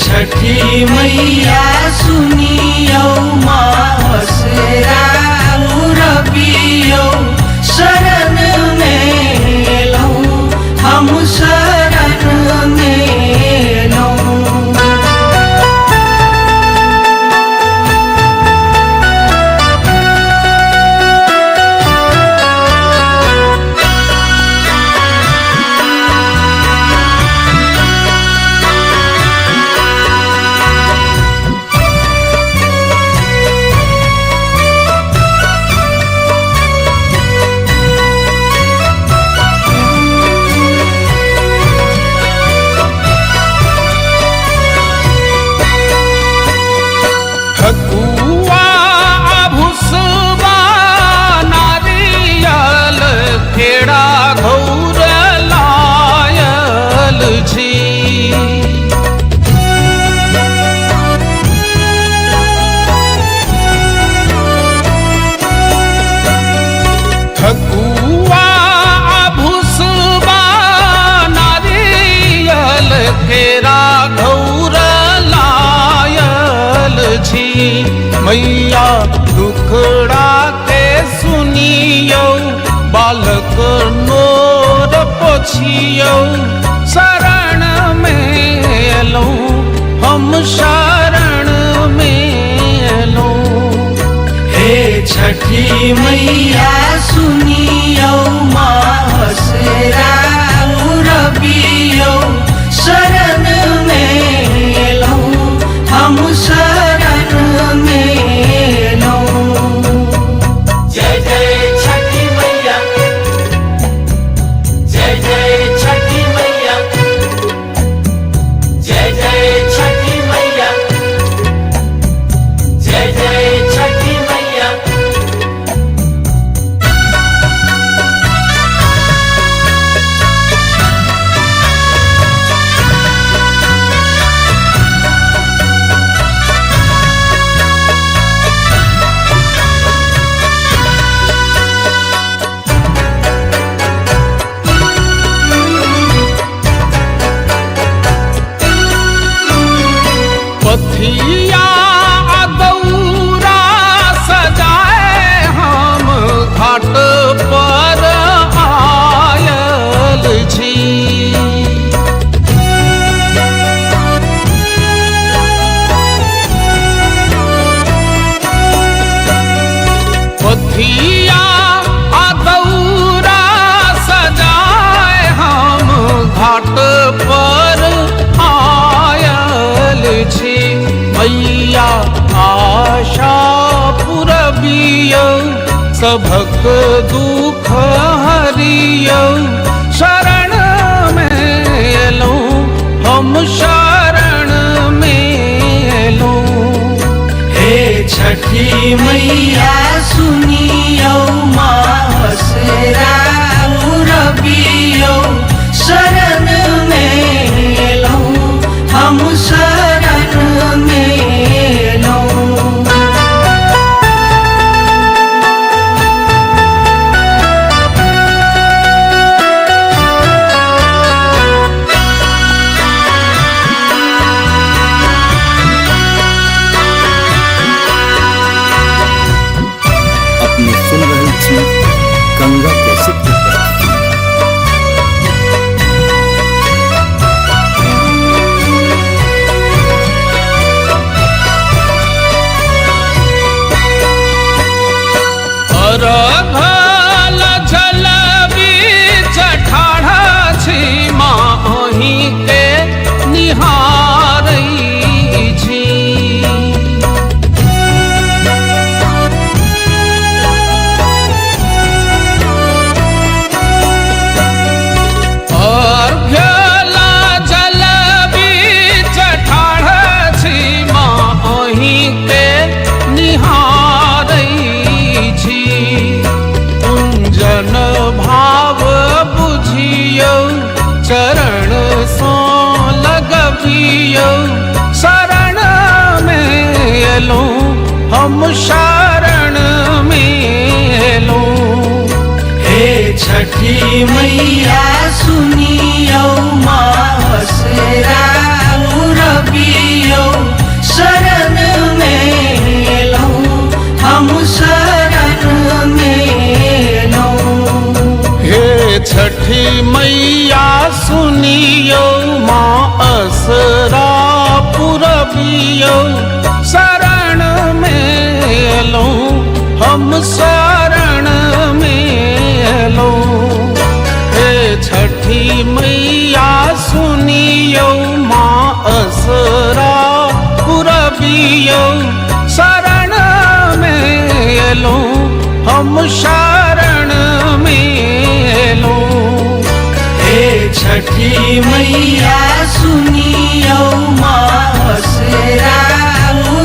छठी मैया सुनियो माँ असरा पुरबियो। शरण में लो हम शरण में लो। ठकुआ भुसबा नारियल केड़ा घौर लायल छी। ठकुआ भुसबा नारियल केड़ा घौर लायल छी। मैया दुखड़ा के सुनियो बालक नोर पोछियो। शरण में लो हम शरण में लो। हे छठी मैया सुनियो माँ असरा पुरबियो। सबक दुख हरियो शरण में एलो हम शरण में लो। हे छठी मैया सुनियो मासरा रबियो शरण में लो हम शरण में लो। अपने सुन रही थी गंगा कैसेट की प्रस्तुति। अरघल जल बीच ठाढ़ा छी माही के निहारै छी। अर्घ्यल जल बीच ठाढ़ा छी माही के निहारै छी। कुंजन भाव बुझियो चरण सो लगबियो शरण में एलो हम शरण में एलो। हे छठी मैया सुनियो मासरा रबियो शरण में लो हम शरण में लो। हे छठी मैया सुनियो माँ असरा पुरबियो शरण में एलो हम शरण में लो। हे छठी मैया सुनियो माँ असरा पुरबियो शरण में एलो हम शरण में लो। हे छठी मैया सुनियो मासरा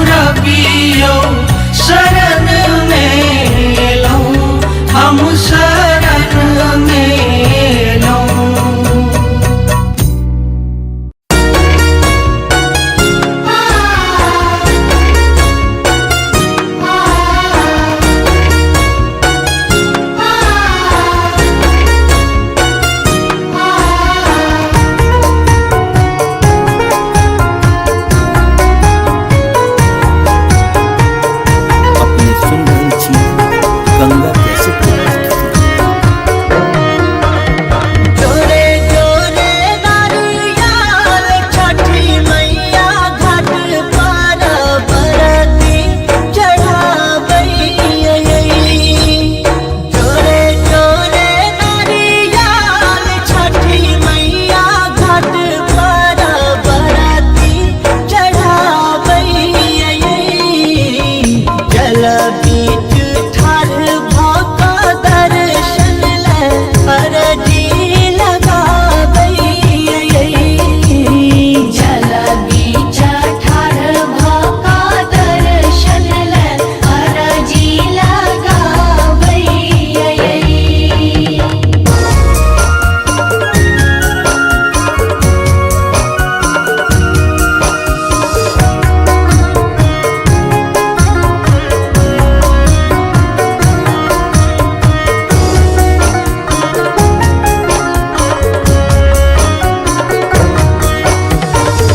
रबियो शरण में लो हम शरण में लो। अपने सुन रही थी गंगा कैसेट की प्रस्तुति। जोरे जोरे नारियल छठी मैया घाट पर बरती चढ़ावई। जोरे जोरे नारियल छठी मैया घाट पर बरती चढ़ावई। जल बीच ठाढ़ भऽ दर्शन ले अरजी लगावई। जल बीच ठाढ़ भऽ दर्शन ले अरजी लगावई।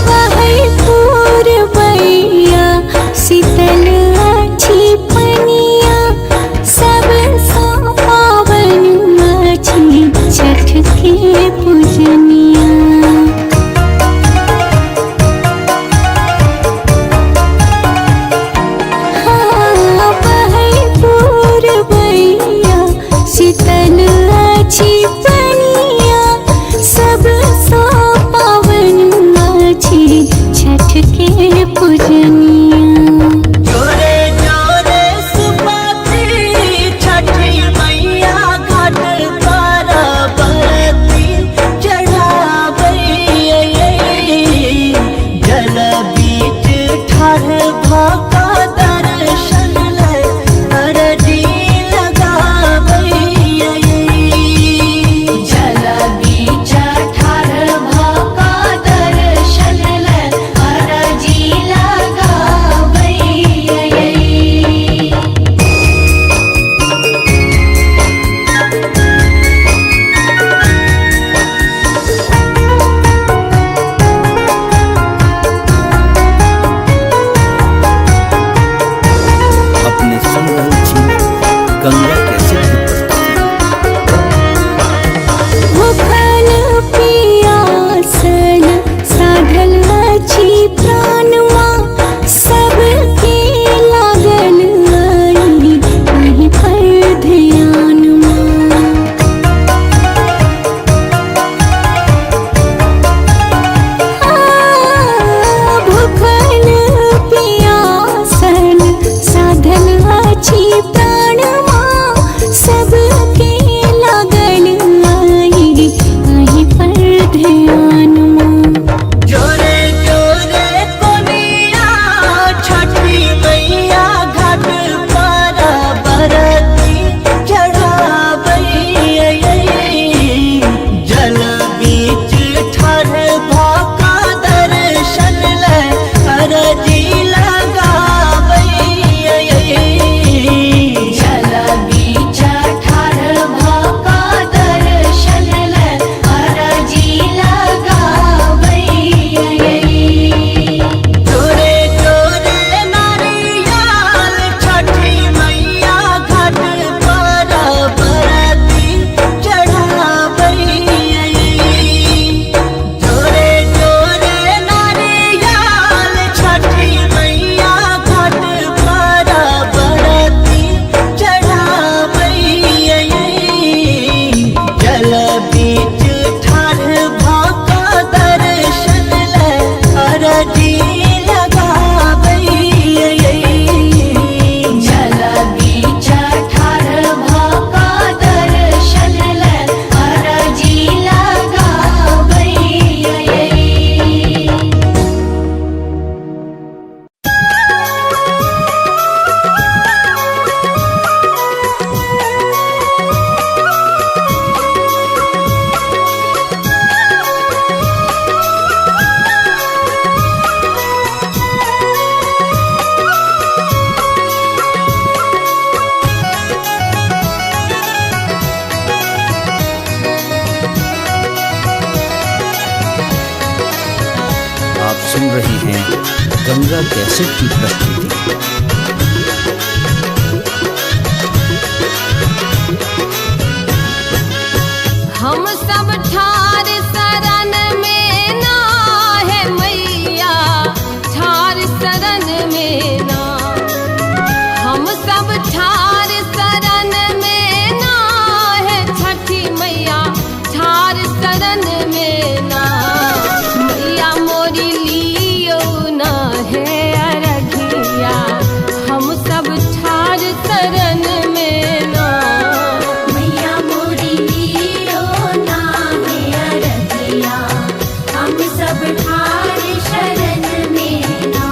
वही पूरबैया शीतल अछि पनिया सब सा पावन अछि छठ के पूजनिया। वही पूरबैया शीतल अछि पनिया सब सा पावन अछि छठ के पूजनिया। जोरे जोरे सुपात्री छठ हैं गंगा कैसेट की प्रस्तुति। हम सब ठार शरण में ना है मैया, ठार शरण में ना। हम सब ठार शरण में ना है छठी मैया, ठार शरण में ना। मैया मोरी लियो ना है अरघिया, हम सब ठार शरण में ना। मैया मोरी लियो ना है अरघिया, हम सब ठार शरण में ना।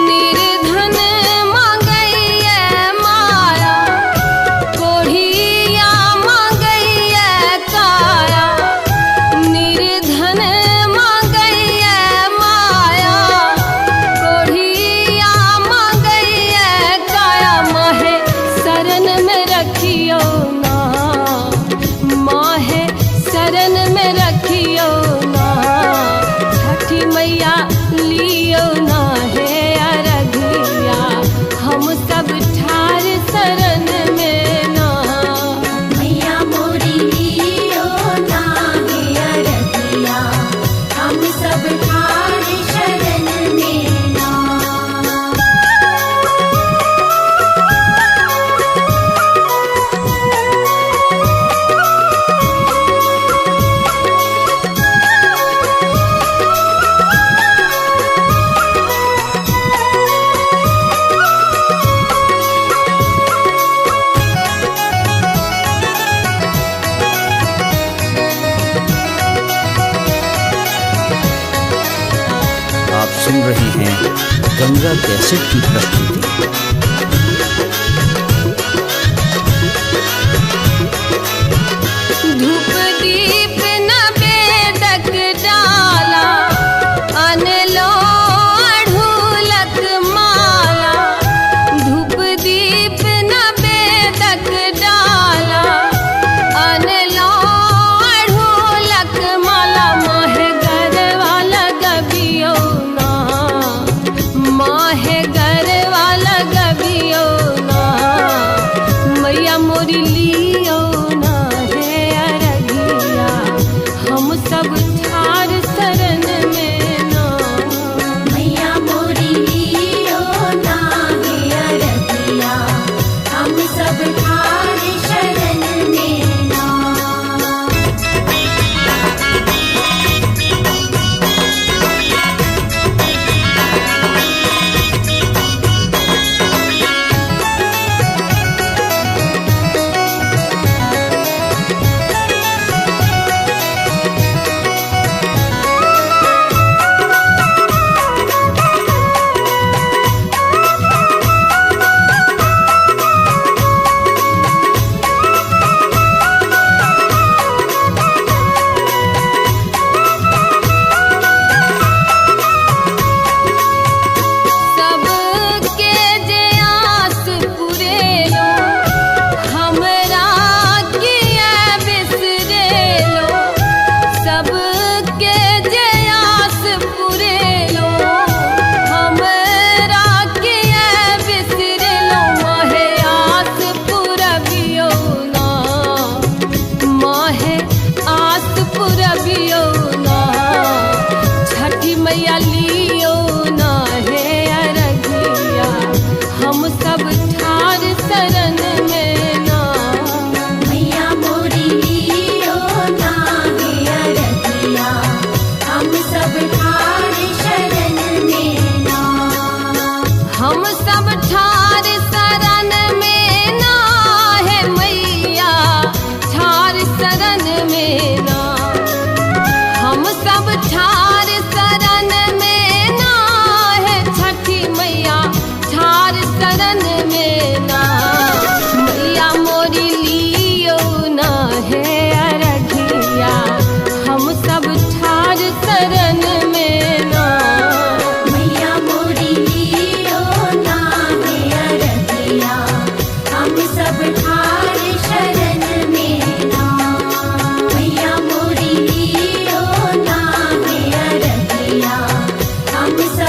निर्धन मांगैया माया, कोढ़िया मांगैया काया। निर्धन मांगैया माया, कोढ़िया मांगैया काया। माहे शरण में रखियो ना, माहे शरण में रखियो ना। छठी मैया लियो ना है अरघिया, हम सब ठार शरण में ना। मैया मोरी लियो ना है अरघिया, हम सब ठार शरण में ना। आप सुन रहे हैं गंगा कैसेट की प्रस्तुति। धूप दीप न बेदक डाला, अनलो अढ़ूलक माला। धूप दीप न बेदक डाला, अनलो अढ़ूलक माला। माहे गरवा लगबियो ना, माहे गरवा लगबियो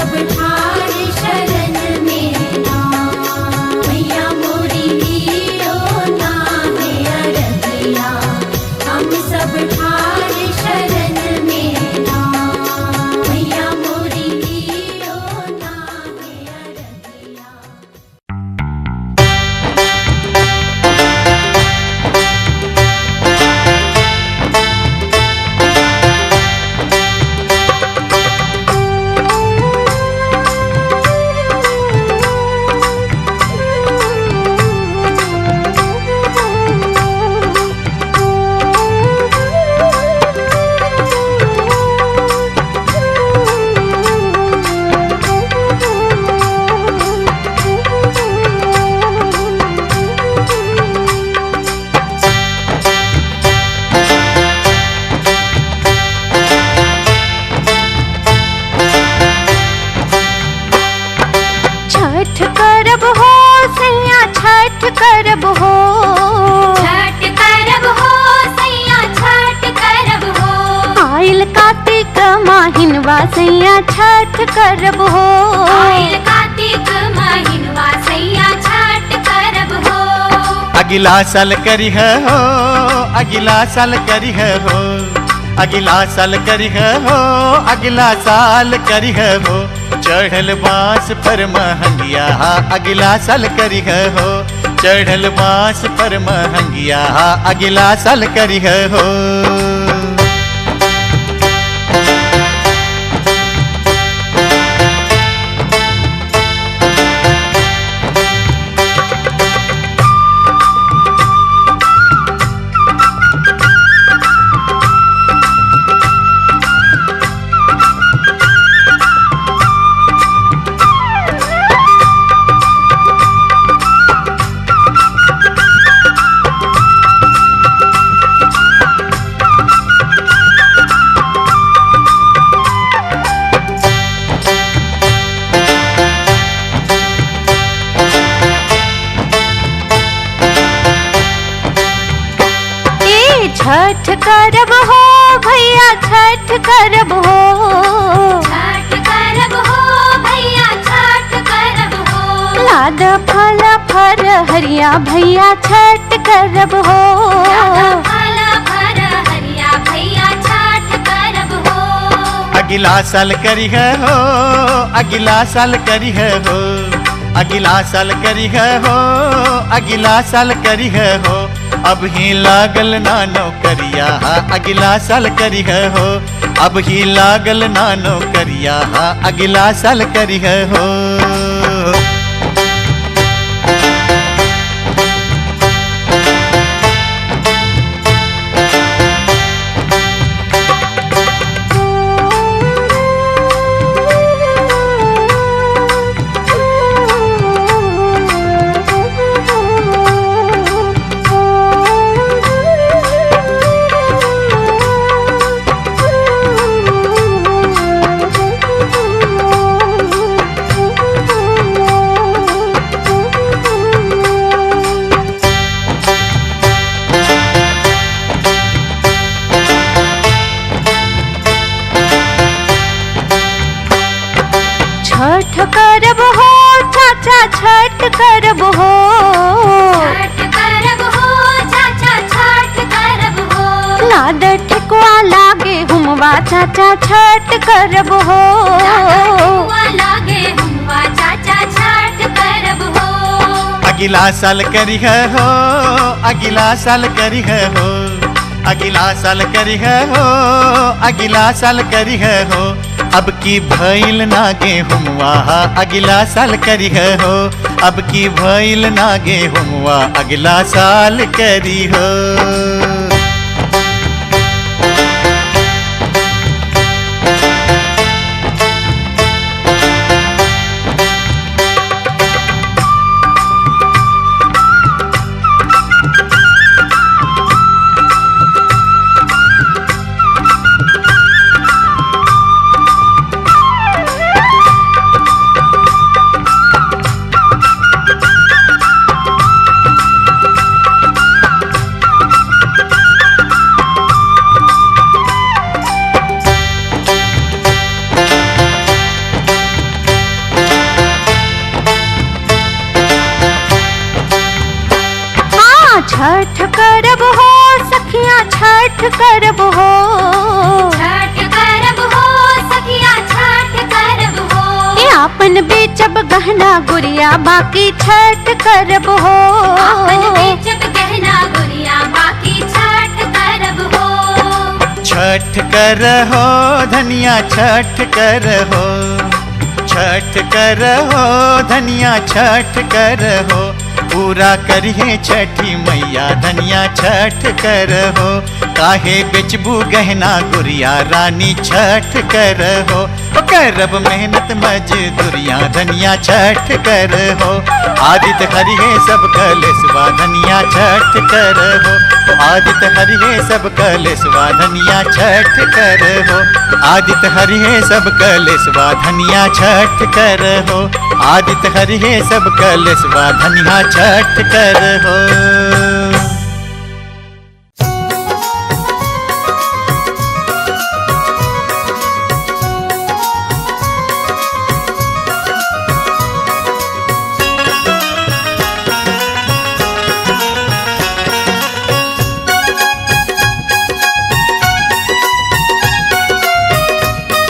सब ठार शरण में ना मैया मोरी लियो ना है अरगिया हम सब ठार शरण में ना मैया मोरी लियो ना है अरगिया। छठ करब हो सैया छठ करब हो छठ करब हो सैया छठ करब हो आइल कार्तिक माहिनवा सैया छठ करब हो आइल कार्तिक महिनवा सैया छठ करब हो। अगिला साल करी हो, अगिला साल करी हो, अगिला साल करी हो, अगिला साल करी हो, चढ़ल बांस पर महंगिया अगिला साल करी हो, चढ़ल बांस पर महंगिया अगिला साल करी हो। छठ करब हो भैया छठ करब हो छठ करब हो भैया छठ करब हो लाद फल फर हरिया भैया छठ करब हो फल फर हरिया भैया छठ करब हो। अगिला साल करी हो, अगिला साल करी हो, अगिला साल करी हो, अगिला साल करी हो, अब ही लागल ना नौकरिया अगिला साल करी हो, अब ही लागल ना नौकरिया अगिला साल करी हो। छठ करब हो चाचा छठ करब हो छठ करब हो चाचा छठ करब हो लाद ठेकुआ लागे हुमवा चाचा छठ करब हो हुआ लागे हुआ चाचा छठ करब हो। अगिला साल करी हो, अगिला साल करी हो, अगिला साल करी हो, अगिला साल करी हो, अब की भइल ना गेहुआ अगिला साल करी हो, अब की भइल ना गेहुआ अगिला साल करी हो। छठ करब हो सखिया छठ करब हो, छठ करब हो सखिया छठ करब हो। ये आपन बेचब गहना गुड़िया बाकी छठ करब हो, आपन बेचब गहना गुड़िया बाकी छठ करब हो। छठ करहो धनिया छठ करहो, छठ करहो धनिया छठ करहो, पूरा करिए छठी मैया धनिया छठ करहो। काहे बेचबू गहना गुड़िया रानी छठ करहो, करब मेहनत मजदूरिया धनिया छठ करहो। आदित्य हरिहे सब कलेसवा धनिया छठ करहो, आदित्य हरिहे सब कलेसवा धनिया छठ करहो, आदित्य हरिहे सब कलेसवा धनिया छठ करहो, आदित्य हरिहे सब कलेसवा धनिया छठ करहो।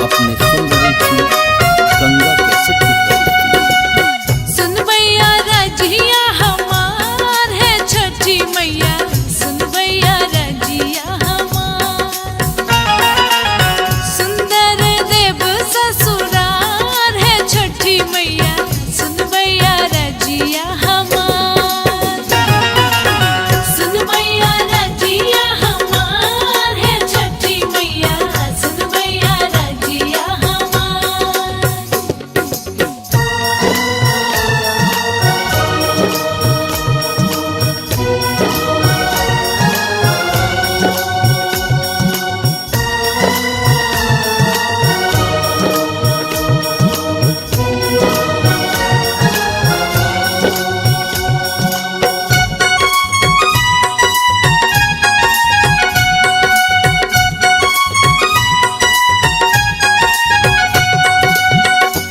अपने सुन रही थी गंगा कैसेट की प्रस्तुति। सुन भैया रजिया हमार है छठी मैया, सुन भैया रजिया हमार। सुंदर देव ससुरार है छठी मैया, सुन भैया रजिया हमार। सुन भैया रजिया हमार है छठी मैया, सुन भैया रजिया हमार।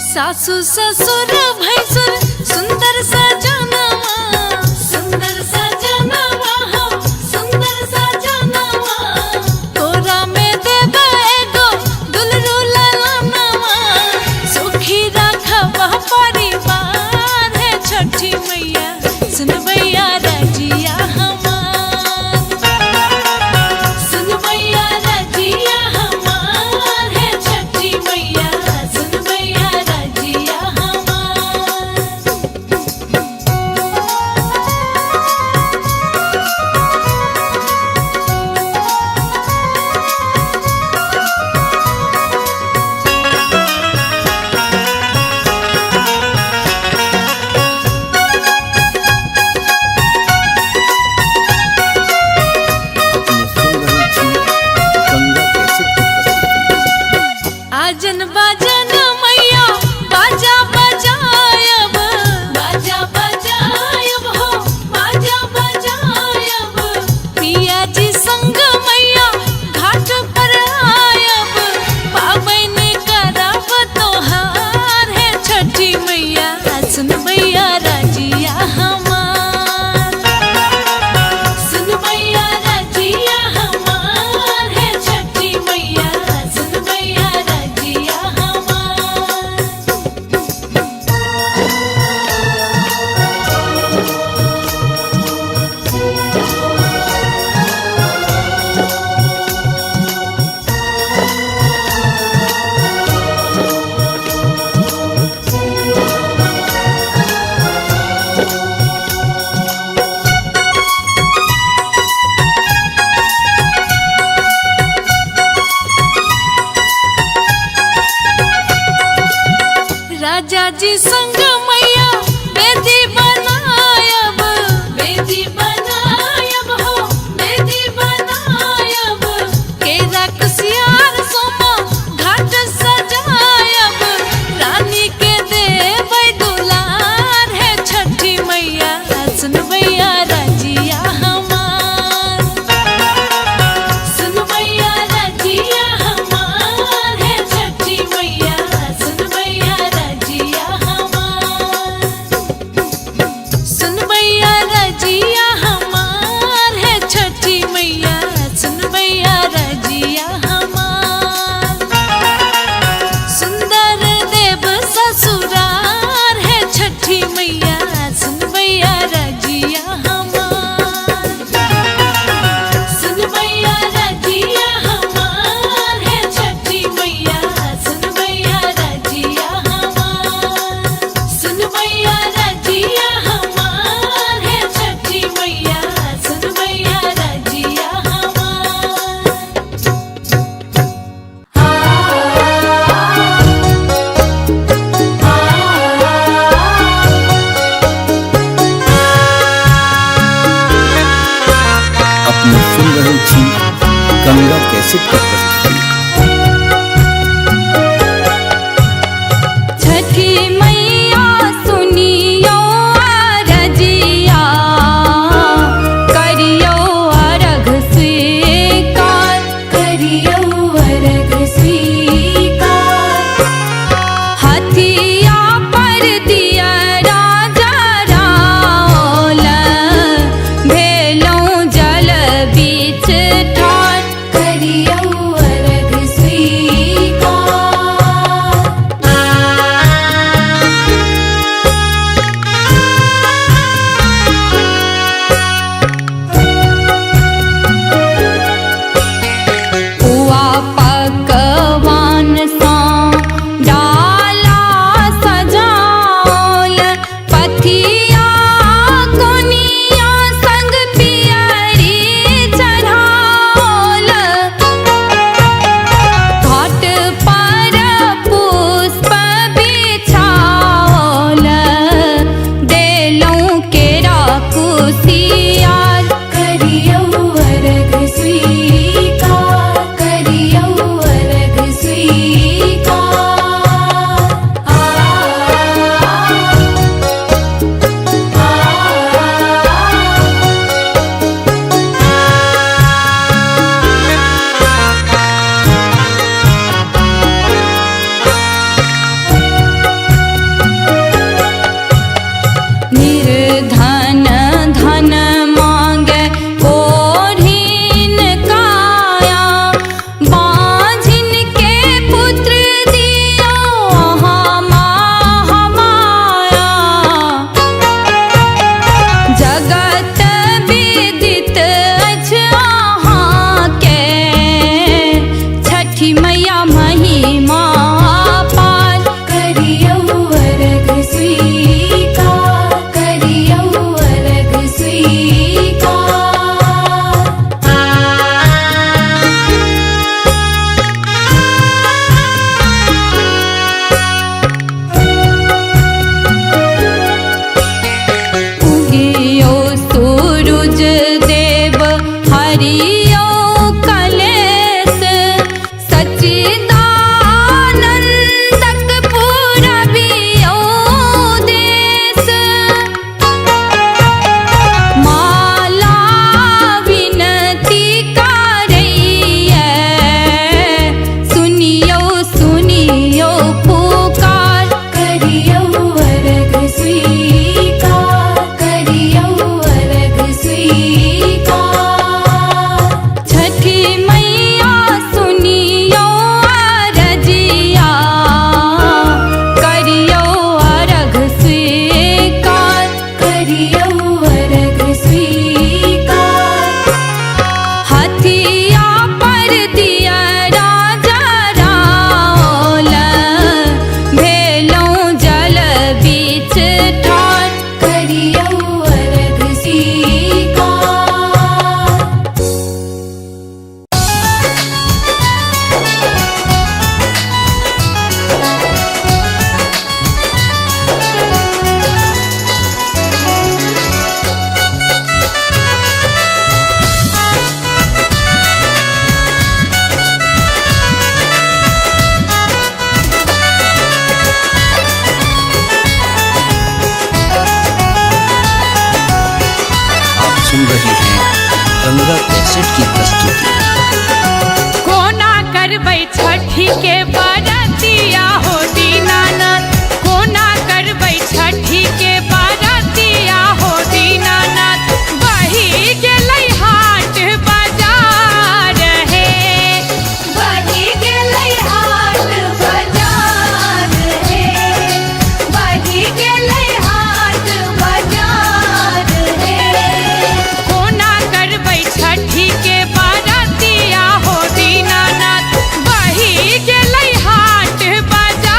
सासु ससुर भैसुर सुंदर सजनवा, सुंदर सजनवा हो सुंदर सजनवा। तोरा में देबे एगो दुलरू ललनवा, सुखी राखब परिवार है छठी मैया, सुन भैया रजिया हमार। सुन भैया रजिया हमार है छठी मैया, सुन भैया रजिया हमार। अपने सुन रही थी गंगा कैसेट की प्रस्तुति। आजन बाजन मैया बाजा बजायब, बाजा बजायब हो बाजा बजायब। पिया जी संग मैया घाट पर आयब, पाबन करब तोहार है छठी मैया, सुन भैया रजिया हमार। सुन भैया रजिया हमार है छठी मैया, सुन भैया रजिया हमार। राजा जी संग मैया बेदी बनायब, बेदी बनायब हो बेदी बनायब। केरा कुसियार सोमा घाट सजायब, रानी के देबै दुलार है छठी मैया, सुन भैया रजिया हमार। सुन भैया रजिया हमार है छठी मैया, सुन भैया रजिया हमार। सुन भैया रजिया हमार। कैसेट की प्रस्तुति। छठी मैया सुनियो अरजिया, करियो अर्घ स्वीकार, करियो अर्घ स्वीकार। हथिया पर दिया राजा राओल, भेलों जल बीच ठार, करियो अर्घ स्वीकार। पुआ पकवान सा डाला सजाओल, पथिया कोनिया संग पियरी चढ़ाओल। घाट पर पुष्प बिछाओल, देलों केरा कुसियार, करियो अर्घ स्वीकार, करियो अर्घ स्वीकार। निर्धन धन मांगे कोढ़ीन काया, बाझिन के पुत्र दियो हमाया। जगत विदित अछि अहाँ के, छठी मैया महिमा पार, करियो अर्घ स्वीकार, करियो अर्घ स्वीकार। उगियो सूरज देव, हरियो कलेश, सच्चिदानंदक पूरबियो देश। माला विनती करैये, सुनियो सुनियो पुकार, करियो अर्घ स्वीकार, करियो अर्घ स्वीकार। छठी मैया सुनियो अरजिया, करियो अर्घ स्वीकार, करियो अर्घ स्वीकार। हथिया पर दिया राजा राओल, भेलों जल बीच ठार, करियो अर्घ स्वीकार। आप सुन रहे हैं गंगा कैसेट की प्रस्तुति। कोना करबै छठी के बरतिया हो दीनानाथ, कोना करबै छठी के बरतिया हो दीनानाथ। बही गेलै हाट बाजार हे, बही गेलै हाट बाजार हे, बही गेलै हाट बाजार हे। कोना करबै छठी के बरतिया हो दीनानाथ, बही गेलै हाट बाजार।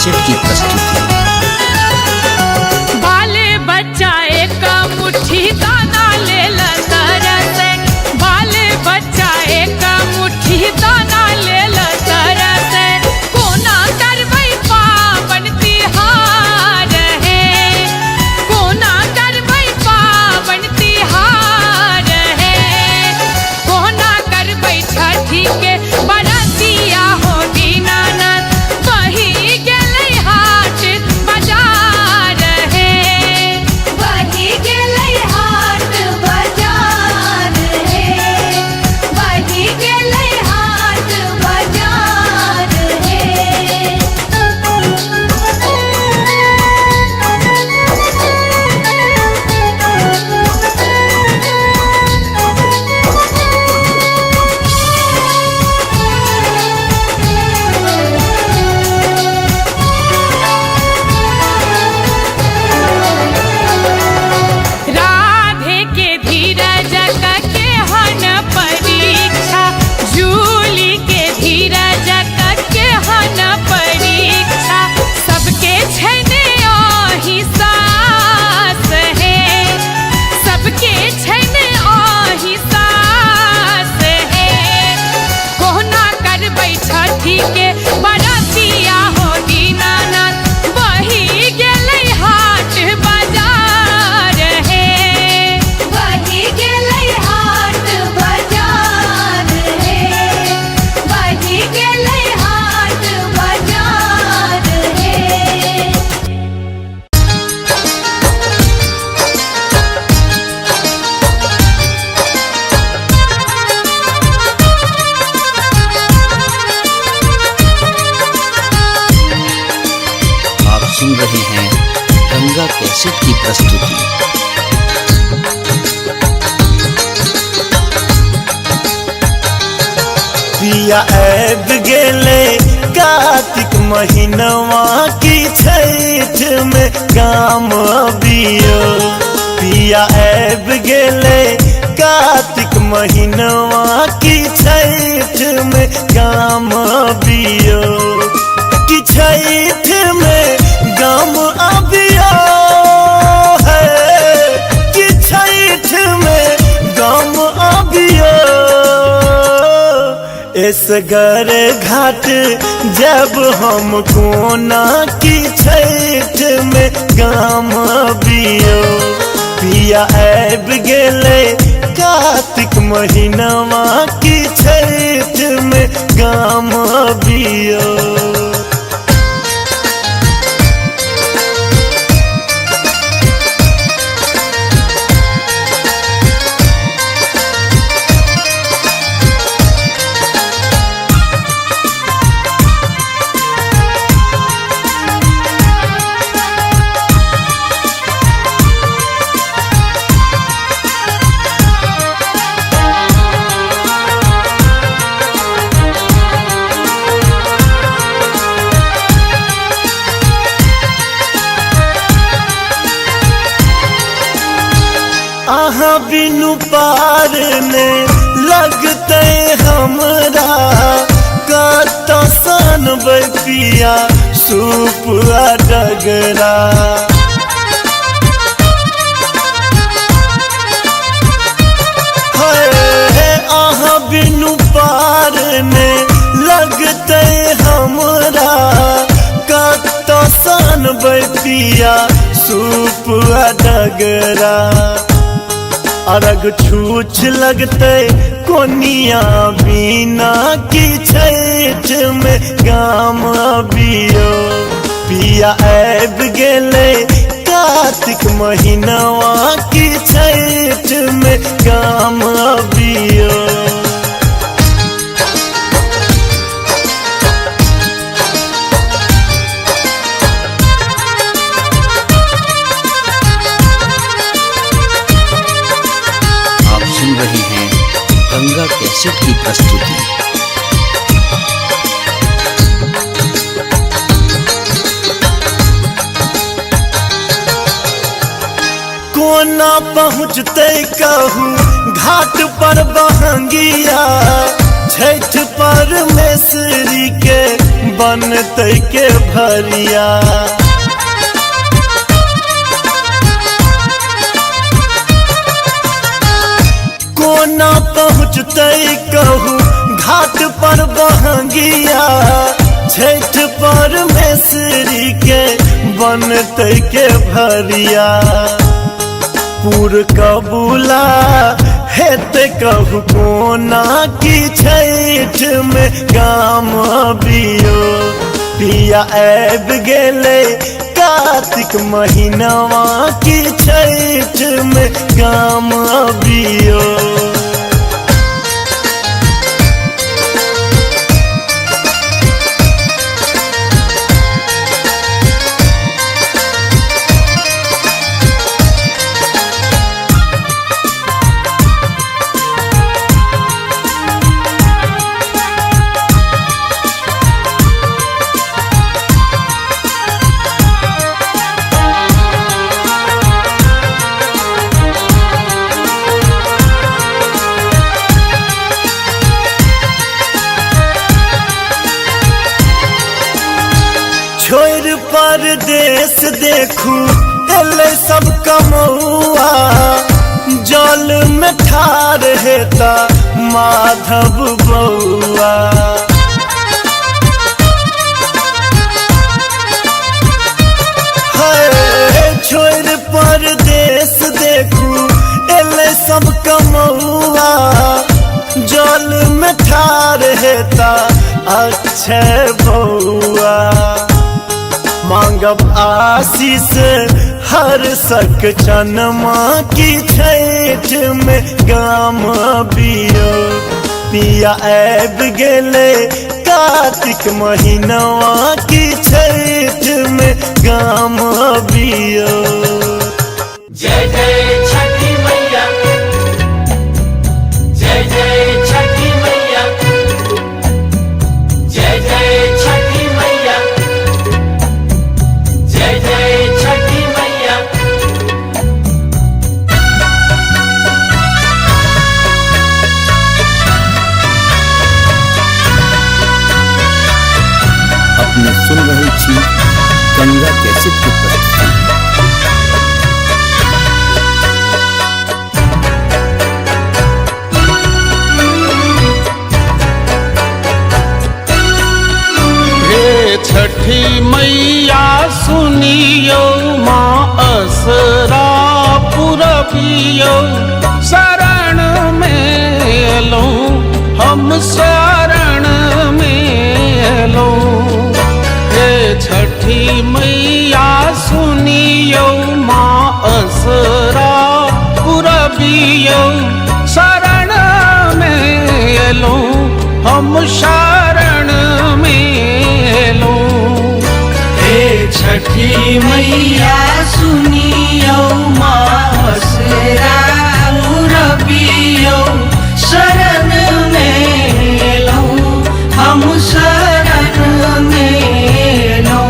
कैसेट की प्रस्तुति। बाले बच्चा एक मुट्ठी दाना ले ला तरस, बाले बच्चा एक मुट्ठी दाना ले ला तरस, कोना करबै पावन तिहार है, कोना करबै पावन तिहार है, कोना करबै छठी के बरतिया हो दीनानाथ, वही गेलै हाट बाजार है, वही गेलै हाट बाजार है, वही गेलै हाट बाजार राधे के धीरज के हन परीक्षा, जूली के धीरज के हन परीक्षा, सबके छने आही सास है, सबके छने आही सास है, कोना करबै छठी के बरतिया हो दीनानाथ, वही गेलै हाट बाजार है, वही गेलै हाट बाजार है, वही गेलै हाट बाजार है। आप सुन रहे हैं गंगा कैसेट की प्रस्तुति। पिया ऐब गेले कार्तिक महीनवा की छठ में काम बियो, पिया ऐब गेले कार्तिक महीनवा की छठ में काम बियो, कि छठ में गाम अबियो है, कि छठ में गाम अबियो, इसगर घाट जब हम कोना की छठ में गाम बियो, पिया ऐब गेले कार्तिक महीनवा की छठ में गाम बियो। आहा बिनु पार ने लगते हमरा कत सन पिया सुपुआ डगरा, आहा बिनु पार ने लगते हमरा कत सन पिया सुपुआ डगरा, अरग छूछ लगते कोनिया बिना की छठ में गाम बियो, पिया ऐब गेले कार्तिक महीनवा की छठ में गाम बियो। आप सुन रहे हैं गंगा कैसेट की प्रस्तुति। कोना पहुँचते कहूँ घाट पर बहंगिया, छठ परमेश्वरी के बनते के भरिया कोना पहुँचते कहूँ घाट पर बहंगिया छठ परमेश्वरी के बनते के भरिया पूर कबूला हेते कहू कोना की छठ में गाम बियो पिया ऐब गेले कार्तिक महीनवा की छठ में गाम बियो छोड़ परदेश देखू एले सब कमौआ जल में ठार हेता माधव बउआ छोड़ परदेश देखू एले सब कमौआ जल में ठार हेता अक्षय बउआ मांगब आशीष हर सक चनमा की छठ में गाम बियो पिया ऐब गेले कार्तिक महीनवा की छठ में गाम बियो जय जय छठी मैया जय जय छठी मैया जय जय छठी मैया जय जय छठी मैया अपने सुन रही थी गंगा कैसेट की प्रस्तुति। छठी मैया सुनियो माँ असरा पुरबियो शरण में लो हम शरण में लो हे छठी मैया सुनियो माँ असरा पुरबियो शरण में लो हम शरण में लो छठी मैया सुनियो मासरा मुरबियो शरण में लो हम शरण में लो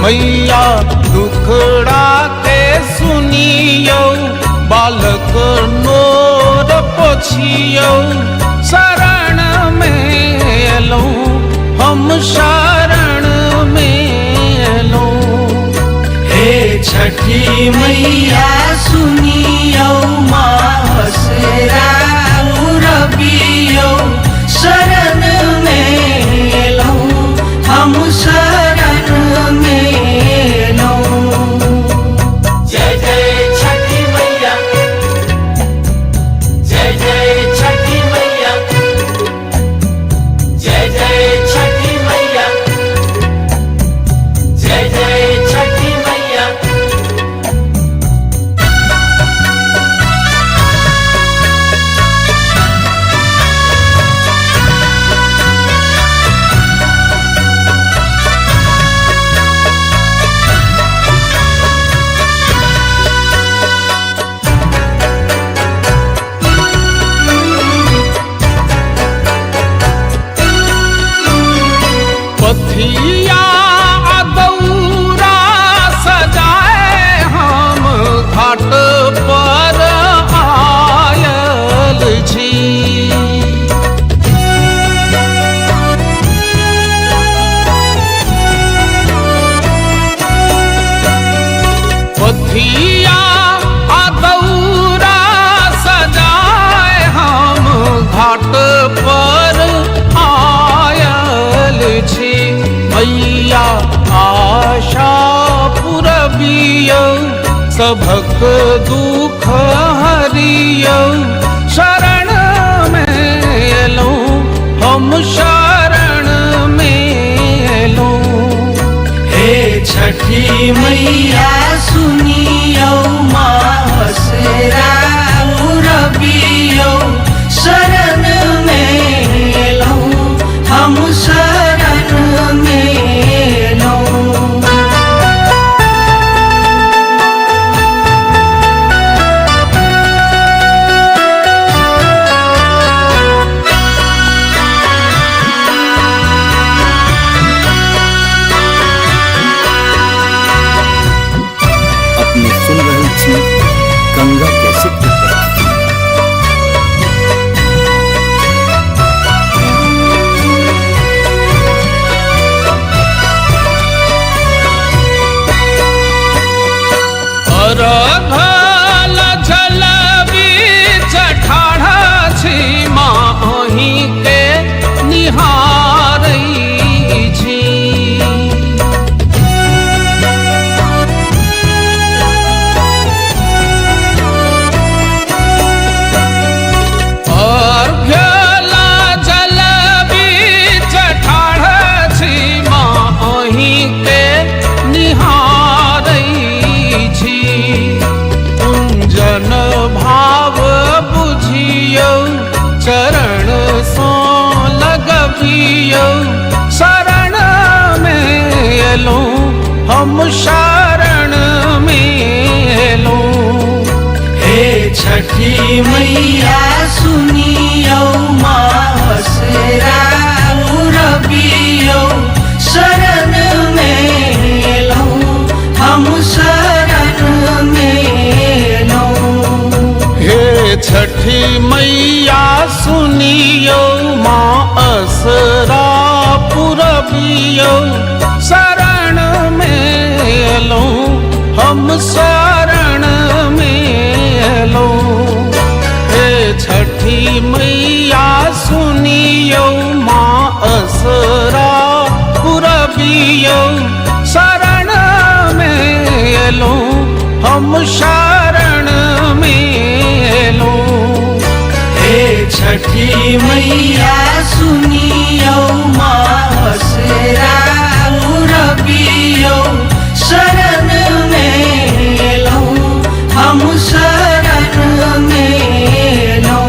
मैया दुखड़ा के सुनियो बालक नोर पोछियो शरण में लो हम शरण में लो हे छठी मैया सुनियो मास असरा रबियो शरण में लो हम शरण में लो। जय जय छठी मैया, जय जय छठी मैया, जय जय छठी मैया, जय जय छठी मैया। पथिया दौरा सजाए हम घाट पर आयल छी। पथिया दौरा सजाए हम घाट पर आयल छी। मैया आशा पुरबियौ सभक दुख हरियौ शरण में एलौं हम शरण में एलौं। हे छठी मैया सुनियो मासरा रबियो शरण में लो हम शरण में लो। अपने सुन रहे थी गंगा कैसेट की प्रस्तुति। अरघल जल बीच ठाढ़ छी माही के निहारै छी। अर्घ्यल जल बीच ठाढ़ छी माही के निहारै छी। कुंजन भाव बुझियौ चरण सँ लगबियौ शरण में एलौं हम शरण में एलौं। हे छठी मैया सुनियो मासरा रबियो शरण में लो हम शरण में लो। हे छठी मैया सुनियो माँ असरा पुरबियो शरण में एलौं हम शरण में एलौं। हे छठी मैया सुनियो माँ असरा पुरबियो शरण में एलौं हम शरण में एलौं। हे छठी मैया सुनियो मासरा रबियो शरण में लो हम शरण में लो।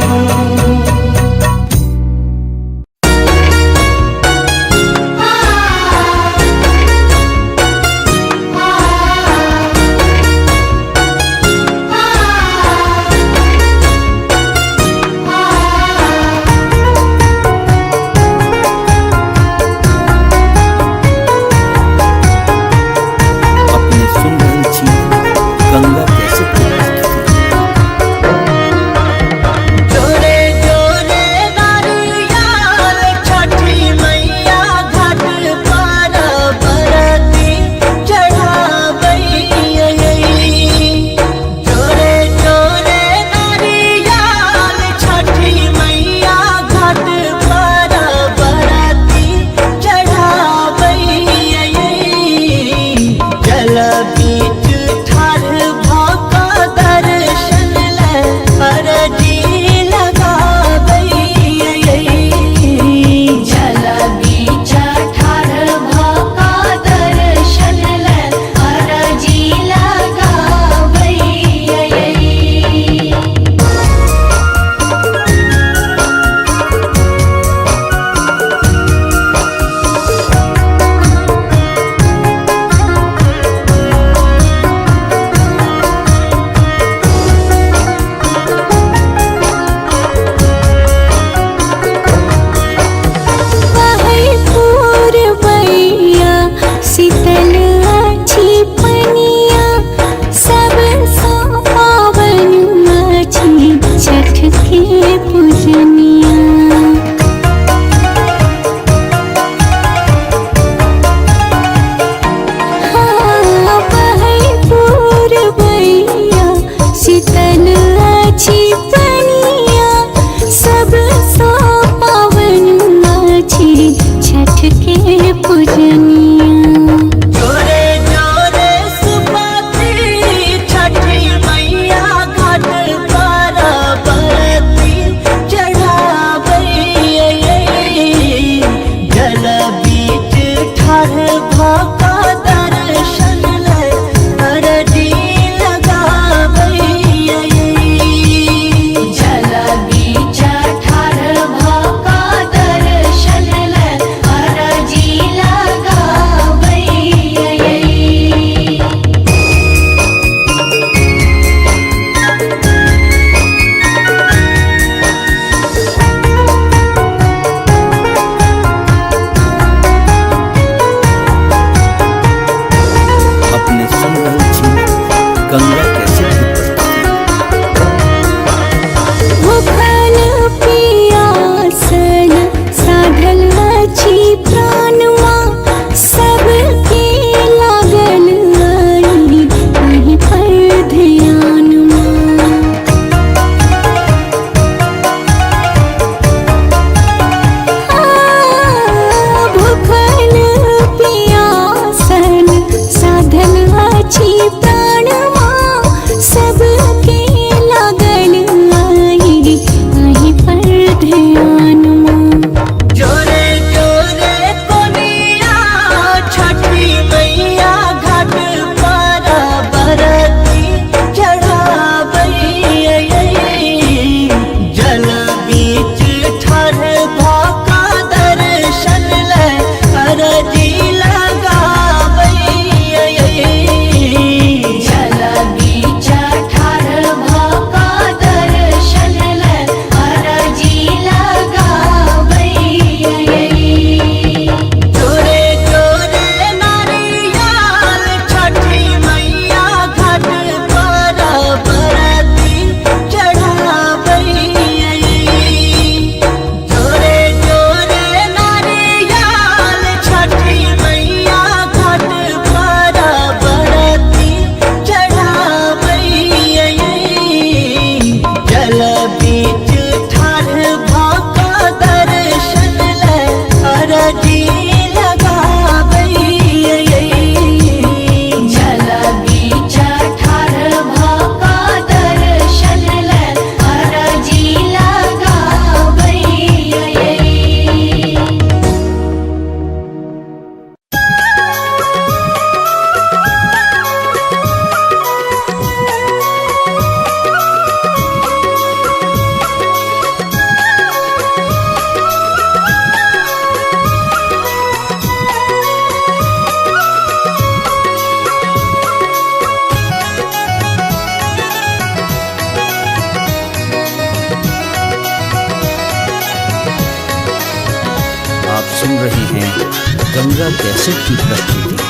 गंगा कैसेट की प्रस्तुति।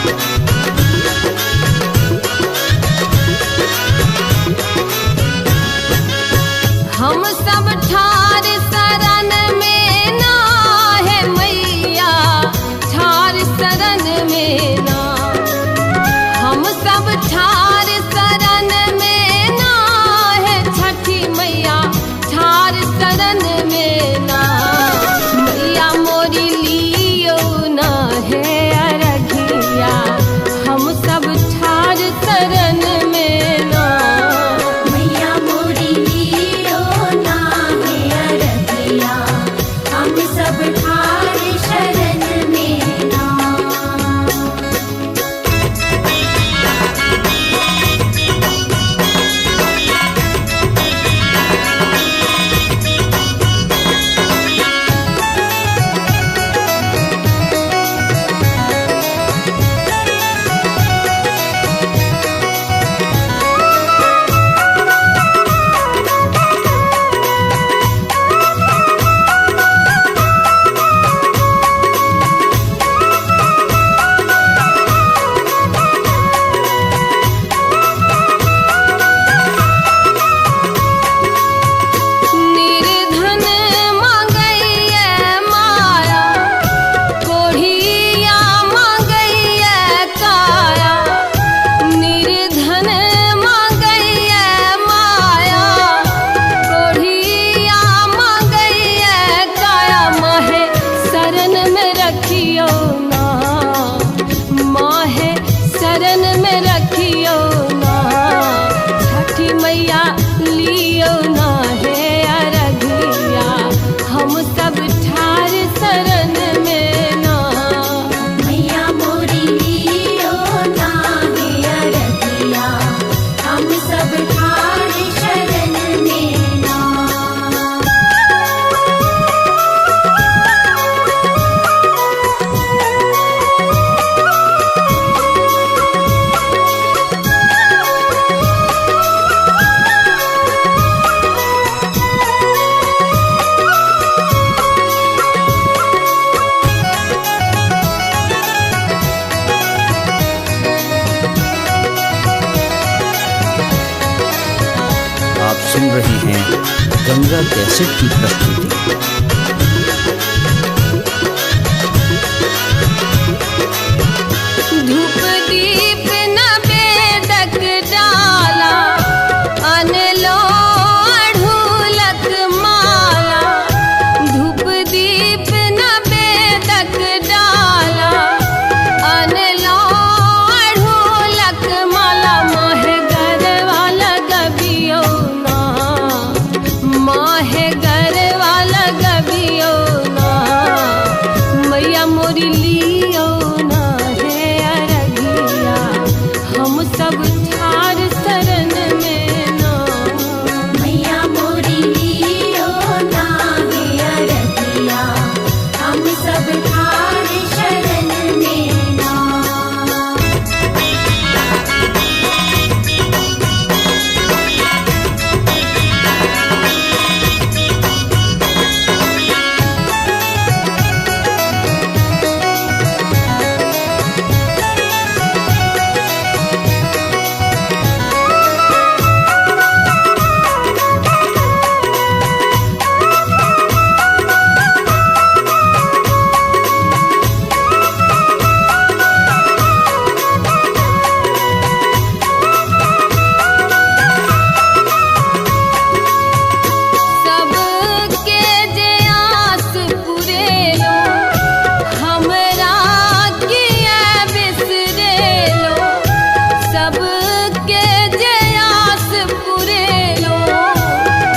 हम सब ठार शरण में ना है मैया, ठार शरण में ना। हम सब ठार शरण में ना है छठी मैया, ठार शरण में ना। मैया मोरी लियो ना है अरघिया, हम सब ठार शरण में ना। मैया मोरी लियो ना है अरघिया, हम सब ठार शरण में ना। निर्धन मांगैया माया, कोढ़िया मांगैया काया। निर्धन मांगैया माया, कोढ़िया मांगैया काया। माहे शरण में रखियो ना, माहे शरण में रखियो ना। छठी मैया लियो ना है अरघिया, हम सब ठार शरण में ना। मैया मोरी लियो ना है अरघिया, हम सब ठार शरण में ना। आप सुन रहे हैं गंगा कैसेट की प्रस्तुति। धूप दीप नवेदक डाला, अनलो अढ़ूलक माला। धूप दीप नवेदक डाला, अनलो अढ़ूलक माला। माहे गरवा लगबियो ना, माहे गरवा लगबियो ना। मैया मोरी लियो ना है अरघिया, हम सब ठार शरण में ना। मैया मोरी लियो ना है अरघिया, हम सब ठार शरण में ना। सबके जे आस पुरेलो, हमरा किया बिसरेलो। सबके जे आस पुरेलो,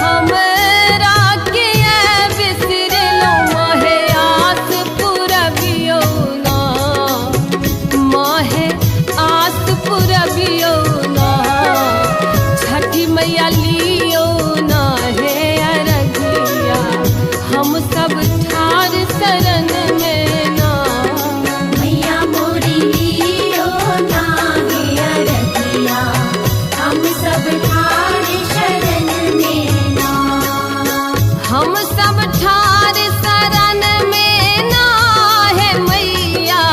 हमरा किया बिसरेलो। माहे आस पुरबियो ना, माहे आस पुरबियो ना। छठी मैया लियो ना है अरघिया, हम सब ठार शरण में ना। मैया मोरी लियो ना है अरघिया, हम सब ठार शरण में ना। हम सब ठार शरण में ना है मैया,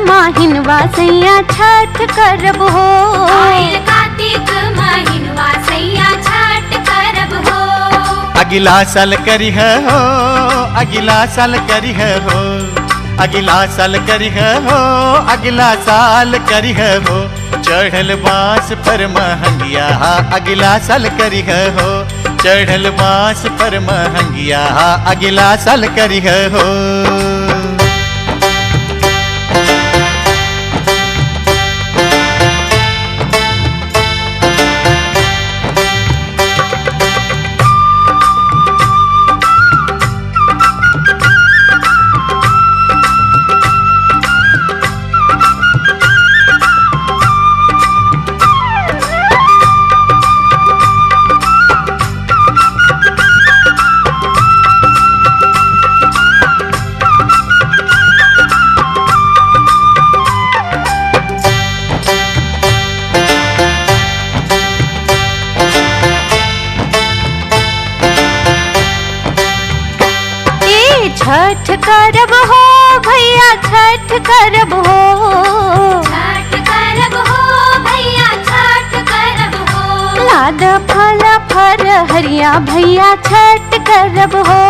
माहिनवा सैया छठ करब हो। आइल कार्तिक महीनवा सैया छठ करब हो। अगिला साल करी है हो, अगिला साल करी है हो, अगिला साल करी है हो, अगिला साल करी है हो। चढ़ल बांस पर महंगिया अगिला साल करी है हो, चढ़ल बांस पर महंगिया अगिला साल करी है हो। छठ करब हो भैया छठ करब हो। छठ करब हो भैया छठ करब हो। लाद फल फर हरिया भैया छठ करब हो।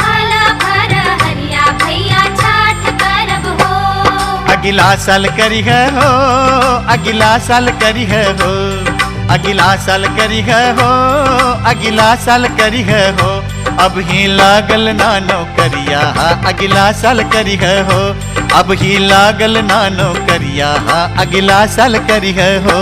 फल फर हरिया भैया छठ करब हो। अगिला साल करी है हो, अगिला साल करी है हो, अगिला साल करी है हो, अगिला साल करी है हो। अब ही लागल नानो करिया अगिला साल करी है हो, अब ही लागल नानो करिया अगिला साल करी है हो।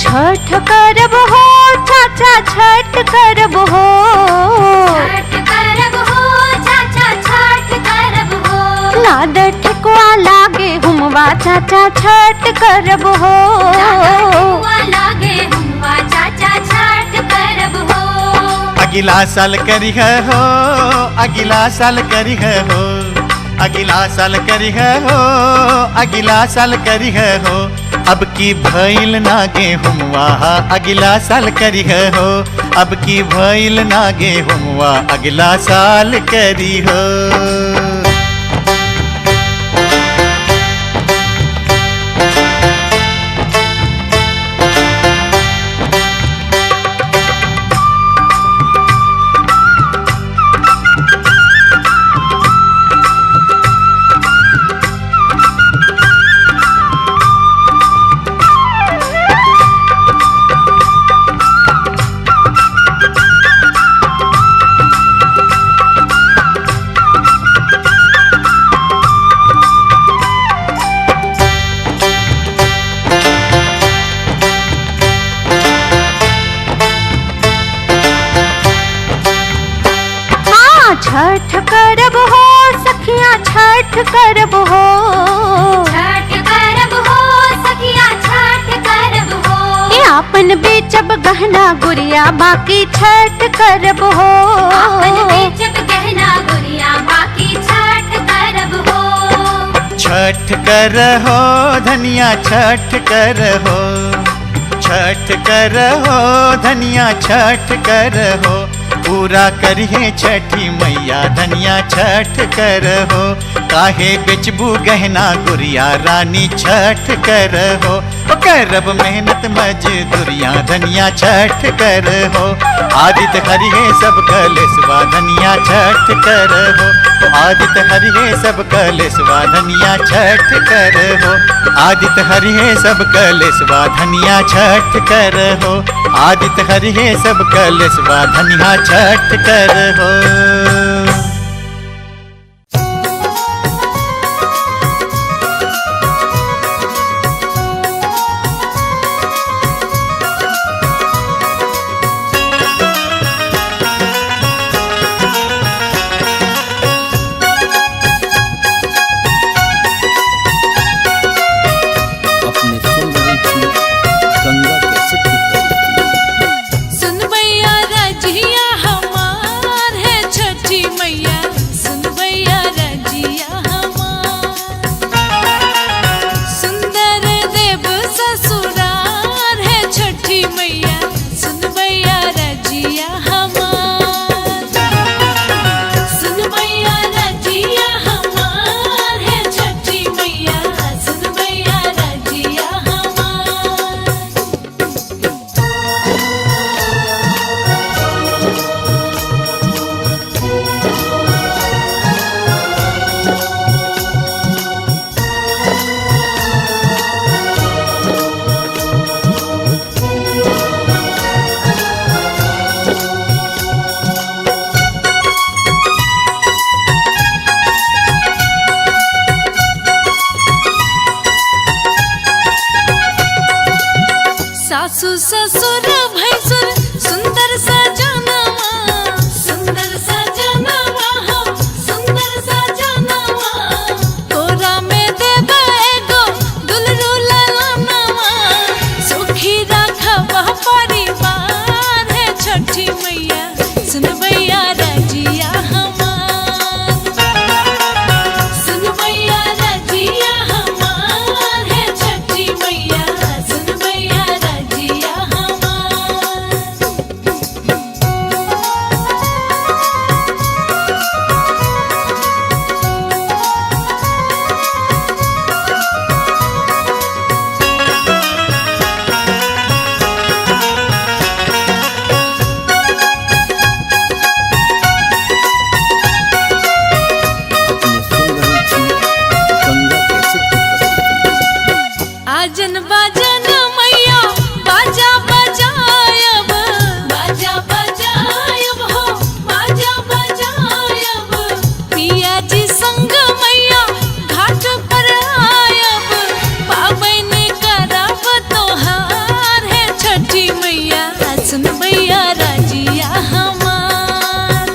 छठ करब हो चाचा छठ करब हो। छठ करब हो चाचा छठ करब हो। लाद ठेकुआ लागे हुमवा चाचा छठ करब हो। लागे हुआ चाचा छठ करब हो। अगिला साल करी है हो, अगिला साल करी है हो, अगिला साल करी है हो, अगिला साल करी है हो। अब की भइल नागे हुआ अगिला साल करी है हो, अब की भइल नागे हुआ अगिला साल करी हो। छठ करब हो सखिया छठ करब हो। छठ करब हो सखिया छठ करब हो। ये आपन बेचब गहना गुड़िया बाकी छठ करब हो। आपन बेचब गहना गुड़िया बाकी छठ करब हो। छठ कर हो धनिया छठ कर हो, छठ कर हो धनिया छठ कर हो। पूरा करिए छठी मैया धनिया छठ कर हो। काहे बेचबू गहना गुड़िया रानी छठ कर हो। करब मेहनत मजदूरिया धनिया छठ कर हो। आदित्य हरिहे सब कलेसवा धनिया छठ कर हो। आदित्य हरिहे सब कलेसवा धनिया छठ कर हो। आदित्य हरिहे सब कलेसवा धनिया छठ कर हो। आदित्य हरिहे सब कलेसवा धनिया छठ कर हो। सासू ससुर भैसुर सुंदर सजनवा सुंदर सजनवा हो सुंदर सजनवा तोरा में देबे एगो दुलरू ललनवा सुखी रखबा परिवार है छठी मैया सुनबैया रजिया हमार सुनबैया रजिया हमार है छठी मैया सुनबैया रजिया हमार। अपने सुन रही थी गंगा कैसेट की प्रस्तुति। आजन बाजन मैया बाजा बजायब बाजा बजायब हो बाजा बजायब पिया जी संग मैया घाट पर आयब पाबन करब तोहार है छठी मैया सुनबैया रजिया हमार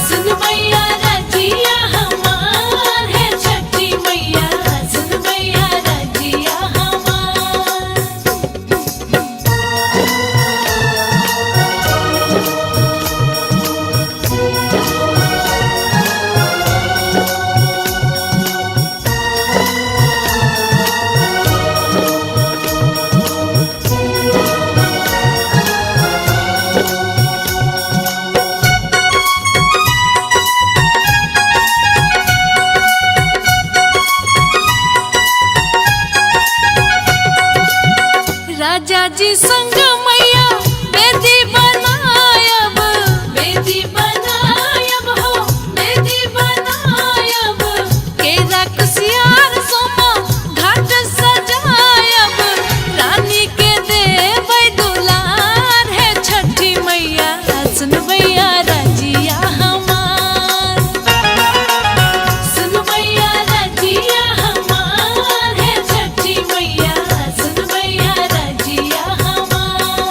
सुनबैया रजिया हमार है छठी मैया सुनबैया रजिया हमार। राजा जी संग मैया बेदी बनायब बेदी बनायब हो बेदी बनायब केरा कुसियार सोमा घाट सजायब रानी के देबै दुलार है छठी मैया सुनबैया रजिया हमार सुनबैया रजिया हमार है छठी मैया सुनबैया रजिया हमार।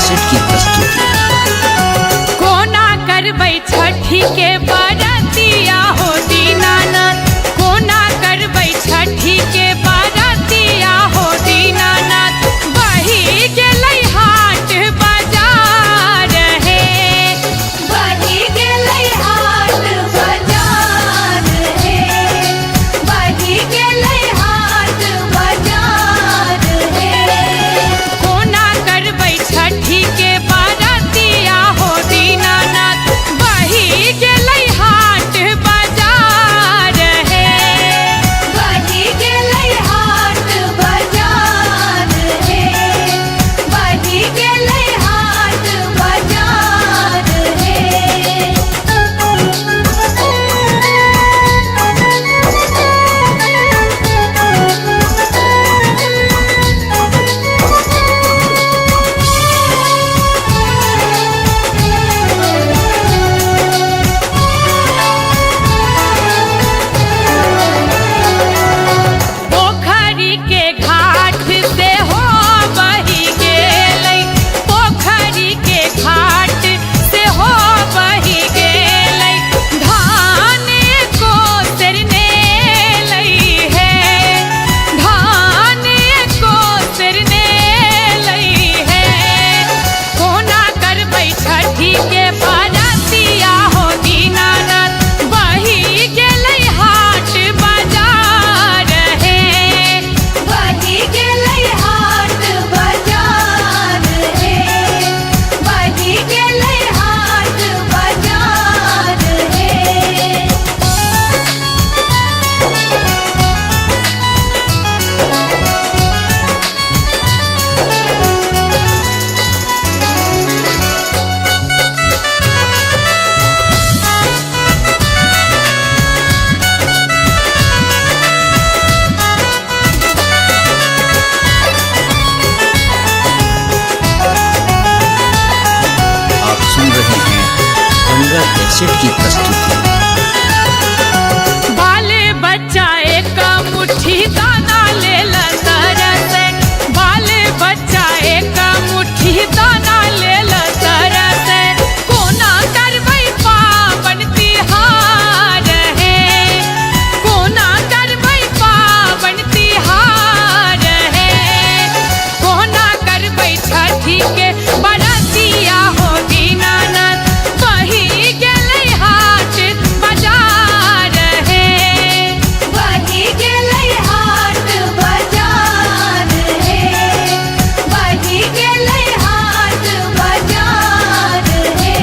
कैसेट की प्रस्तुति। कोना करबै छठी के बरतिया हो दीनानाथ, कोना करबै छठी के बरतिया हो दीनानाथ। बही गेलै हाट बाजार हे, बही गेलै हाट बाजार हे, बही गेलै हाट बाजार हे। कोना करबै छठी के बरतिया हो दीनानाथ। बही गेलै हाट बाजार हे, बही गेलै हाट बाजार हे, बही गेलै हाट बाजार हे। पोखरी के घाट से हो बही गेलै, पोखरी के घाट से हो बही गेलै। धान को तेरने लै है, धान को तेरने लै है। कोना करबै छठी के बरतिया हो दीनानाथ। बही गेलै हाट बाजार हे, बही गेलै हाट बाजार हे, बही गेलै हाट बाजार हे। आप सुन रहे हैं गंगा कैसेट की प्रस्तुति। बाल बच्चा एक मुट्ठी दाना ले तरस, बाल बच्चा एक मुट्ठी दाना ले तरस। कोना करबै पावन तिहार हे, कोना करबै पावन तिहार हे। कोना करबै छठी के बरतिया हो दीनानाथ। बही गेलै हाट बाजार हे, बही गेलै हाट बाजार हे, बही गेलै हाट बाजार हे।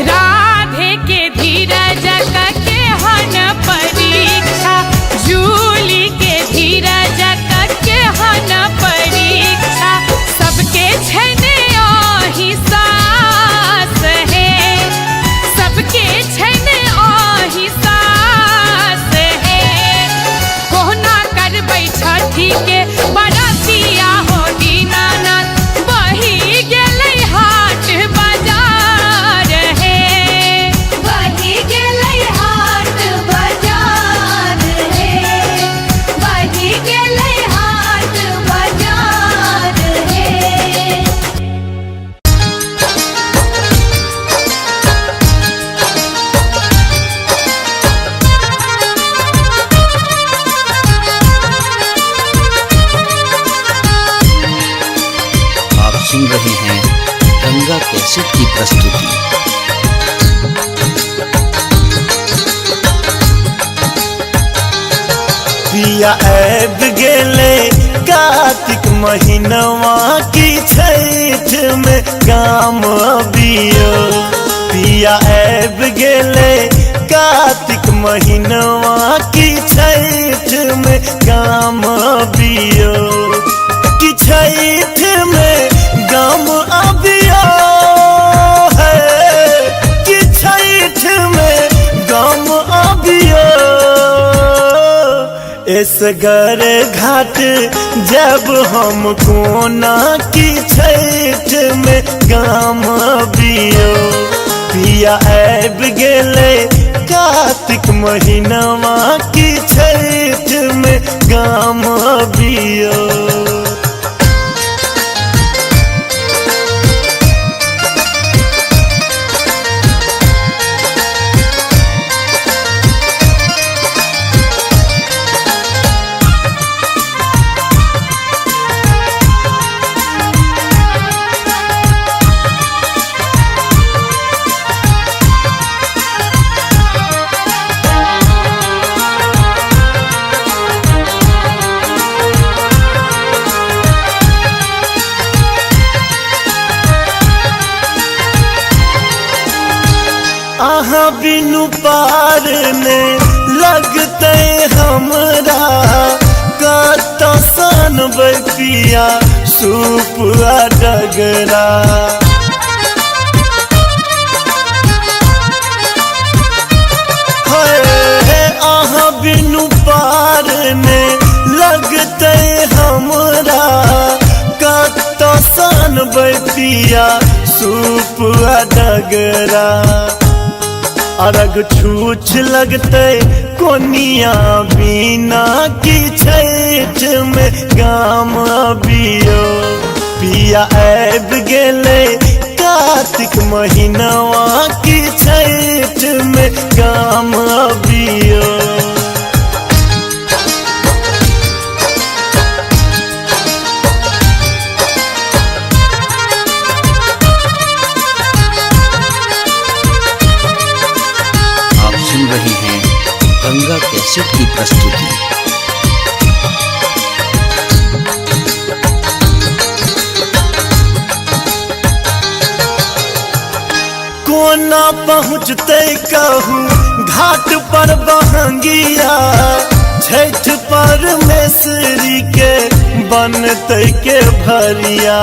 राधे के धीरज के हन परीक्षा, जूली के धीरज के हन परीक्षा। सबके छने आही सास हे, सबके छने आही सास हे। कोना करबै छठी के बरतिया हो दीनानाथ। बही गेलै हाट बाजार हे, बही गेलै हाट बाजार हे, बही गेलै हाट बाजार हे। आप सुन रहे हैं गंगा कैसेट की प्रस्तुति। पिया ऐब गेले कार्तिक महीनवा की छठ में काम बियो। पिया ऐब गेले कार्तिक महीनवा की छठ में काम बियो। कि छठ में गम अबियो है, कि छठ में गम अबियो। देशगर घाट जब हम कोना की छठ में गाम बियो पिया आब गेले कार्तिक महीनवा की छठ में गाम बियो। आहाँ बिनु पार ने लगते हमरा कत सन पिया सूप डगरा। आहाँ बिनु पार ने लगते हमरा कत सन पिया सूप डगरा। अरग छूछ लगते कोनिया बिना की छठ में गाम बियो पिया आब गेले कार्तिक महीनवा की छठ में गाम बियो। सुन रही हैं गंगा कैसेट की प्रस्तुति। कोना पहुँचते कहूँ घाट पर बहंगिया छठ परमेश्वरी के बनते के भरिया।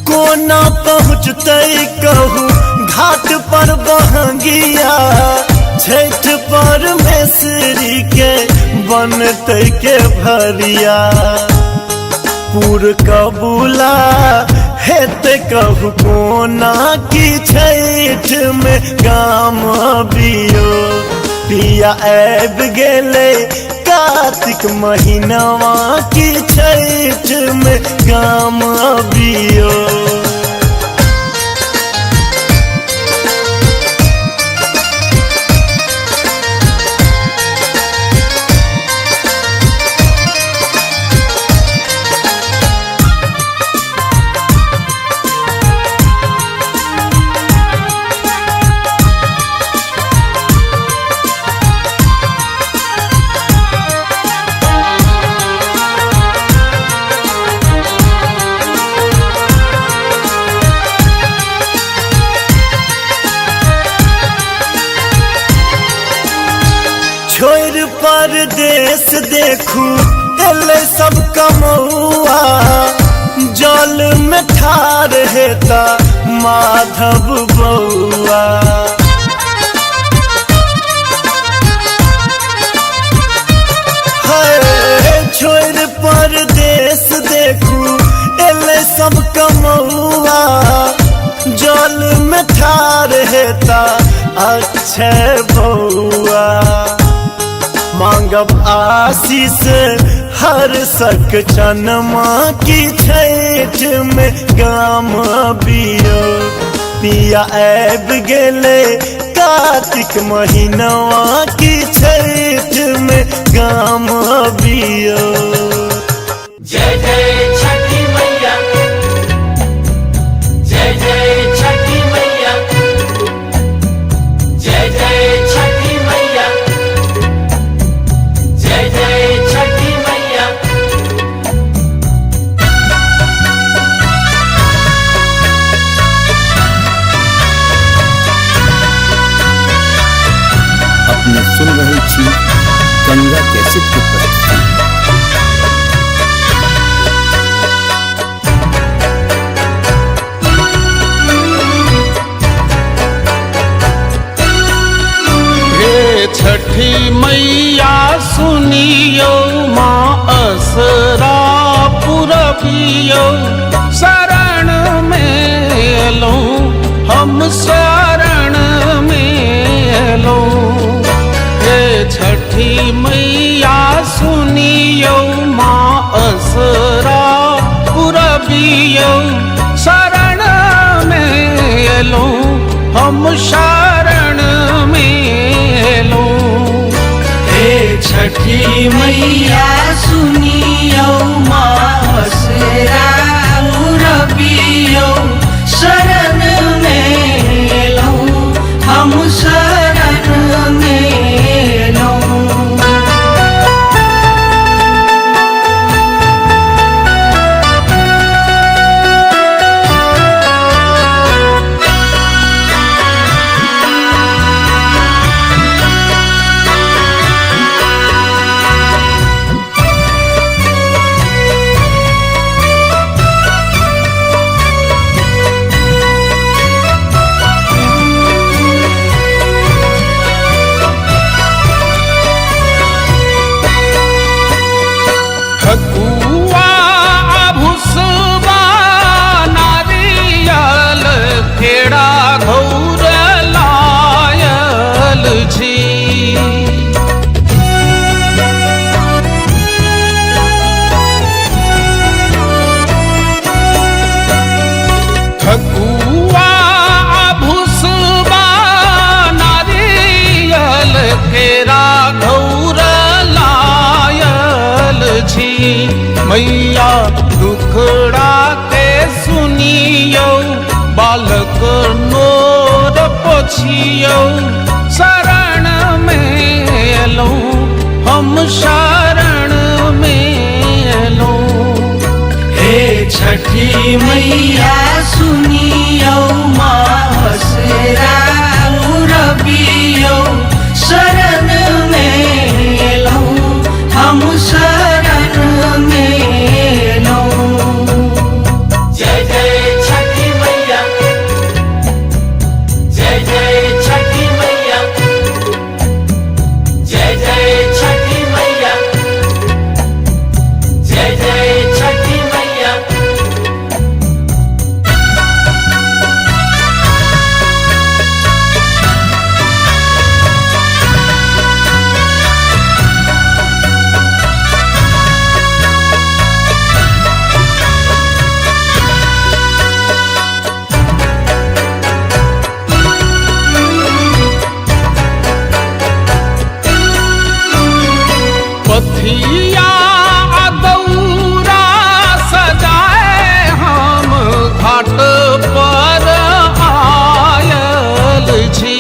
कोना पहुँचते कहूँ घाट पर बहंगिया छठ परमेश्वरी के बनते के भरिया। पूर कबूला हेते कहूँ कोना की छठ में गाम बियो पिया आब गेले कार्तिक महीनवा की छठ में गाम बियो। छोड़ परदेश देखू एले सब कमौआ जल में ठार हेता माधव बउआ। छोड़ परदेश देखू एले सब कमौआ जल में ठार हेता अक्षय बउआ। मांगब आशीष हर सक चनमा की छठ में गाम बियो पिया आब गेले कार्तिक महीनवा की छठ में गाम बियो। जय जय छठी मैया, जय जय छठी मैया, जय जय छठी मैया, जय जय छठी मैया। अपने सुन रही थी गंगा कैसेट की प्रस्तुति। छठी मैया सुनियो माँ असरा पुरबियो शरण में लो हम शरण में लो। हे छठी मैया सुनियो माँ असरा पुरबियो शरण में लो हम शरण में लो। हे छठी मैया सुनियो माँ असरा पुरबियो शरण में लो हम शरण में लो। ठकुआ भुसबा नारियल खेड़ा घौर लायल छी। ठकुआ भुसबा नारियल खेड़ा घौर लायल छी। मैया दुखड़ा के सुनियो बालक नोर पोछियो शरण में लो हम शरण में लो। हे छठी मैया सुनियो माँ असरा पुरबियो शरण में लो हम शरण में लो। जय जय छठी मैया, जय जय छठी मैया, जय जय छठी मैया, जय जय छठी मैया। पथिया दौरा सजाए हम घाट पर आयल छी।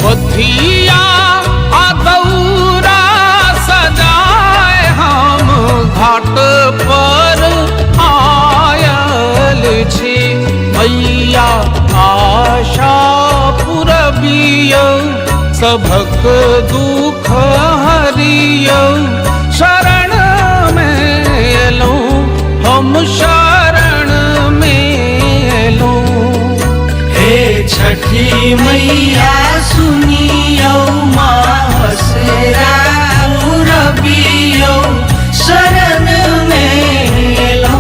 पथिया दौरा सजाए हम घाट पर आयल छी। मैया आशा पुरबियो सबक दुख हरियो शरण में लो हम शरण में लो। हे छठी मैया सुनियो माँ असरा पुरबियो शरण में लो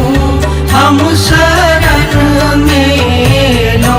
हम शरण में लो।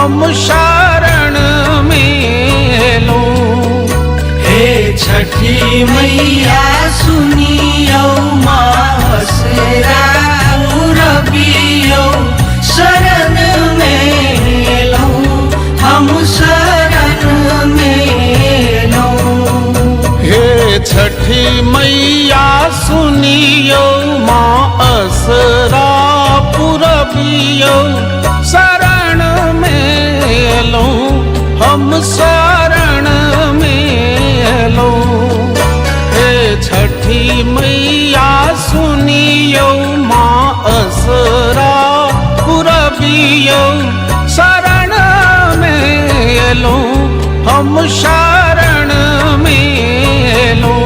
हम शरण में लो। हे छठी मैया सुनियो मासरा रबियो शरण में लो, हम शरण में लो। हे छठी मैया सुनियो माँ असरा पुरबियो शरण में लो, हम शरण में लो। हे छठी मैया सुनियो माँ असरा पुरबियो शरण में लो, हम शरण में लो।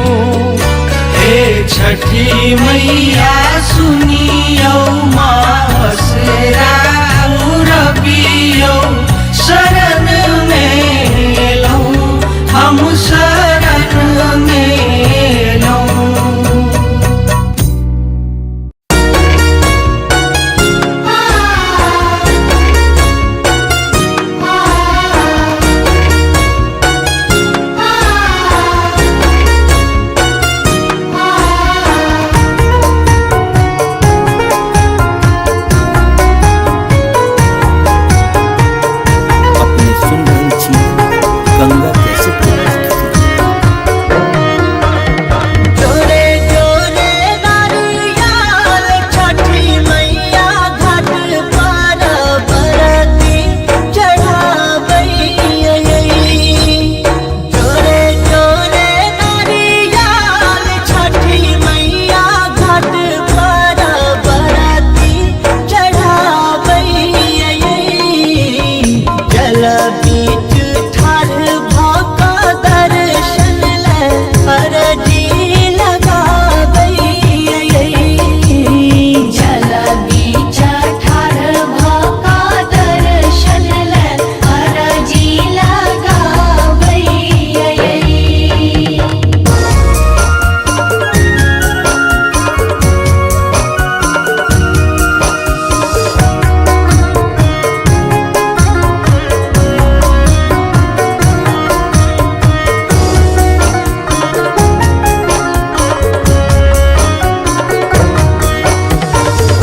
हे छठी मैया सुनियो मासरा रबियो शरण में लो, हम शरण में लो। अपने सुन रही थी गंगा कैसेट की प्रस्तुति। जोरे जोरे नारियल छठी मैया घाट पर बरती चढ़ाबई। जोरे जोरे नारियल छठी मैया घाट पर बरती चढ़ाबई। जल बीच ठाढ़ भऽ दर्शन ले अरजी लगाबई। जल बीच ठाढ़ भऽ दर्शन ले अरजी लगाबै।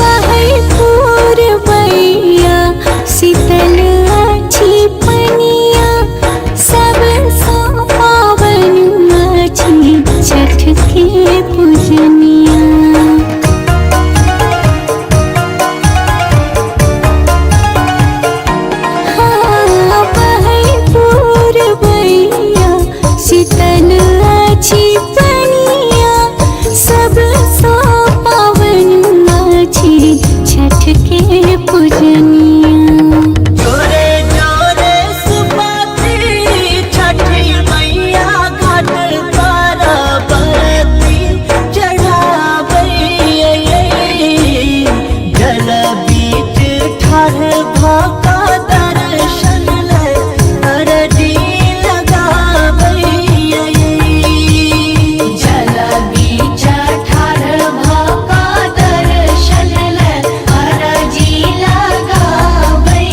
वही पूरबैया शीतल अछि पनिया, सब सा पावन अछि छठ के पूजनिया। हाँ, वही पूरबैया शीतल अछि पनिया, सब सा पावन अछि छठ के पूजनिया। जोरे जोरे सुपात्री छठी मैया घाट पर बरती चढ़ाबई। जल बीच ठाढ़ भऽ दर्शन ले अरजी लगाबई। जल बीच ठाढ़ भऽ दर्शन ले अरजी लगाबै।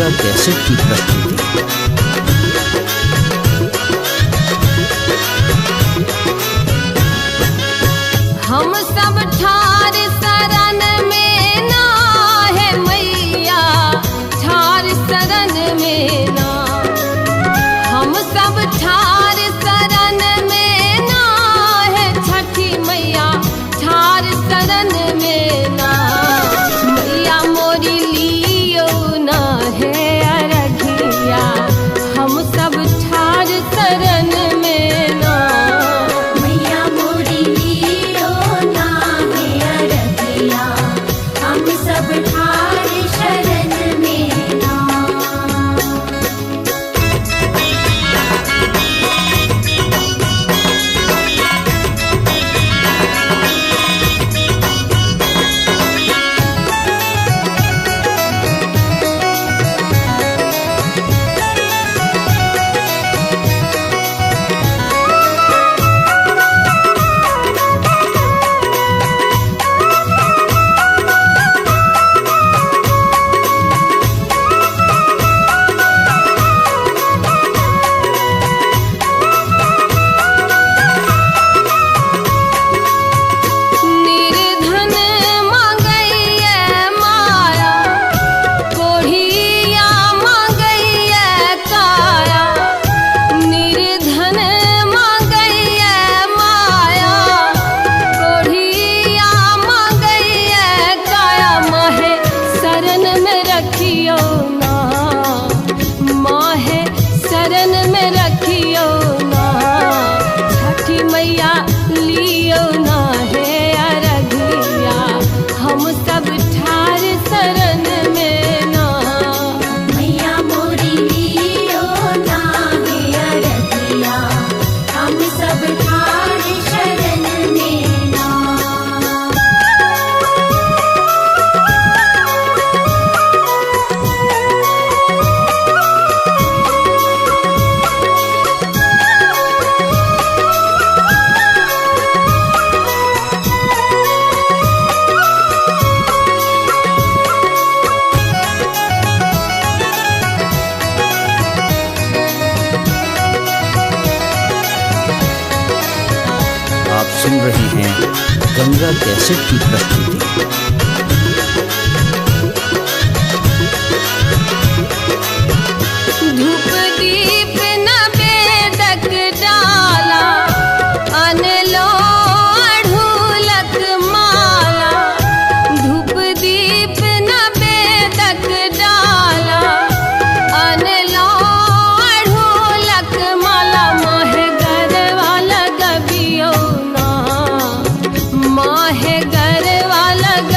गंगा कैसेट की प्रस्तुति। हम सब ठार शरण में ना है मैया, ठार शरण में ना। हम सब ठार शरण में ना है छठी मैया, ठार शरण में ना। मैया मोरी लियो ना है अरघिया, हम सब ठार शरण में ना। मैया मोरी लियो ना है अरघिया, हम सब ठार शरण में ना। निर्धन मांगैया माया, कोढ़िया मांगैया काया। निर्धन मांगैया माया, कोढ़िया मांगैया काया। माहे शरण में रखियो ना, माहे शरण में रखियो ना। छठी मैया लियो ना है अरघिया, हम सब ठार शरण में ना। मैया मोरी लियो ना है अरघिया, हम सब ठार शरण में ना। आप सुन रहे हैं गंगा कैसेट की प्रस्तुति। धूप दीप नवेदक डाला, अनलो अढ़ूलक माला। धूप दीप नवेदक डाला, अनलो अढ़ूलक माला। माहे गरवा लगबियो ना, माहे गरवा लग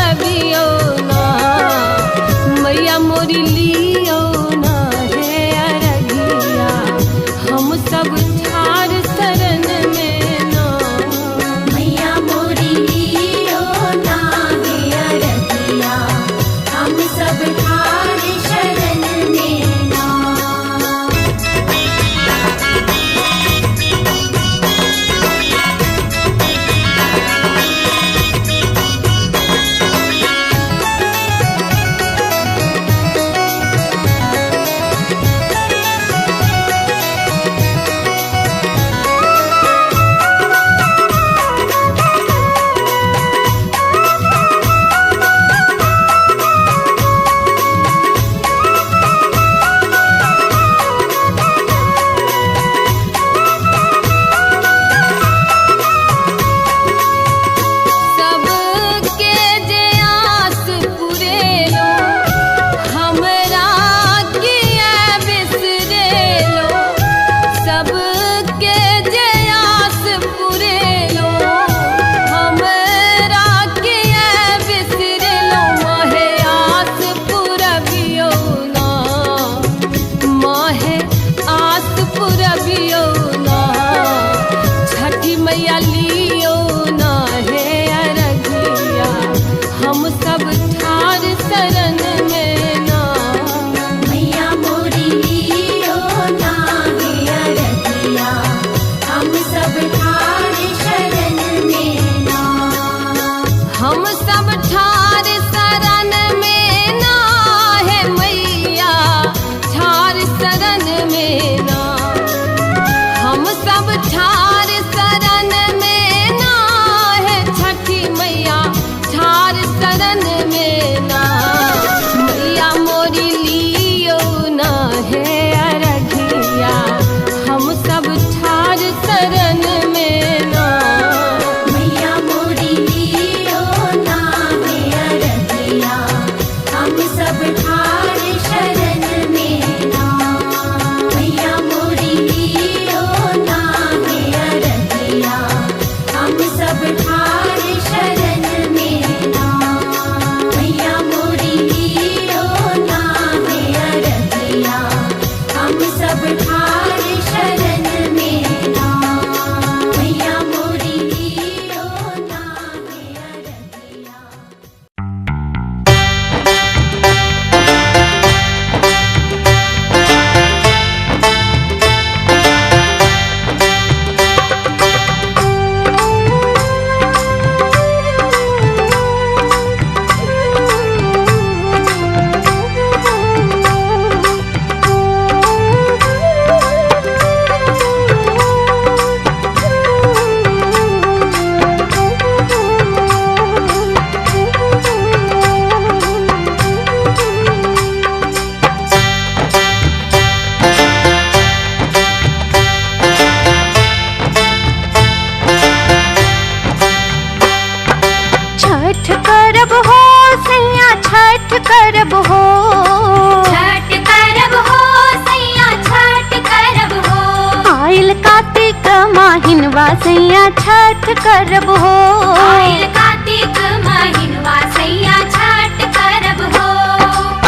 सैया छठ करब हो। आइल कार्तिक महीनवा सैया छठ करब हो।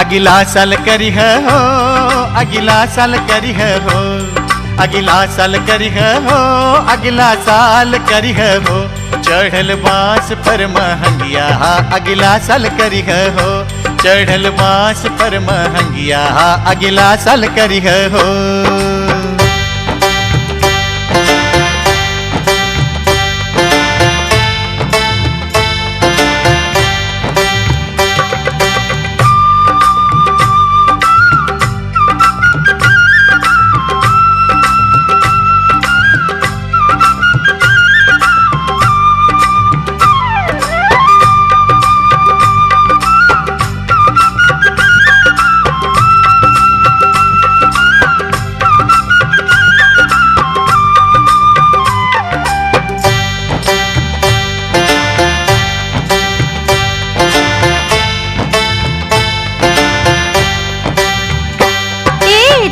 अगिला साल करिह हो, अगिला साल करिह हो, अगिला साल करिह हो, अगिला साल करिह हो। चढ़ल बांस पर महंगिया अगिला साल करिह हो, चढ़ल बांस पर महंगिया अगिला साल करिह हो।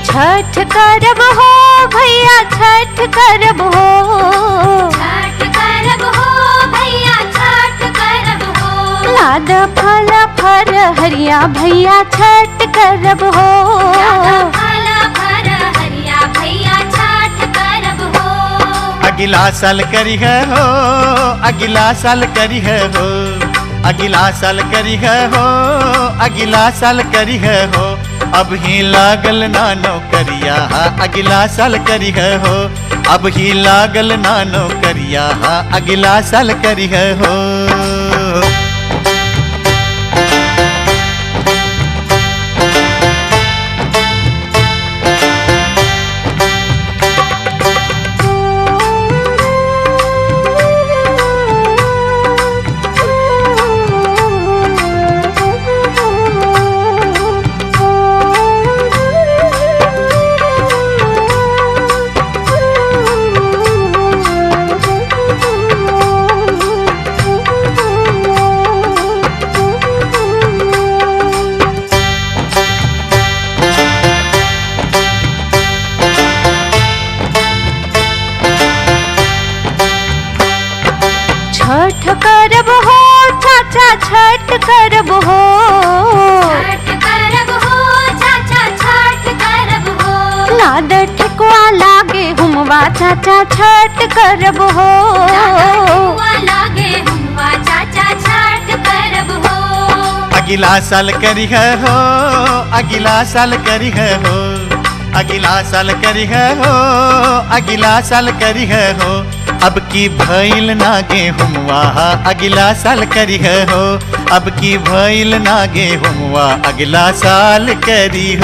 छठ करब हो भैया छठ करब हो। छठ करब हो भैया छठ करब हो। लाद फल फर हरिया भैया छठ करब हो। फल फर हरिया भैया छठ करब हो। अगिला साल करिह हो, अगिला साल करिह हो, अगिला साल करिह हो, अगिला साल करिह हो। अब ही लागल ना नौकरिया अगिला साल करिह हो, अब ही लागल ना नौकरिया अगिला साल करिह हो। छठ करब हो चाचा छठ करब हो। छठ करब हो चाचा छठ करब हो। लाद ठेकुआ लागे हुमवा चाचा छठ करब हो। ठेकुआ लागे हुमवा चाचा छठ करब हो। अगिला साल करिह हो, अगिला साल करिह हो, अगिला साल करिह हो, अगिला साल करिह हो। अब की भइल ना गेहुमवा अगिला साल करिह हो, अब की भइल ना गेहुमवा अगिला साल करिह।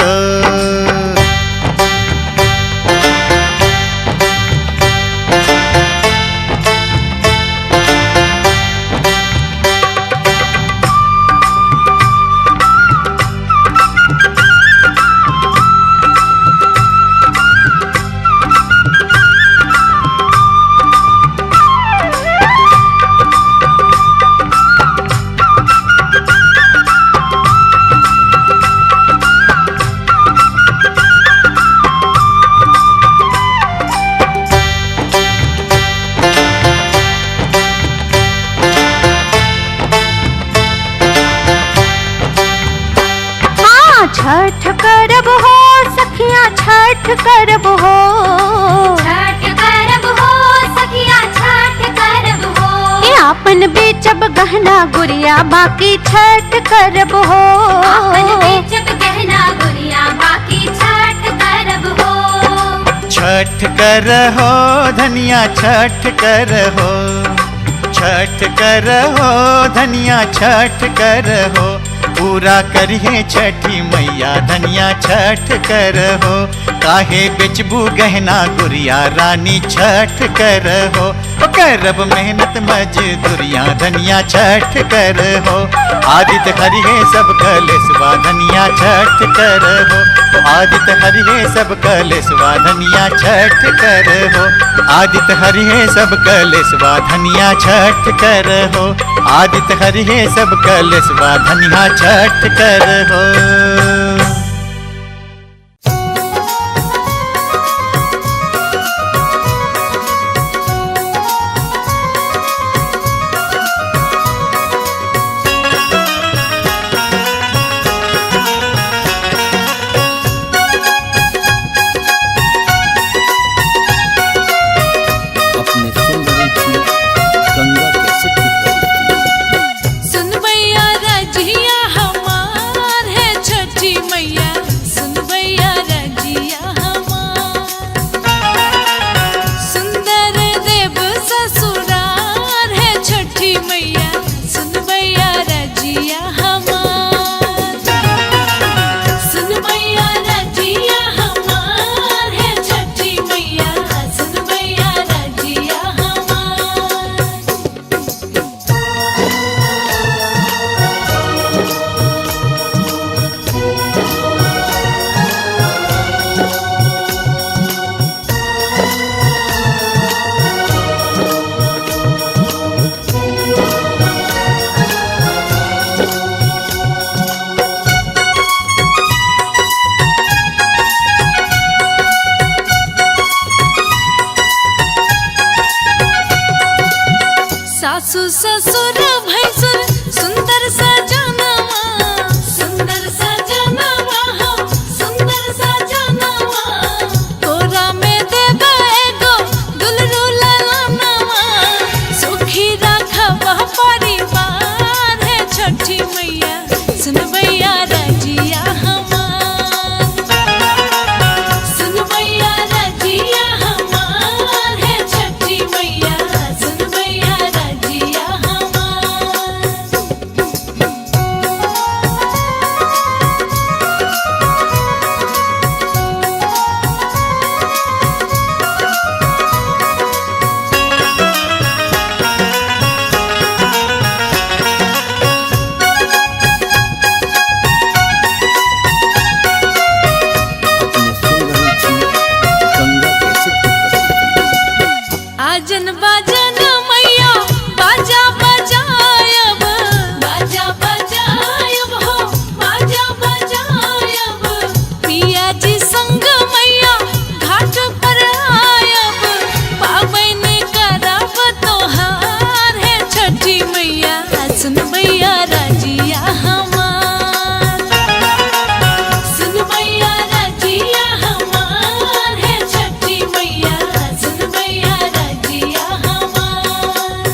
छठ करब हो सखिया छठ करब हो। छठ करब हो सखिया छठ करब हो। ये आपन बेचब गहना गुड़िया बाकी छठ करब हो। आपन बेचब गहना गुड़िया बाकी छठ करब हो। छठ करहो धनिया छठ करहो, छठ करहो धनिया छठ करहो। पूरा करिए छठी मैया धनिया छठ करहो। काहे बेचबू गहना गुड़िया रानी छठ करहो। करब मेहनत मजदूरिया धनिया छठ करहो। आदित्य हरिहे सब कलेसवा धनिया छठ करहो। आदित्य हरिहे सब कलेसवा धनिया छठ करहो। आदित्य हरिहे सब कलेसवा धनिया छठ करहो। आदित्य हरिहे सब कलेसवा धनिया छठ करहो। सासु ससुर भैसुर सुंदर सजनवा हो सुंदर सजनवा तोरा में देबे एगो दुलरू ललनवा सुखी रखब परिवार है छठी मैया सुनबैया रजिया हमार सुनबैया रजिया हमार है छठी मैया सुनबैया रजिया हमार। अपने सुन रही थी गंगा कैसेट की प्रस्तुति। आजन बाजन मैया बाजा बजायब हो बाजा बजायब पिया जी संग मैया घाट पर आयब पाबन करब तोहार है छठी मैया सुनबैया रजिया हमार सुनबैया रजिया हमार है छठी मैया सुनबैया रजिया हमार।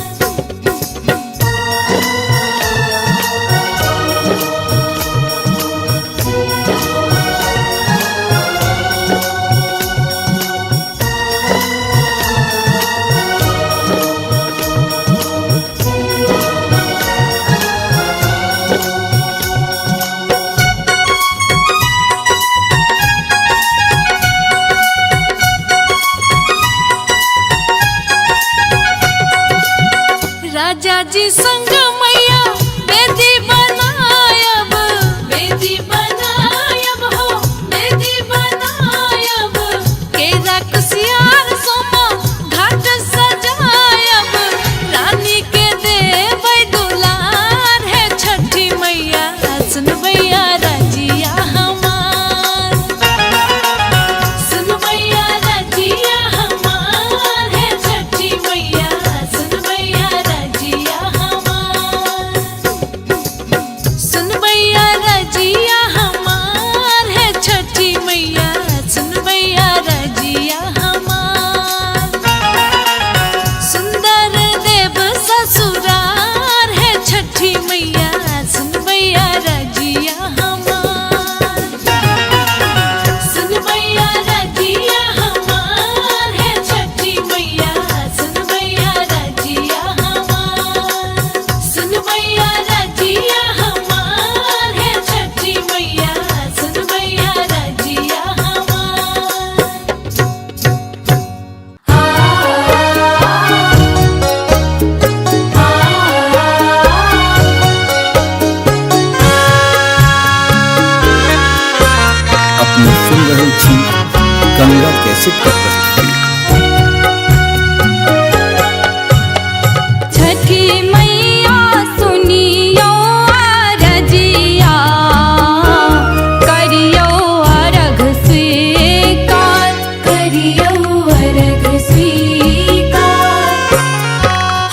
राजा जी संग मैया बेदी बनायब हो बेदी बनायब केरा कुसियार सोमा घाट सजायब रानी के देबै दुलार है छठी मैया सुनबैया रजिया हमार सुनबैया रजिया हमार है छठी मैया सुनबैया रजिया हमार सुनबैया रजिया हमार है छठी मैया सुनबैया रजिया हमार सुंदर देव ससुरार है छठी मैया सुनबैया रजिया हमार सुनबैया रजिया हमार है छठी मैया सुनबैया रजिया हमार सुनबैया रजिया हमार है छठी मैया सुनबैया रजिया अपने सुन रही थी गंगा कैसेट की प्रस्तुति। छठी मैया सुनियो रजिया करियो अर्घ स्वीकार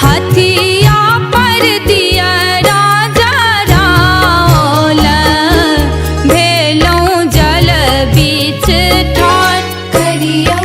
हथिया पर दिया राजा राल भेलों जल बीच ठार करियो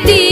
दिया